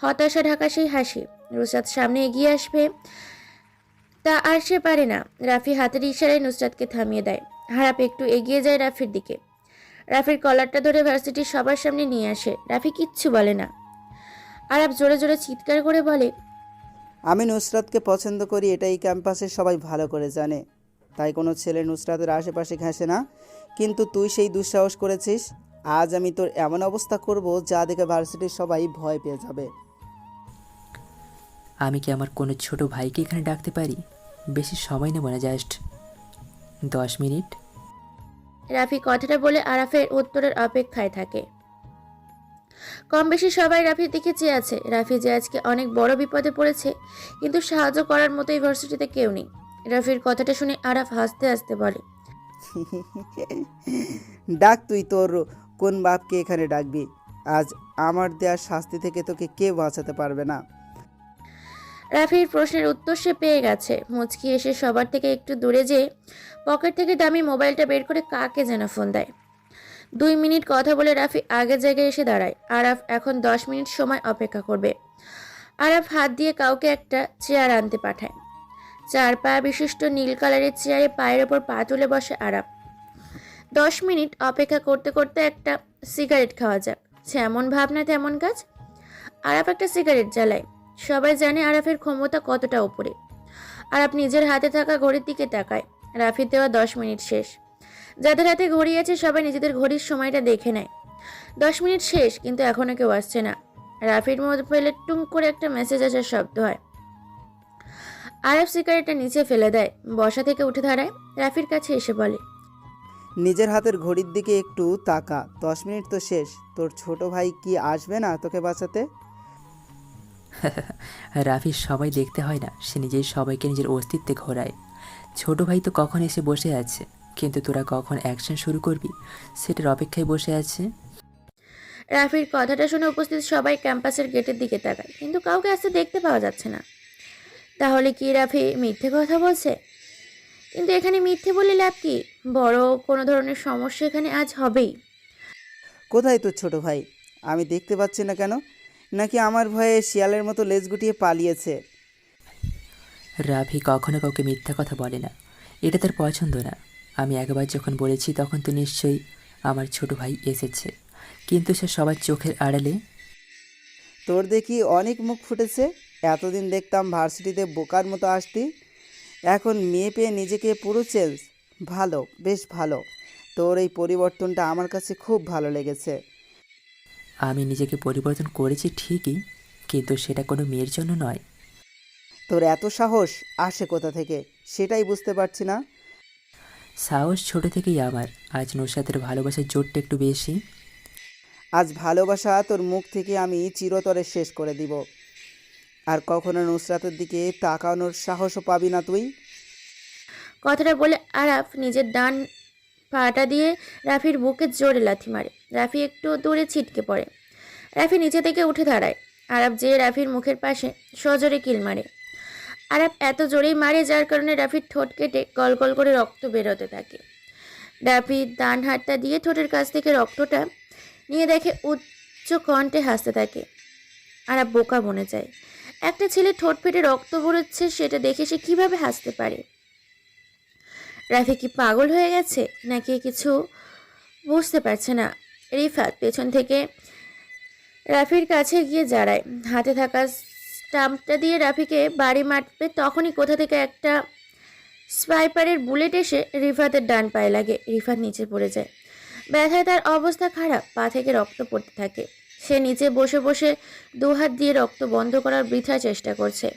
হতাশা ঢাকা সেই হাসি। নুসরাত সামনে এগিয়ে আসবে, তা আর সে পারে না। রাফি হাতের ইশারায় নুসরাতকে থামিয়ে দেয়। আরাফ একটু এগিয়ে যায় রাফির দিকে। রাফির কলারটা ধরে ভার্সিটির সবার সামনে নিয়ে আসে। রাফি কিচ্ছু বলে না। আরাফ জোরে জোরে চিৎকার করে বলে, আমি নুসরাতকে পছন্দ করি, এটা এই ক্যাম্পাসের সবাই ভালো করে জানে, তাই কোনো ছেলে নুসরাতের আশেপাশে ঘেঁষে না। কিন্তু তুই সেই দুঃসাহস করেছিস। আজ আমি তোর এমন অবস্থা করব যা দেখে ভার্সিটির সবাই ভয় পেয়ে যাবে। আমি কি আমার কোনো ছোট ভাইকে এখানে ডাকতে পারি? বেশি সময় নেব না, জাস্ট 10 মিনিট। রাফি কথাটা বলে আরাফের উত্তরের অপেক্ষায় থাকে। কম বেশি সবাই রাফির দিকে চেয়ে আছে। রাফি যে আজকে অনেক বড় বিপদে পড়েছে, কিন্তু সাহায্য করার মতো ইউনিভার্সিটিতে কেউ নেই। রাফির কথাটা শুনে আরাফ হাসতে হাসতে বলে, ডাক, তুই তোর কোন বাপকে এখানে ডাকবি? আজ আমার দেওয়ার শাস্তি থেকে তোকে কেউ বাঁচাতে পারবে না। রাফির প্রশ্নের উত্তর সে পেয়ে গেছে। মুচকি এসে সবার থেকে একটু দূরে যেয়ে পকেট থেকে দামি মোবাইলটা বের করে কাকে যেন ফোন দেয়। 2 মিনিট কথা বলে রাফি আগের জায়গায় এসে দাঁড়ায়। আরাফ এখন 10 মিনিট সময় অপেক্ষা করবে। আরাফ হাত দিয়ে কাউকে একটা চেয়ার আনতে পাঠায়। 4 পা বিশিষ্ট নীল কালারের চেয়ারে পায়ের ওপর পা তুলে বসে আরাফ। 10 মিনিট অপেক্ষা করতে করতে একটা সিগারেট খাওয়া যাক, যেমন ভাবনা তেমন কাজ। আরাফ একটা সিগারেট জ্বালায়। সবাই জানে আরাফের ক্ষমতা কতটা উপরে। আরাফ নিজের হাতে থাকা ঘড়ির দিকে তাকায়। রাফির দেওয়া 10 মিনিট শেষ। যাদের হাতে ঘড়ি আছে সবাই নিজেদের ঘড়ির সময়টা দেখে নেয়। 10 মিনিট শেষ, কিন্তু এখনো কেউ আসছে না। রাফির মোবাইলে টুং করে একটা মেসেজ আসার শব্দ হয়। আরাফ সিগারেটটা নিচে ফেলে দেয়, বসা থেকে উঠে দাঁড়ায়, রাফির কাছে এসে বলে, নিজের হাতের ঘড়ির দিকে একটু তাকা, 10 মিনিট তো শেষ। তোর ছোট ভাই কি আসবে না তোকে বাঁচাতে? রাফির সবাই দেখতে হয় না, সে নিজেই সবাইকে নিজের অস্তিত্বে ঘোরায়। ছোট ভাই তো কখন এসে বসে আছে, কিন্তু তোরা কখন অ্যাকশন শুরু করবি সেটার অপেক্ষায় বসে আছে। রাফির কথাটা শুনে উপস্থিত সবাই ক্যাম্পাসের গেটের দিকে তাকায়, কিন্তু কাউকে আসতে দেখতে পাওয়া যাচ্ছে না। তাহলে কি রাফি মিথ্যে কথা বলছে? কিন্তু এখানে মিথ্যে বলে লাভ কি? বড় কোনো ধরনের সমস্যা এখানে আজ হবেই। কোথায় তোর ছোট ভাই? আমি দেখতে পাচ্ছি না কেন? নাকি আমার ভয়ে শিয়ালের মতো লেজ গুটিয়ে পালিয়েছে? রাফি কখনো কাউকে মিথ্যা কথা বলে না, এটা তার পছন্দ না। আমি একবার যখন বলেছি তখন তো নিশ্চয়ই আমার ছোট ভাই এসেছে, কিন্তু সে সবার চোখের আড়ালে। তোর দেখি অনেক মুখ ফুটেছে। এতদিন দেখতাম ভার্সিটিতে বোকার মতো আসতি, এখন মেয়ে পেয়ে নিজেকে পুরো চেঞ্জ। ভালো, বেশ ভালো। তোর এই পরিবর্তনটা আমার কাছে খুব ভালো লেগেছে। আমি নিজেকে পরিবর্তন করেছি ঠিকই, কিন্তু সেটা কোনো মেয়ের জন্য নয়। তোর এত সাহস আসে কোথা থেকে সেটাই বুঝতে পারছি না। সাহস ছোট থেকেই আমার, আজ নুসরাতের ভালোবাসার জোরটা একটু বেশি। আজ ভালোবাসা তোর মুখ থেকে আমি চিরতরে শেষ করে দিব। আর কখনো নুসরাতের দিকে তাকানোর সাহসও পাবি না তুই। কথাটা বলে আরাফ নিজের ডান পাটা দিয়ে রাফির বুকে জোরে লাথি মারে। রাফি একটু দূরে ছিটকে পড়ে। রাফি নিচে থেকে উঠে দাঁড়ায়। আরাফ যে রাফির মুখের পাশে সজোরে কিল মারে। আরাফ এত জোরেই মারে যার কারণে রাফির ঠোঁট কেটে গল গল করে রক্ত বেরোতে থাকে। রাফি ডান হাতটা দিয়ে ঠোঁটের কাছ থেকে রক্তটা নিয়ে দেখে উচ্চ কণ্ঠে হাসতে থাকে। আরাফ বোকা বনে যায়। একটা ছেলে ঠোঁট ফেটে রক্ত বেরোচ্ছে সেটা দেখে সে কিভাবে হাসতে পারে? রাফি কি পাগল হয়ে গেছে নাকি কিছু বুঝতে পারছে না। রিফাত পেছন থেকে রাফির কাছে গিয়ে দাঁড়ায়। হাতে থাকা স্টাম্পটা দিয়ে রাফিকে বাড়ি মারবে, তখনই কোথা থেকে একটা স্পাইপারের বুলেট এসে রিফাতের ডান পায়ে লাগে। রিফাত নিচে পড়ে যায়। ব্যথায় তার অবস্থা খারাপ, পা থেকে রক্ত পড়তে থাকে। সে নিচে বসে বসে দুহাত দিয়ে রক্ত বন্ধ করার বৃথা চেষ্টা করছে।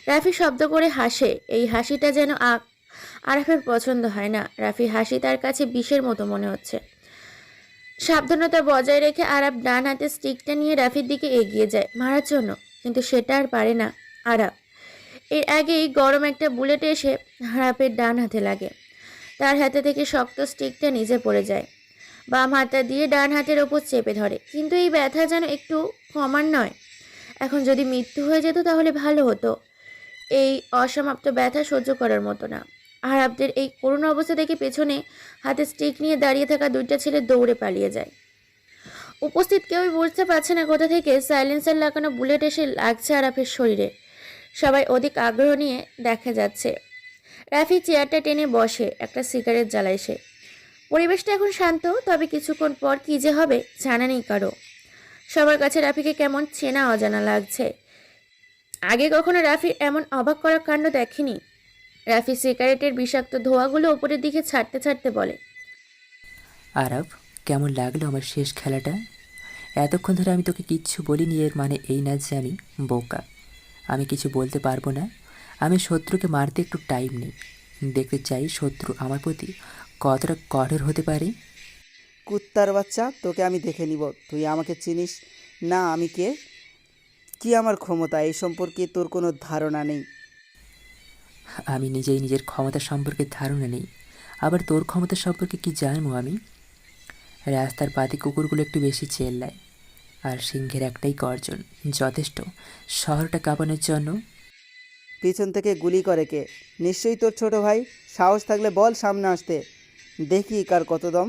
রাফি শব্দ করে হাসে। এই হাসিটা যেন আরাফের পছন্দ হয় না। রাফি হাসি তার কাছে বিষের মতো মনে হচ্ছে। সাবধানতা বজায় রেখে আরাফ ডান হাতে স্টিকটা নিয়ে রাফির দিকে এগিয়ে যায় মারার জন্য, কিন্তু সেটা আর পারে না আরাফ। এর আগেই গরম একটা বুলেট এসে আরাফের ডান হাতে লাগে। তার হাতে থেকে শক্ত স্টিকটা নিচে পড়ে যায়। বাম হাতটা দিয়ে ডান হাতের ওপর চেপে ধরে, কিন্তু এই ব্যথা যেন একটু কমার নয়। এখন যদি মৃত্যু হয়ে যেত তাহলে ভালো হতো। এই অসমাপ্ত ব্যথা সহ্য করার মতো না। আরাফদের এই করুণ অবস্থা দেখে পেছনে হাতে স্টিক নিয়ে দাঁড়িয়ে থাকা দুইটা ছেলে দৌড়ে পালিয়ে যায়। উপস্থিত কেউই বুঝতে পারছে না কোথা থেকে সাইলেন্সার লাগানো বুলেট এসে লাগছে আরাফের শরীরে। সবাই অধিক আগ্রহ নিয়ে দেখা যাচ্ছে। রাফি চেয়ারটা টেনে বসে, একটা সিগারেট জ্বালায় সে। পরিবেশটা এখন শান্ত, তবে কিছুক্ষণ পর কী যে হবে জানা নেই কারো। সবার কাছে রাফিকে কেমন চেনা অজানা লাগছে। আগে কখনো রাফির এমন অবাক করার কাণ্ড দেখেনি। রাফি সিগারেটের বিষাক্ত ধোঁয়াগুলো উপরের দিকে ছাড়তে ছাড়তে বলে, আরাফ, কেমন লাগলো আমার শেষ খেলাটা? এতক্ষণ ধরে আমি তোকে কিচ্ছু বলিনি, এর মানে এই না যে আমি বোকা। আমি কিছু বলতে পারবো না। আমি শত্রুকে মারতে একটু টাইম নেই। দেখতে চাই শত্রু আমার প্রতি কতটা কঠোর হতে পারে। কুত্তার বাচ্চা, তোকে আমি দেখে নিব। তুই আমাকে চিনিস না আমি কে, কি আমার ক্ষমতা এই সম্পর্কে তোর কোনো ধারণা নেই। আমি নিজেই নিজের ক্ষমতা সম্পর্কে ধারণা নেই, আবার তোর ক্ষমতা সম্পর্কে কি জানবো আমি? রাস্তার পাতি কুকুরগুলো একটু বেশি চেল্লায়, আর সিংহের একটাই গর্জন যথেষ্ট শহরটা কাঁপানোর জন্য। পিছন থেকে গুলি করে কে? নিশ্চয়ই তোর ছোট ভাই। সাহস থাকলে বল সামনে আসতে, দেখি কার কত দম।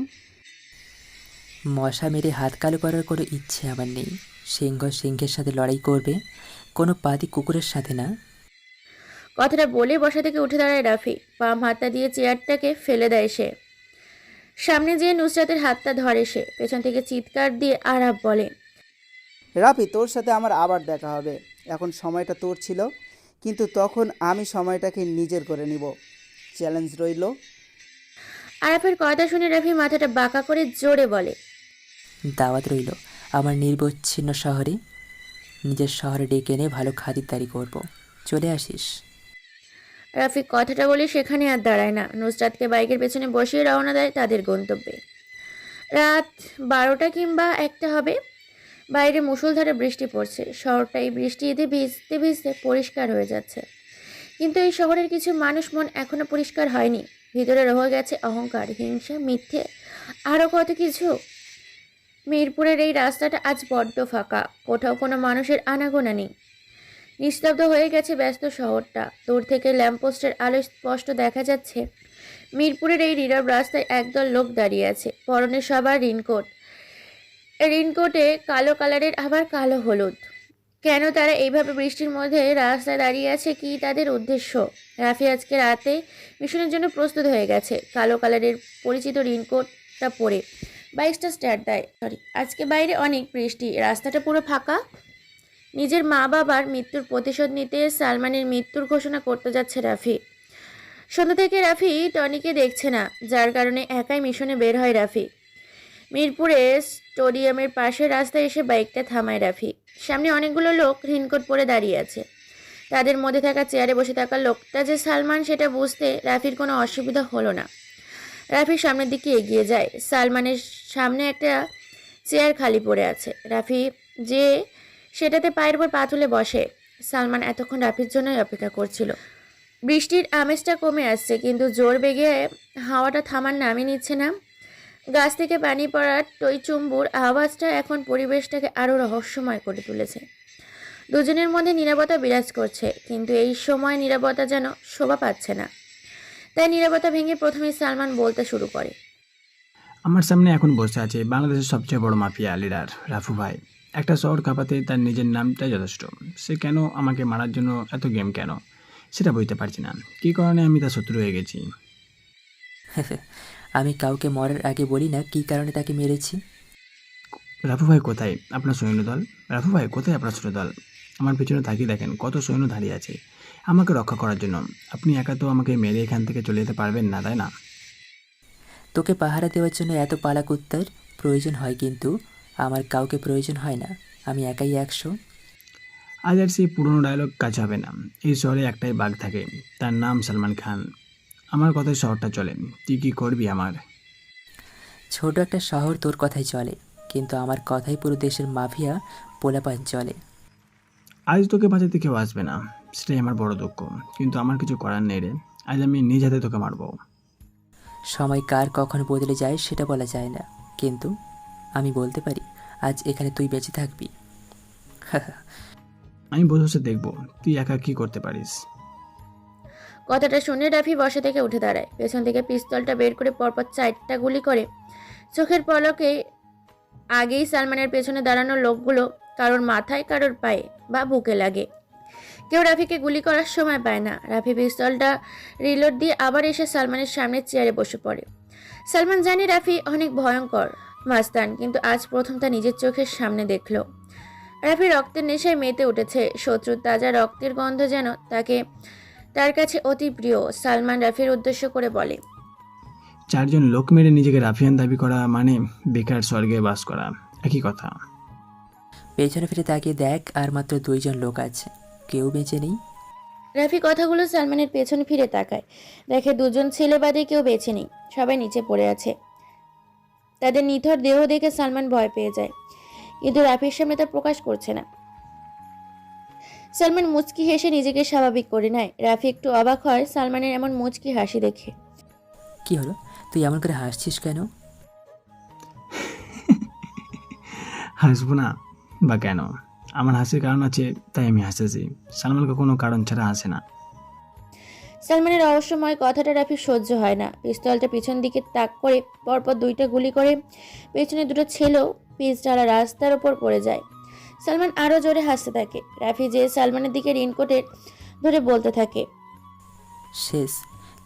মশা মেরে হাত কালো করার কোনো ইচ্ছে আমার নেই। সিংহ সিংহের সাথে লড়াই করবে, কোনো পাতি কুকুরের সাথে না। কথাটা বলে বসা থেকে উঠে দাঁড়ায় রাফি। বাম হাতটা দিয়ে চেয়ারটাকে ফেলে দেয় সে। সামনে যেয়ে নুসরাতের হাতটা ধরে সে। পেছন থেকে চিৎকার দিয়ে আরাফ বলে, রাফি, তোর সাথে আমার আবার দেখা হবে। এখন সময়টা তোর ছিল, কিন্তু তখন আমি সময়টাকে নিজের করে নিব। চ্যালেঞ্জ রইল। আরাফের কথা শুনে রাফি মাথাটা বাঁকা করে জোরে বলে, দাওয়াত রইল আমার নির্বচ্ছিন্ন শহরে। নিজের শহরে ডেকে এনে ভালো খাতিরদারি করব, চলে আসিস। রাফি কথাটা বলে সেখানে আর দাঁড়ায় না। নুসরাতকে বাইকের পেছনে বসিয়ে রওনা দেয় তাদের গন্তব্যে। রাত 12টা কিংবা 1টা হবে। বাইরে মুষলধারে বৃষ্টি পড়ছে। শহরটা এই বৃষ্টিতে ভিজতে ভিজতে পরিষ্কার হয়ে যাচ্ছে, কিন্তু এই শহরের কিছু মানুষ মন এখনো পরিষ্কার হয়নি। ভিতরে রয়ে গেছে অহংকার, হিংসা, মিথ্যে, আরও কত কিছু। মিরপুরের এই রাস্তাটা আজ বড্ড ফাঁকা, কোথাও কোনো মানুষের আনাগোনা নেই। নিস্তব্ধ হয়ে গেছে ব্যস্ত শহরটা। দূর থেকে ল্যাম্পপোস্টের আলো স্পষ্ট দেখা যাচ্ছে। মিরপুরের এই নীরব রাস্তায় একদল লোক দাঁড়িয়ে আছে, পরনে সবার রেইনকোট। রেইনকোটে কালো কালারের আবার কালো হলুদ। কেন তারা এইভাবে বৃষ্টির মধ্যে রাস্তায় দাঁড়িয়ে আছে, কি তাদের উদ্দেশ্য? রাফি আজকে রাতে মিশনের জন্য প্রস্তুত হয়ে গেছে। কালো কালারের পরিচিত রেইনকোটটা পরে বাইকটা স্টার্ট দেয়। আজকে বাইরে অনেক বৃষ্টি, রাস্তাটা পুরো ফাঁকা। নিজের মা বাবার মৃত্যুর প্রতিশোধ নিতে সালমানের মৃত্যুর ঘোষণা করতে যাচ্ছে রাফি। সন্ধ্যা থেকে রাফি টনিকে দেখছে না, যার কারণে একাই মিশনে বের হয় রাফি। মিরপুরে স্টেডিয়ামের পাশের রাস্তায় এসে বাইকটা থামায় রাফি। সামনে অনেকগুলো লোক রেইনকোট পরে দাঁড়িয়ে আছে। তাদের মধ্যে থাকা চেয়ারে বসে থাকা লোকটা যে সালমান সেটা বুঝতে রাফির কোনো অসুবিধা হলো না। রাফির সামনের দিকে এগিয়ে যায়। সালমানের সামনে একটা চেয়ার খালি পড়ে আছে। রাফি যে সেটাতে পায়ের উপর পা তুলে বসে। সালমান এতক্ষণ রাফির জন্যই অপেক্ষা করছিল। বৃষ্টির আমেজটা কমে আসছে, কিন্তু জোর বেগে হাওয়াটা থামার নামই নিচ্ছে না। গাছ থেকে পানি পড়ার টইচুম্বুর আওয়াজটা এখন পরিবেশটাকে আরও রহস্যময় করে তুলেছে। দুজনের মধ্যে নীরবতা বিরাজ করছে, কিন্তু এই সময় নীরবতা যেন শোভা পাচ্ছে না। তাই নীরবতা ভেঙে প্রথমে সালমান বলতে শুরু করে। আমার সামনে এখন বসে আছে বাংলাদেশের সবচেয়ে বড় মাফিয়া লিডার রাফু ভাই। একটা শহর কাঁপাতে তার নিজের নামটাই যথেষ্ট। সে কেন আমাকে মারার জন্য এত গেম কেন, সেটা বুঝতে পারছি না। কী কারণে আমি তার শত্রু হয়ে গেছি? আমি কাউকে মরার আগে বলি না কী কারণে তাকে মেরেছি। রাফু ভাই কোথায় আপনার সৈন্যদল? রাফু ভাই কোথায় আপনার সৈন্যদল? আমার পিছনে তাকিয়ে দেখেন কত সৈন্য দাঁড়িয়ে আছে আমাকে রক্ষা করার জন্য। আপনি একা তো আমাকে মেরে এখান থেকে চলে যেতে পারবেন না, তাই না? তোকে পাহারা দেওয়ার জন্য এত পালা কুত্তার প্রয়োজন হয়, কিন্তু আমার কাউকে প্রয়োজন হয় না। আমি একাই 100। আজ আর সেই পুরনো ডায়লগ কাজ হবে না। এই শহরে একটাই বাঘ থাকে, তার নাম সালমান খান। আমার কথায় শহরটা চলে। তুই কী করবি আমার? ছোট একটা শহর তোর কথাই চলে, কিন্তু আমার কথাই পুরো দেশের মাফিয়া পোলাপান চলে। আজ তোকে বাঁচাতে কেউ আসবে না, সেটাই আমার বড় দুঃখ। কিন্তু আমার কিছু করার নেই রে। আজ আমি নিজ হাতে তোকে মারবো। সময় কার কখন বদলে যায় সেটা বলা যায় না, কিন্তু আমি বলতে পারি আজ এখানে তুই বেঁচে থাকবি। আমি বসে বসে দেখবো তুই একা কী করতে পারিস। কথাটা শুনে রাফি বসা থেকে উঠে দাঁড়ায়। পেছন থেকে পিস্তলটা বের করে পরপর 4টা গুলি করে। চোখের পলকে আগেই সালমানের পেছনে দাঁড়ানো লোকগুলো কারোর মাথায়, কারোর পায়ে বা বুকে লাগে। কেউ রাফিকে গুলি করার সময় পায় না। রাফি পিস্তলটা রিলোড দিয়ে আবার এসে সালমানের সামনের চেয়ারে বসে পড়ে। সালমান জানে রাফি অনেক ভয়ঙ্কর মাস্তান, কিন্তু আজ প্রথম তা নিজের চোখের সামনে দেখল। রাফি রক্তের নেশায় মেতে উঠেছে। শত্রুর তাজা রক্তের গন্ধ যেন তার কাছে অতি প্রিয়। সালমান রাফির উদ্দেশ্য করে বলে, 4 জন লোক মেরে নিজেকে রাফিয়ান দাবি করা মানে বেকার স্বর্গে বাস করা, একই কথা। পেছনে ফিরে তাকিয়ে দেখ, আর মাত্র 2 জন লোক আছে, কেউ বেঁচে নেই। রাফি কথাগুলো সালমানের পেছনে ফিরে তাকায়। দেখে 2 জন ছেলে বাদে কেউ বেঁচে নেই, সবাই নিচে পড়ে আছে। তাদের নিথর দেহ দেখে সালমান ভয় পেয়ে যায়, কিন্তু রাফির সামনে তা প্রকাশ করছে না। সালমান মুচকি হেসে নিজেকে স্বাভাবিক করে নেয়। রাফি একটু অবাক হয় সালমানের এমন মুচকি হাসি দেখে। কি হলো, তুই এমন করে হাসছিস কেন? হাসবো না বা কেন? আমার হাসির কারণ আছে, তাই আমি হাসতেছি। সালমান কোনো কারণ ছাড়া হাসে না। সালমানের রহস্যময় কথাটা রাফির সহ্য হয় না। পিস্তলটা পিছন দিকে তাক করে পরপর 2টা গুলি করে পেছনে 2টো ছেলেও পিচ ঢালা রাস্তার ওপর পড়ে যায়। সালমান আরও জোরে হাসতে থাকে। রাফি যে সালমানের দিকে রেইনকোটের ধরে বলতে থাকে, শেষ,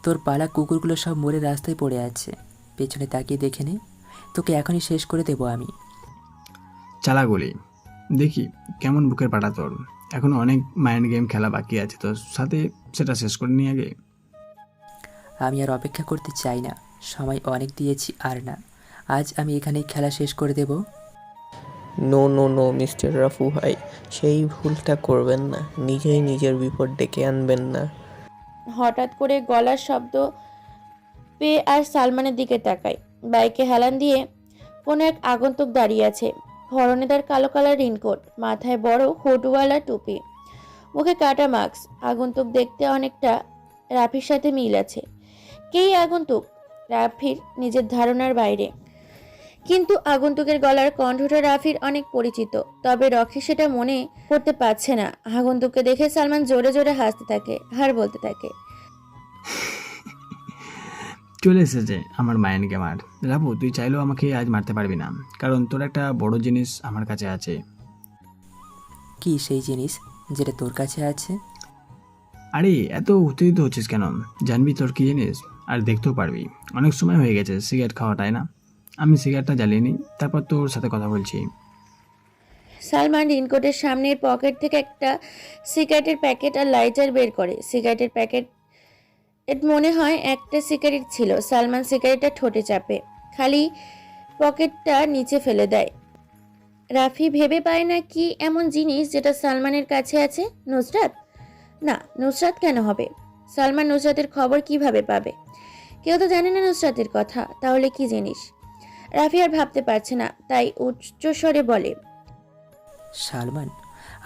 তোর পালা কুকুরগুলো সব মরে রাস্তায় পড়ে আছে। পেছনে তাকিয়ে দেখে নে, তোকে এখনই শেষ করে দেবো আমি। চালাগুলি দেখি কেমন বুকের পাটা তোর। এখনো অনেক মাইন্ড গেম খেলা বাকি আছে, তোর সাথে সেটা শেষ করে নিয়ে আগে। আমি আর অপেক্ষা করতে চাই না, সময় অনেক দিয়েছি আর না। আজ আমি এখানেই খেলা শেষ করে দেব। নো নো নো মিস্টার রাফু ভাই, সেই ভুলটা করবেন না। নিজেই নিজের বিপদ ডেকে আনবেন না। হঠাৎ করে গলার শব্দ পেয়ে আর সালমানের দিকে তাকায়। বাইকে হেলান দিয়ে কোনো এক আগন্তুক দাঁড়িয়ে আছে। পরনে তার কালো কালার রেইনকোট, মাথায় বড় হুডওয়ালা টুপি, মুখে কাটা মাস্ক। আগন্তুক দেখতে অনেকটা রাফির সাথে মিল আছে। কেই আগন্তুক? রাফির নিজের ধারণার বাইরে। কিন্তু আগন্তুকের গলার কণ্ঠটা রাফির অনেক পরিচিত, তবে রকি সেটা মনে করতে পারছে না। আগন্তুককে দেখে সালমান জোরে জোরে হাসতে থাকে আর বলতে থাকে, চলে এসেছে আমার মায়ের গেমার। রাবু, তুই চাইলেও আমাকে আজ মারতে পারবি না, কারণ তোর একটা বড় জিনিস আমার কাছে আছে। কি সেই জিনিস যেটা তোর কাছে আছে? আরে এত উত্তেজিত হচ্ছিস কেন? জানবি তোর কি জিনিস, আর দেখতেও পারবি। অনেক সময় হয়ে গেছে সিগারেট খাওয়া, তাই না? আমি সিগারেটটা জ্বালিয়ে নিই, তারপর তোর সাথে কথা বলছি। সালমান রিনকোটের সামনের পকেট থেকে একটা সিগারেটের প্যাকেট আর লাইটার বের করে। সিগারেটের প্যাকেট মনে হয় একটা সিগারেট ছিল। সালমান সিগারেটটা ঠোঁটে চাপে, খালি পকেটটা নিচে ফেলে দেয়। রাফি ভেবে পায় না কি এমন জিনিস যেটা সালমানের কাছে আছে। নুসরাত? না, নুসরাত কেন হবে? সালমান নুসরাতের খবর কিভাবে পাবে? কেউ তো জানে না নুসরাতের কথা, তাহলে কি জিনিস? রাফি আর ভাবতে পারছে না, তাই উচ্চস্বরে বলে, সালমান,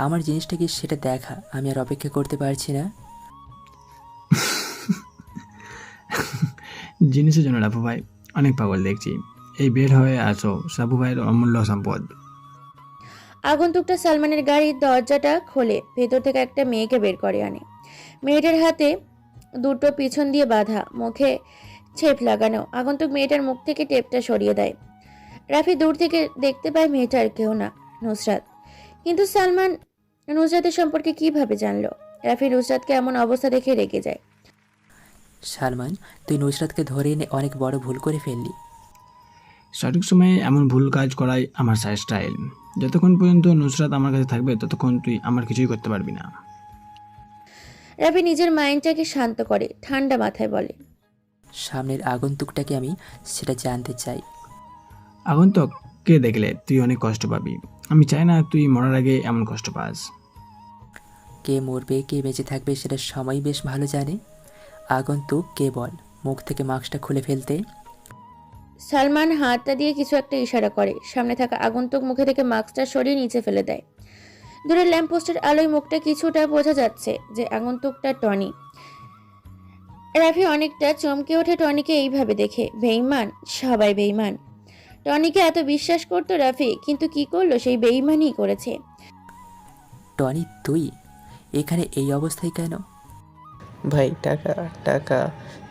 আমার জিনিসটা কি সেটা দেখা, আমি আর অপেক্ষা করতে পারছি না। জিনিসের জন্য রাবু ভাই অনেক পাগল দেখছি। এই বের হয়ে আসো, সাবু ভাইয়ের অমূল্য সম্পদ। আগন্তুকটা সালমানের গাড়ির দরজাটা খোলে, ভেতর থেকে একটা মেয়েকে বের করে আনে। মেয়েটার হাতে দুটো পিছন দিয়ে বাঁধা, মুখে ছেপ লাগানো। আগন্তুক মেয়েটার মুখ থেকে টেপটা সরিয়ে দেয়। রাফি দূর থেকে দেখতে পায় মেয়েটার কেউ না, নুসরাত। কিন্তু সালমান নুসরাতের সম্পর্কে কিভাবে জানলো? রাফি নুসরাতকে এমন অবস্থা দেখে রেগে যায়। সালমান, তুই নুসরাতকে ধরে এনে অনেক বড় ভুল করে ফেললি। সঠিক সময়ে এমন ভুল কাজ করাই আমার স্টাইল। যতক্ষণ পর্যন্ত নুসরাত আমার কাছে থাকবে ততক্ষণ তুই আমার কিছুই করতে পারবি না। রাফি নিজের মাইন্ডটাকে শান্ত করে ঠান্ডা মাথায় বলে, সামনের আগন্তুকটাকে আমি সেটা জানতে চাই। আগন্তুক কে দেখলে তুই অনেক কষ্ট পাবি। আমি চাই না তুই মরার আগে এমন কষ্ট পাস। কে মরবে কে বেঁচে থাকবে সেটা সময় বেশ ভালো জানে। আগন্তুক কে বল, মুখ থেকে মাস্কটা খুলে ফেলতে। সালমান হাতটা দিয়ে কিছু একটা ইশারা করে। সামনে থাকা আগন্তুক মুখে থেকে মাস্কটা সরিয়ে নিচে ফেলে দেয়। দূরের ল্যাম্পপোস্টের আলোয় মুখটা কিছুটা বোঝা যাচ্ছে যে আগন্তুকটা টনি। রাফি অনেকটা চমকে ওঠে টনিকে এইভাবে দেখে। বেঈমান, সবাই বেঈমান। টনিকে এত বিশ্বাস করতো রাফি, কিন্তু কি করলো? সেই বেঈমানই করেছে। টনি, তুই এখানে এই অবস্থায় কেন? ভাই, টাকা টাকা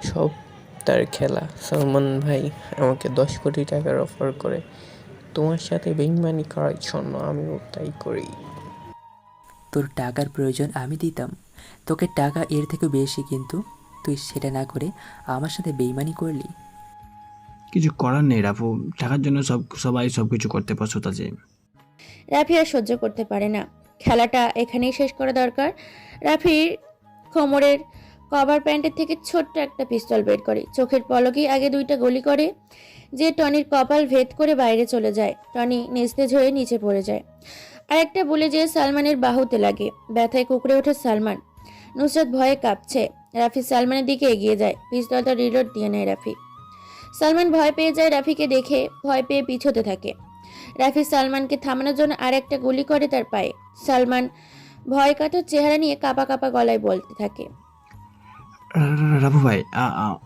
সব তার খেলা। সালমান ভাই আমাকে 10 কোটি টাকার অফার করে তোমার সাথে বেইমানি করার জন্য আমিও তাই করি। তোর টাকার প্রয়োজন আমি দিতাম, তোকে টাকা এর থেকে বেশি, কিন্তু তুই সেটা না করে আমার সাথে বেইমানি করলি। কিছু করার নেই রাফু, টাকার জন্য সবাই সব কিছু করতে প্রস্তুত আছে। রাফি আর সহ্য করতে পারে না। খেলাটা এখানেই শেষ করা দরকার। রাফির কোমরের কভার প্যান্টের থেকে ছোট্ট একটা পিস্তল বের করে চোখের পলকেই আগে 2টা গুলি করে, যে টনির কপাল ভেদ করে বাইরে চলে যায়। টনি নিস্তেজ হয়ে নিচে পড়ে যায়। আর একটা বলে যে সালমানের বাহুতে লাগে। ব্যথায় কুকড়ে ওঠে সালমান। নুসরাত ভয়ে কাঁপছে। রাফি সালমানের দিকে এগিয়ে যায়, পিস্তলটা রিলোড দিয়ে নেয় রাফি। সালমান ভয় পেয়ে যায়, রাফিকে দেখে ভয় পেয়ে পিছোতে থাকে। রাফি সালমানকে থামানোর জন্য আর একটা গুলি করে তার পায়ে। সালমান ভয় কাতর চেহারা নিয়ে কাঁপা কাঁপা গলায় বলতে থাকে, রাফু ভাই,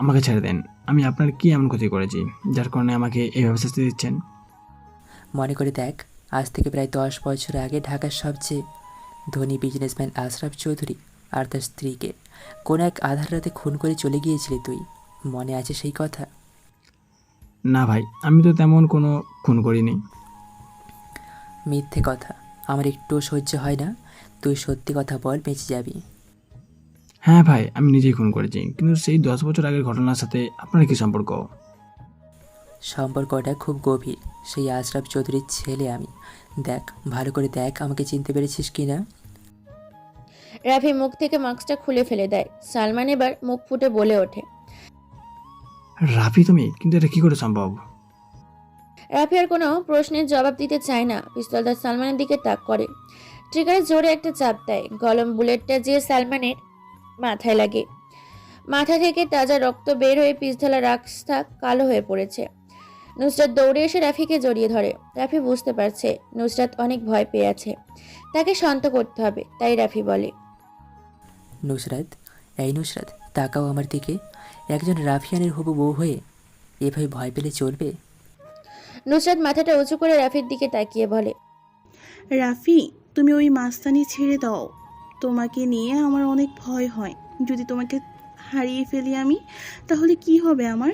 আমাকে ছেড়ে দেন। আমি আপনার কি এমন ক্ষতি করেছি যার কারণে আমাকে এইভাবে শাস্তি দিচ্ছেন? মনে করে দেখ, আজ থেকে প্রায় 10 বছর আগে ঢাকার সবচেয়ে ধনী বিজনেসম্যান আশরাফ চৌধুরী আর তার স্ত্রীকে কোনো এক আধার রাতে খুন করে চলে গিয়েছিলি তুই। মনে আছে সেই কথা? না ভাই, আমি তো তেমন কোনো খুন করিনি। মিথ্যে কথা, আমার একটু সহ্য হয় না। তুই সত্যি কথা বল, বেঁচে যাবি। হ্যাঁ ভাই, আমি নিজেই খুন করেছি, কিন্তু সেই 10 বছর আগের ঘটনার সাথে আপনার কি সম্পর্ক? সম্পর্কটা খুব গভীর। সেই আশরাফ চৌধুরীর ছেলে আমি। দেখ, ভালো করে দেখ, আমাকে চিনতে পেরেছিস কি না? রাফি মুখ থেকে মাস্কটা খুলে ফেলে দেয়। সালমান এবার মুখ ফুটে বলে ওঠে, রাফি তুমি, কিন্তু এটা কি করে সম্ভব? রাফি আর কোনো প্রশ্নের জবাব দিতে চায় না। পিস্তলটা সালমানের দিকে তাক করে, ট্রিগারে জোরে একটা চাপ দেয়। গরম বুলেটটা যে সালমানের মাথায় লাগে। মাথা থেকে তাজা রক্ত বের হয়ে পিস্তলা রাস্তা কালো হয়ে পড়েছে। নুসরাত দৌড়ে এসে রাফিকে জড়িয়ে ধরে। রাফি বুঝতে পারছে নুসরাত অনেক ভয় পেয়ে আছে, তাকে শান্ত করতে হবে। তাই রাফি বলে, নুসরাত, এই নুসরাত, তাকাও আমার দিকে। একজন রাফিয়ানের হবু বউ হয়ে এভাবে ভয় পেলে চলবে? নুসরাত মাথাটা উঁচু করে রাফির দিকে তাকিয়ে বলে, রাফি, তুমি ওই মাস্তানি ছেড়ে দাও। তোমাকে নিয়ে আমার অনেক ভয় হয়। যদি তোমাকে হারিয়ে ফেলি আমি, তাহলে কি হবে আমার?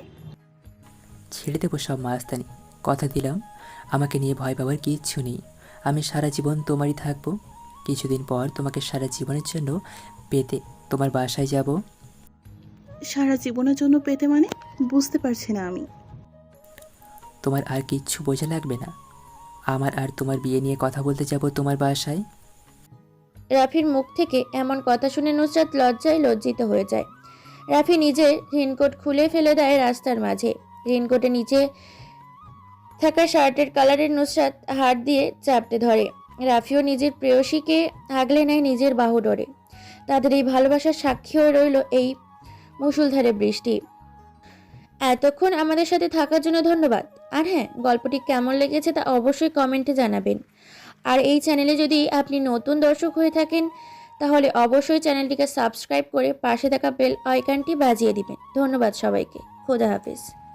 ছেড়ে দেবো সব মাস্তানি, কথা দিলাম। আমাকে নিয়ে ভয় পাওয়ার কিচ্ছু নেই। আমি সারা জীবন তোমারই থাকবো। কিছুদিন পর তোমাকে সারা জীবনের জন্য পেতে তোমার বাসায় যাব। সারা জীবনের জন্য পেতে মানে? বুঝতে পারছি না আমি। তোমার আর কিচ্ছু বোঝা লাগবে না। আমার আর তোমার বিয়ে নিয়ে কথা বলতে যাব তোমার বাসায়। রাফির মুখ থেকে এমন কথা শুনে নুসরাত লজ্জায় লজ্জিত হয়ে যায়। রাফি নিজের রেইনকোট খুলে ফেলে দেয় রাস্তার মাঝে। রেইনকোটের নিচে থাকা শার্টের কালারের নুসরাত হাত দিয়ে চাপটে ধরে। রাফিও নিজের প্রেয়সীকে আগলে নেয় নিজের বাহু ডোরে। তাদের এই ভালোবাসার সাক্ষী হয়ে রইল এই মুষলধারে বৃষ্টি। এতক্ষণ আমাদের সাথে থাকার জন্য ধন্যবাদ। আর হ্যাঁ, গল্পটি কেমন লেগেছে তা অবশ্যই কমেন্টে জানাবেন। আর এই চ্যানেলে যদি আপনি নতুন দর্শক হয়ে থাকেন তাহলে অবশ্যই চ্যানেলটিকে সাবস্ক্রাইব করে পাশে থাকা বেল আইকনটি বাজিয়ে দিবেন। ধন্যবাদ সবাইকে। খোদা হাফেজ।